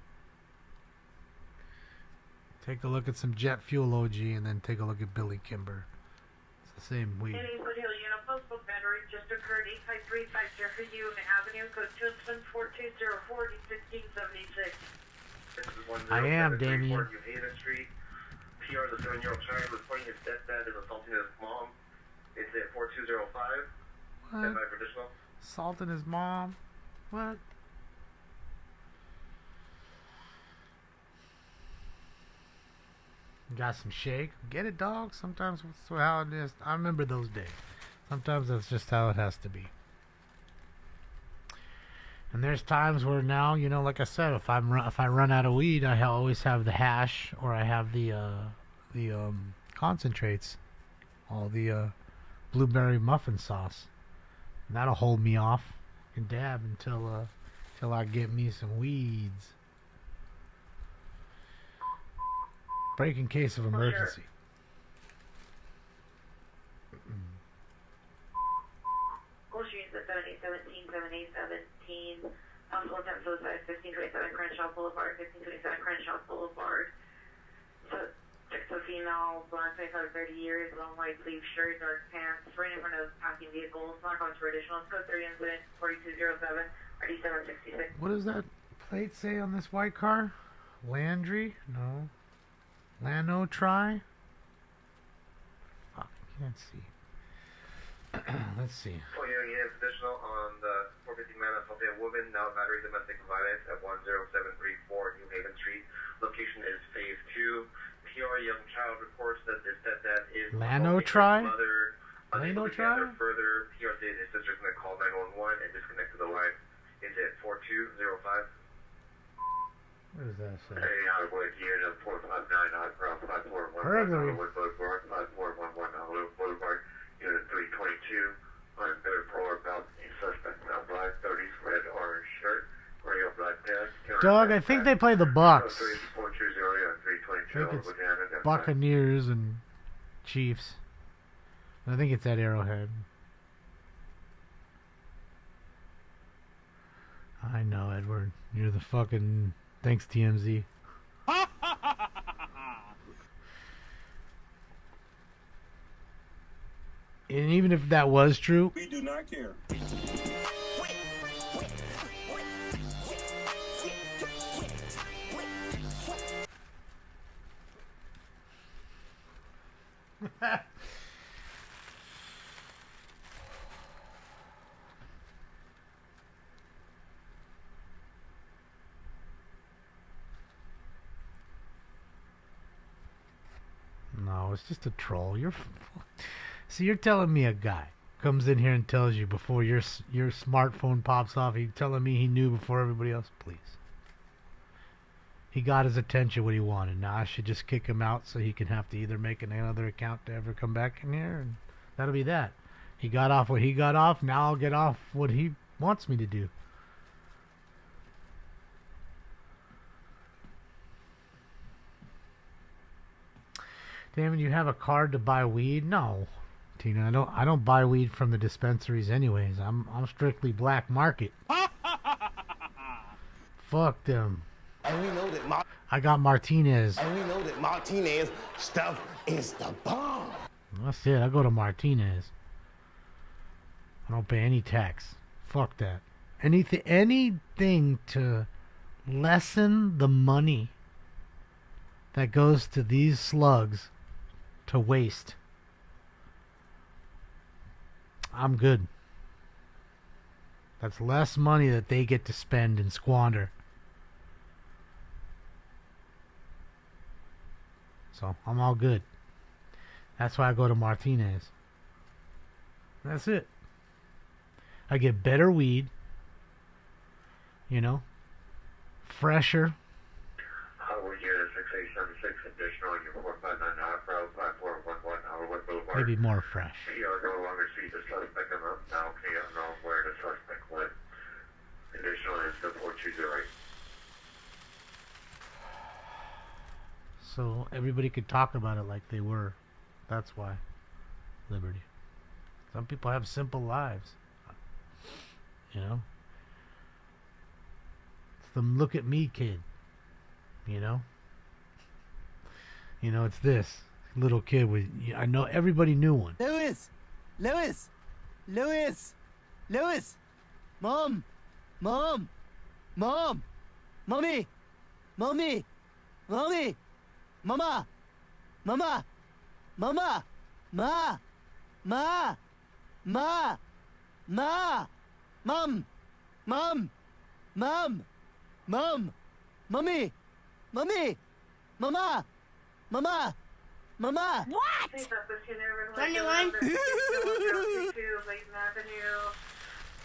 Take a look at some jet fuel OG and then take a look at Billy Kimber. It's the same weed. Any Foothill unit, postal battery just occurred 853 Jeffrey Union Avenue, code 274-4204, D1676. I am, Damien. New Haven Street. PR, the 7-year-old child, reporting his stepdad is assaulting his mom. It's at 4205. What? Stand by for additional. Assaulting his mom? What? Got some shake? Get it, dog? Sometimes that's how it is. I remember those days. Sometimes that's just how it has to be. And there's times where now, you know, like I said, if I run out of weed, I always have the hash, or I have the concentrates, all the blueberry muffin sauce. And that'll hold me off and dab until I get me some weeds. Break in case of emergency. Gold Street at 7817, 7817. Possible attempt suicide, 1527 Crenshaw Boulevard, 1527 Crenshaw Boulevard. So, a female, black, 25 to 30 years, long white sleeve shirt, dark pants, right in front of passing vehicles, not going for additional. Code 3 incident, 4207, RD766. What does that plate say on this white car? Landry? No. Lano try? Fuck, I can't see. Let's see. 20 units additional on the 450 man assaulted a woman, now battery domestic violence at 10734 New Haven Street. Location is phase 2. PR young child reports that his stepdad is Lano try? mother. Lano try? Further, PR says his sister's going to call 911 and disconnect to the line. Is it 4205? What does that say? Hey, Hollywood, unit 459, Hot 541, Burglary. Hollywood Boulevard, 5411, Hollywood Boulevard, unit 322. I'm better for about a suspect now, black 30s, red, orange shirt, wearing a black tag. Dog, I think they play the Bucks. I 320, think it's Buccaneers and Chiefs. I think it's at Arrowhead. I know, Edward. You're the fucking... Thanks, TMZ. And even if that was true... We do not care. No, it's just a troll. See, you're telling me a guy comes in here and tells you before your smartphone pops off, he's telling me he knew before everybody else? Please. He got his attention what he wanted. Now I should just kick him out so he can have to either make another account to ever come back in here, and that'll be that. He got off what he got off, now I'll get off what he wants me to do. Damn it, you have a card to buy weed? No, Tina, I don't buy weed from the dispensaries anyways. I'm strictly black market. Fuck them. And we know that I got Martinez. And we know that Martinez stuff is the bomb. That's it. I go to Martinez. I don't pay any tax. Fuck that. Anything to lessen the money that goes to these slugs to waste. I'm good. That's less money that they get to spend and squander. So I'm all good. That's why I go to Martinez. That's it. I get better weed. You know. Fresher. Hollywood unit 6876, additional on your 459 Hot 5411, Hollywood Boulevard. Maybe more fresh. PR no longer see the suspect in the now can't know where the suspect went. Additional is the 420. So everybody could talk about it like they were. That's why. Liberty. Some people have simple lives. You know? Some look at me kid. You know? You know, it's this little kid with, I know everybody knew one. Lewis! Lewis! Lewis! Lewis! Mom! Mom! Mom! Mommy! Mommy! Mommy! Mama! Mama! Mama! Ma! Ma! Ma! Ma! Mom! Mom! Mom! Mom! Mommy! Mommy! Mama! Mama! Mama! What? 21.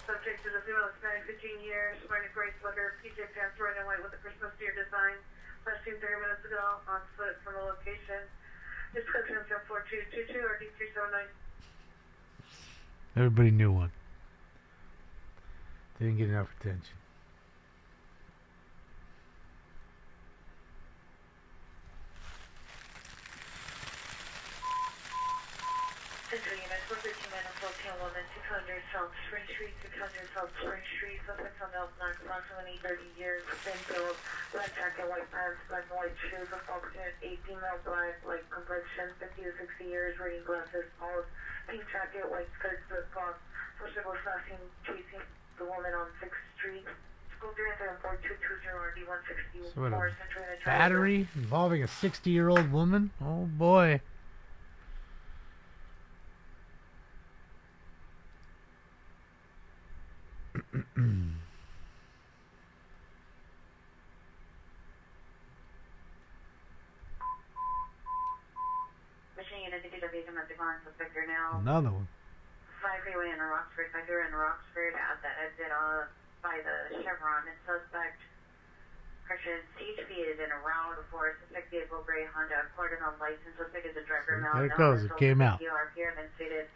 Subject to the female experience 15 years, wearing a gray sweater, PJ pants, red and white with a Christmas deer design. Last seen 30 minutes ago, on foot from the location. Description 4222 or D379. Everybody knew one. Didn't get enough attention. Central Unit, 413 minutes, 14 woman, 600 South Spring Street, 600 South Spring Street, suspect on the black, approximately 30 years, thin build, black jacket, white pants, black and white shoes, approximate 8 female, black, light complexion, 50 to 60 years, reading glasses, pause, pink jacket, white skirt, flip flops, first of all, flashing, chasing the woman on 6th Street. School 374 220 RD 164, So what, a Central Unit. battery involving a 60-year-old woman? Oh boy. Machine Unit, DW, domestic line, suspect here now. Another one. 5 freeway in Roxford, Sector in Roxford at the exit by the Chevron. And suspect correction, CHP is in a round for suspect vehicle gray Honda Accord on license. Suspect is a driver now. There it goes. It came out.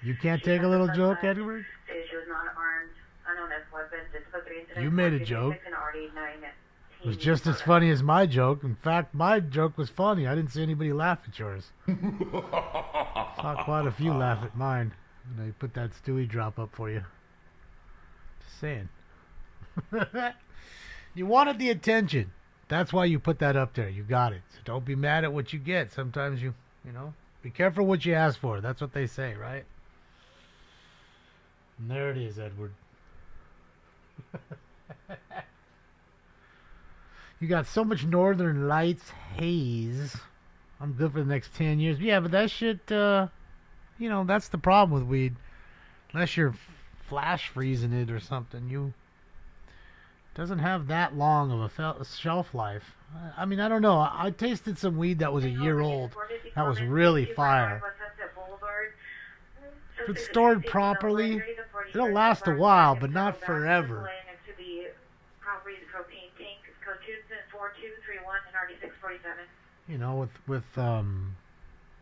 You can't take a little joke, Edward? Stated she was not armed, unknown as weapons. It's supposed to be incident. You made a joke. It was just as funny as my joke. In fact, my joke was funny. I didn't see anybody laugh at yours. Saw quite a few laugh at mine. And I put that Stewie drop up for you. Just saying. You wanted the attention. That's why you put that up there. You got it. So don't be mad at what you get. Sometimes you know, be careful what you ask for. That's what they say, right? And there it is, Edward. You got so much Northern Lights haze. I'm good for the next 10 years. Yeah, but that shit, you know, that's the problem with weed. Unless you're flash freezing it or something, doesn't have that long of a shelf life. I mean, I don't know. I tasted some weed that was a year old. That was really fire. If it's stored properly, it'll last a while, but not forever. You know, with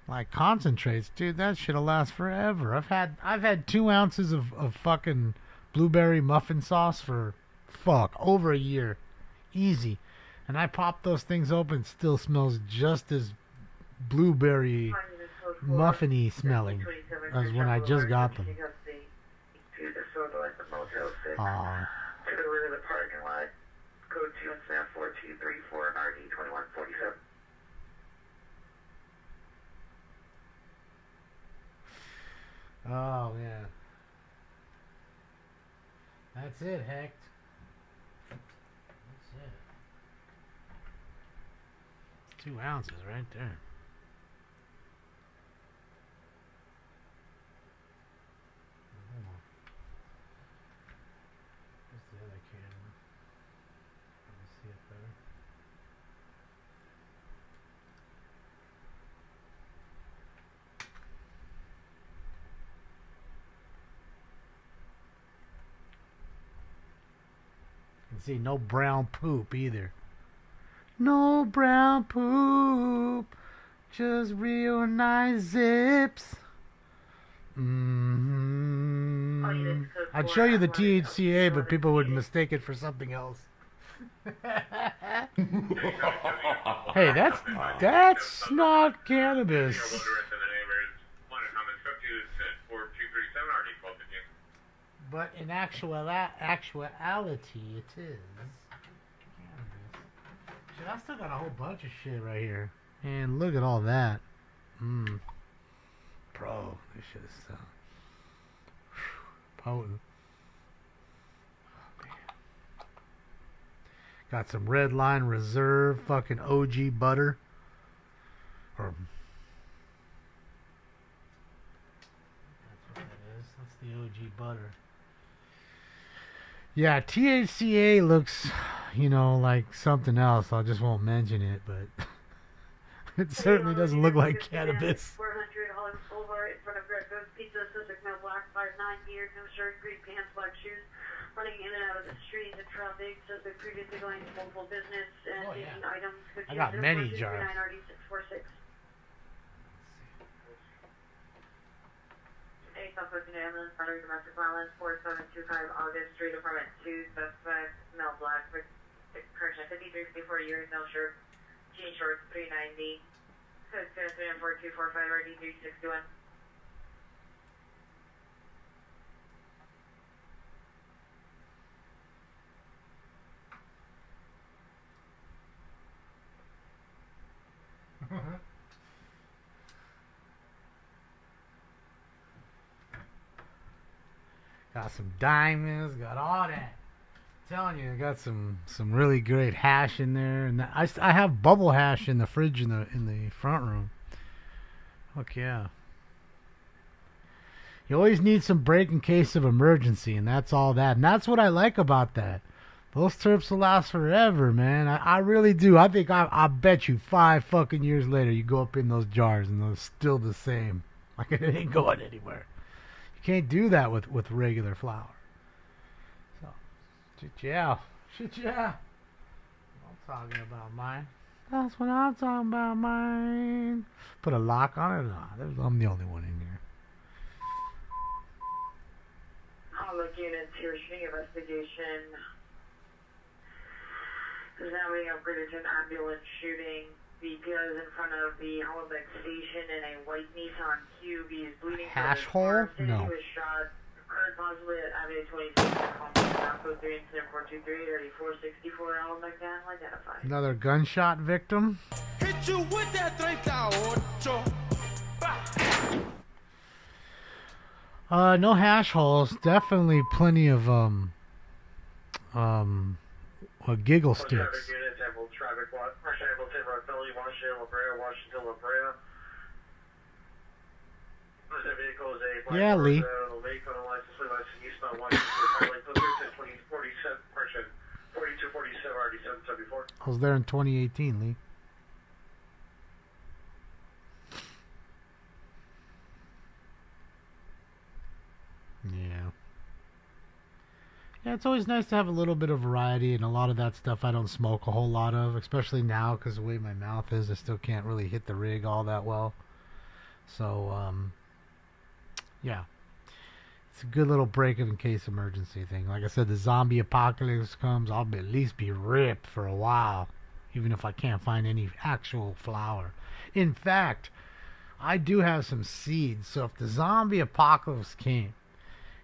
like concentrates, dude, that shit'll last forever. I've had 2 ounces of fucking blueberry muffin sauce for over a year, easy. And I pop those things open, it still smells just as blueberry muffiny smelling as when I just got them. Aw. To the rear of the parking lot, code 2 and snap 4234 and RD 2147. Oh, yeah. That's it, Hecht. That's it. It's 2 ounces right there. Where's the other camera? Let me see it better. You can see no brown poop either. No brown poop, just real nice zips. I'd show you the THCA, but people would mistake it for something else. Hey, that's not cannabis. But in actuality, it is cannabis. See, I still got a whole bunch of shit right here. And look at all that. Bro, this shit is so potent. Got some Red Line Reserve fucking OG butter. Or that's what that is. That's the OG butter. Yeah, THCA looks, you know, like something else. I just won't mention it, but it certainly doesn't look like cannabis. 400 Hollywood Boulevard in front of Breakfast Pizza, Sussex, Male Black, 5'9", beard, no shirt, green pants, black shoes, running in and out of the street in traffic. Suspect previously going to multiple business and taking items. I got many jars. RD646. A suspect in ambulance, battery domestic violence, 4725 August Street, apartment 2, suspect, male black, correction, 53, 54 years, no shirt, jean shorts, 390, code 4245 RD 361. Got some diamonds, got all that. I'm telling you, I got some really great hash in there, and I have bubble hash in the fridge in the front room. Fuck yeah. You always need some break in case of emergency, and that's all that. And that's what I like about that. Those terps will last forever, man. I really do. I think I bet you 5 fucking years later you go up in those jars and they're still the same. Like it ain't going anywhere. Can't do that with regular flour. So, shit yeah. Shit yeah. I'm talking about mine. That's what I'm talking about, mine. Put a lock on it? Nah, I'm the only one in here. Look, units here, shooting investigation. Is now being upgraded to an ambulance shooting. The PI is in front of the Hollenbeck station in a white Nissan Cube. He's bleeding hash hole? No. He was shot. Occurred possibly at Avenue 26. Code 3 incident 423 3464. Hollenbeck down. Identified. Another gunshot victim. Hit you with that 38. No hash holes. Definitely plenty of giggle sticks. Yeah, Lee. I was there in 2018, Lee. Yeah. Yeah, it's always nice to have a little bit of variety, and a lot of that stuff I don't smoke a whole lot of, especially now because the way my mouth is, I still can't really hit the rig all that well. So, yeah. It's a good little break in case emergency thing. Like I said, the zombie apocalypse comes, I'll at least be ripped for a while, even if I can't find any actual flour. In fact, I do have some seeds, so if the zombie apocalypse came,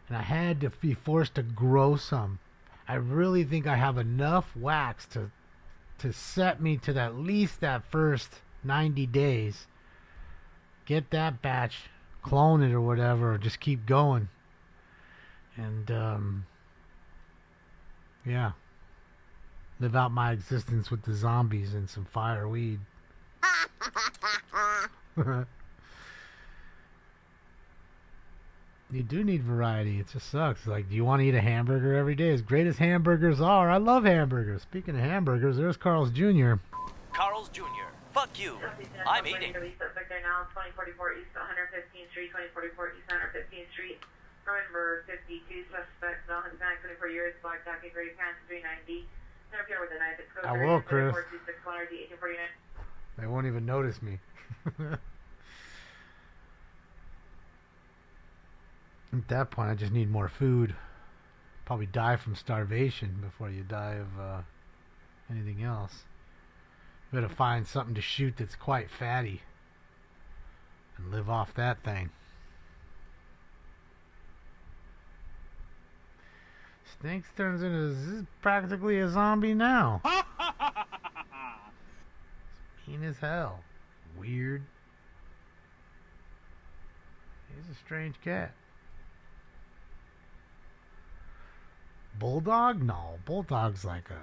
and I had to be forced to grow some, I really think I have enough wax to set me to at least that first 90 days. Get that batch, clone it or whatever, or just keep going. And, yeah. Live out my existence with the zombies and some fire weed. You do need variety. It just sucks. Like, do you want to eat a hamburger every day? As great as hamburgers are, I love hamburgers. Speaking of hamburgers, there's Carl's Jr. Carl's Jr. Fuck you. I'm eating. Suspect there now, 2044 East 115th Street, 2044 East 115th Street. Number 52, suspect, male, Hispanic, 24 years, black jacket, gray pants, 390. Not here with a knife. It's code I will, Chris. 1849. They won't even notice me. At that point, I just need more food. Probably die from starvation before you die of anything else. Better find something to shoot that's quite fatty and live off that thing. Snakes turns into practically a zombie now. as hell. Weird. He's a strange cat. Bulldog? No, Bulldog's like a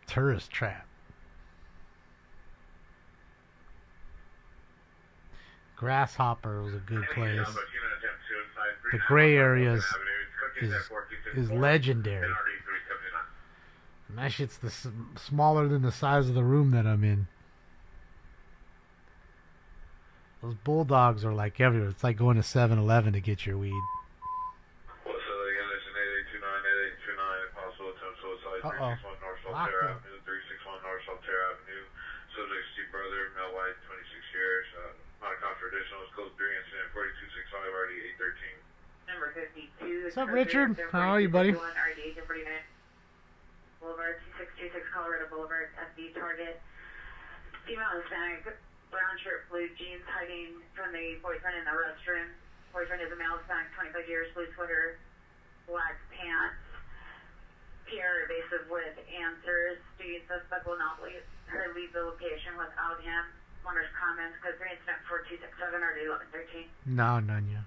tourist trap. Grasshopper was a good place. The gray area is legendary. And that shit's smaller than the size of the room that I'm in. Those Bulldogs are like everywhere. It's like going to 7-Eleven to get your weed. Uh-oh. Locked in. 361 North Saltaire Avenue. Subject Steve Brother, male white, 26 years. Not a confidential. It's code 3 incident 4265 RD 813. Number 52. What's up, Richard? How are you, buddy? RD 849. Boulevard 2626 Colorado Boulevard. FD target. Female Hispanic. Brown shirt, blue jeans, hiding from the boyfriend in the restroom. Boyfriend is a male Hispanic, 25 years, blue sweater, black pants. PR evasive with answers. Student suspect will not leave the location without him. Wonders comments, code 3 incident 4267 or 1113. No, none yet.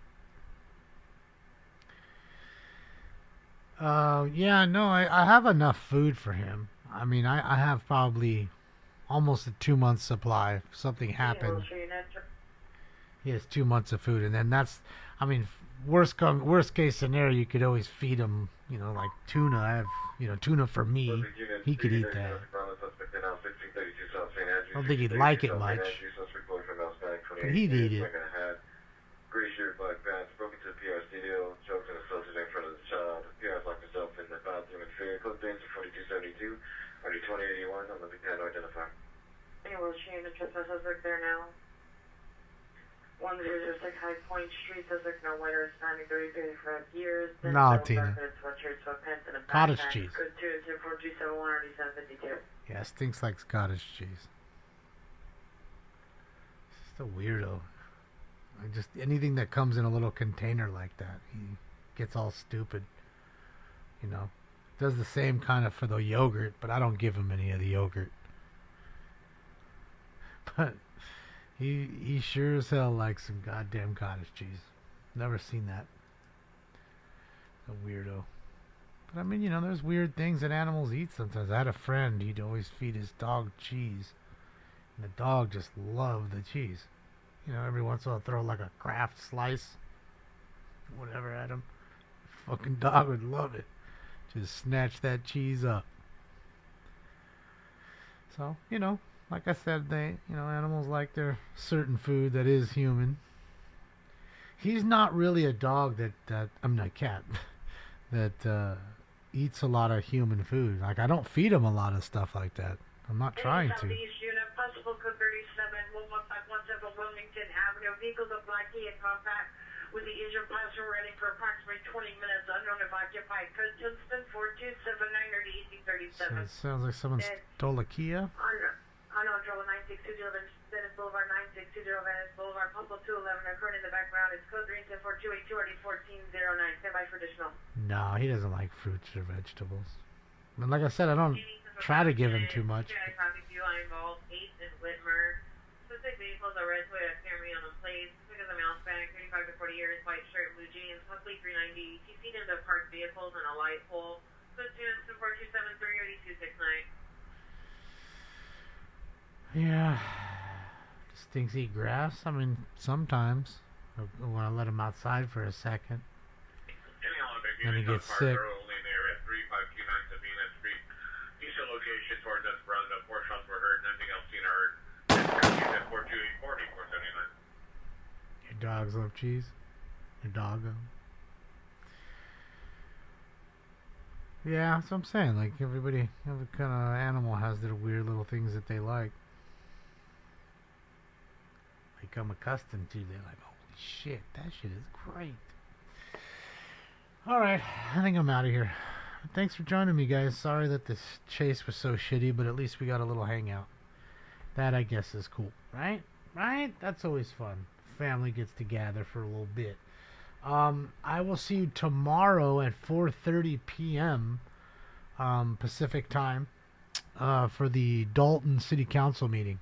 Yeah, no, I have enough food for him. I mean, I have probably almost a 2 month supply. If something happened, he has 2 months of food, and then that's, I mean, worst case scenario, you could always feed him, you know, like tuna. I have, you know, tuna for me. He could eat that. I don't think he'd like it much, but he'd eat it. Gray shirt, black pants, broke into the PR studio, choked and assaulted in front of the child. The PR's locked himself in the bathroom in fear. Code dancer 4272, RD 2081, on the Buchanan identify. Anyone shooting the trespass suspect there now? 1006 High Point Street, suspect no white or Hispanic, 35 years. No, Tina. Cottage cheese. Code 2024271 RD 752. Yeah, stinks like cottage cheese. He's just a weirdo. Just anything that comes in a little container like that, he gets all stupid. You know, does the same kind of for the yogurt, but I don't give him any of the yogurt. But he sure as hell likes some goddamn cottage cheese. Never seen that. A weirdo. But I mean, you know, there's weird things that animals eat sometimes. I had a friend, he'd always feed his dog cheese, and the dog just loved the cheese. You know, every once in a while throw like a Kraft slice, whatever at him. Fucking dog would love it. Just snatch that cheese up. So, you know, like I said, animals like their certain food that is human. He's not really a dog that I'm not a cat that eats a lot of human food. Like, I don't feed him a lot of stuff like that. I'm not trying to. Southeast unit, possible code 37, 11517 Wilmington Avenue. Vehicles of Black Key and compact with the Asian Plaza running for approximately 20 minutes. Unknown if occupied. Code Tinston 4279 or 1837. So it sounds like someone stole a Kia. Unknown trouble 962 Venice Boulevard, 962 Venice Boulevard, Pumple 211 occurred in the background. It's code 3104282 RD 1409. Stand by for additional. No, he doesn't like fruits or vegetables. And like I said, I don't try to give him too much. Traffic line involved 8th and Whitmer. Specific vehicles are red Toyota Camry on the plate. Specific as a male Hispanic, 35 to 40 years, white shirt, blue jeans, roughly 390. He feet into parked vehicles and a light pole. Code 24273 or 8269. Yeah. Does things eat grass? I mean, sometimes. When I let him outside for a second. Then he gets sick. Location towards Esperanza, 4 shots were heard, nothing else seen or heard. 42840, 479. Your dogs love cheese? Your doggo? Yeah, that's what I'm saying. Like, every kind of animal has their weird little things that they like. Become accustomed to. They're like, holy shit, that shit is great. Alright, I think I'm out of here. Thanks for joining me, guys. Sorry that this chase was so shitty, but at least we got a little hangout. That, I guess, is cool. Right? Right? That's always fun. Family gets to gather for a little bit. I will see you tomorrow at 4:30 p.m. Pacific time for the Dalton City Council meeting.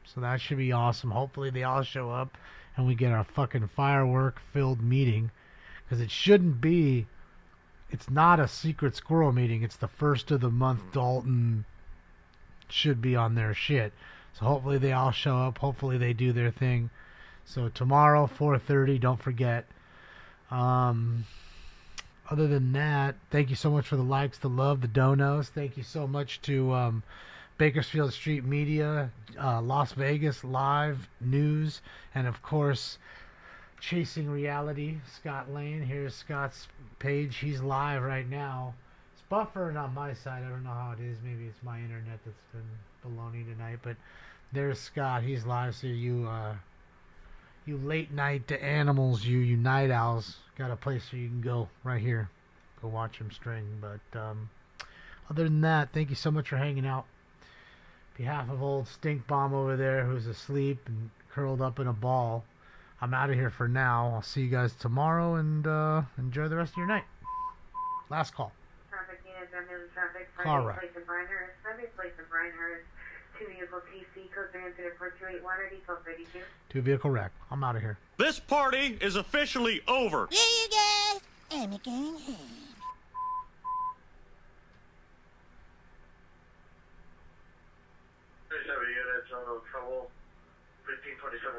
So that should be awesome. Hopefully they all show up and we get our fucking firework-filled meeting. Because it shouldn't be... It's not a secret squirrel meeting. It's the first of the month. Dalton should be on their shit. So hopefully they all show up. Hopefully they do their thing. So tomorrow, 4:30, don't forget. Other than that, thank you so much for the likes, the love, the donos. Thank you so much to Bakersfield Street Media, Las Vegas Live News, and of course, Chasing Reality, Scott Lane. Here's Scott's page. He's live right now. It's buffering on my side. I don't know how it is. Maybe it's my internet that's been baloney tonight. But there's Scott. He's live. So you late night animals, you night owls, got a place where you can go right here. Go watch him string. But other than that, thank you so much for hanging out. On behalf of old Stink Bomb over there who's asleep and curled up in a ball, I'm out of here for now. I'll see you guys tomorrow, and enjoy the rest of your night. Last call. Traffic units, ambulance traffic, Car wreck. place in Brynhurst, private place in Brynhurst, 2 vehicle TC, code 3 incident 428 water, detail 32. 2 vehicle wreck. I'm out of here. This party is officially over. Yeah, you guys. I'm going home.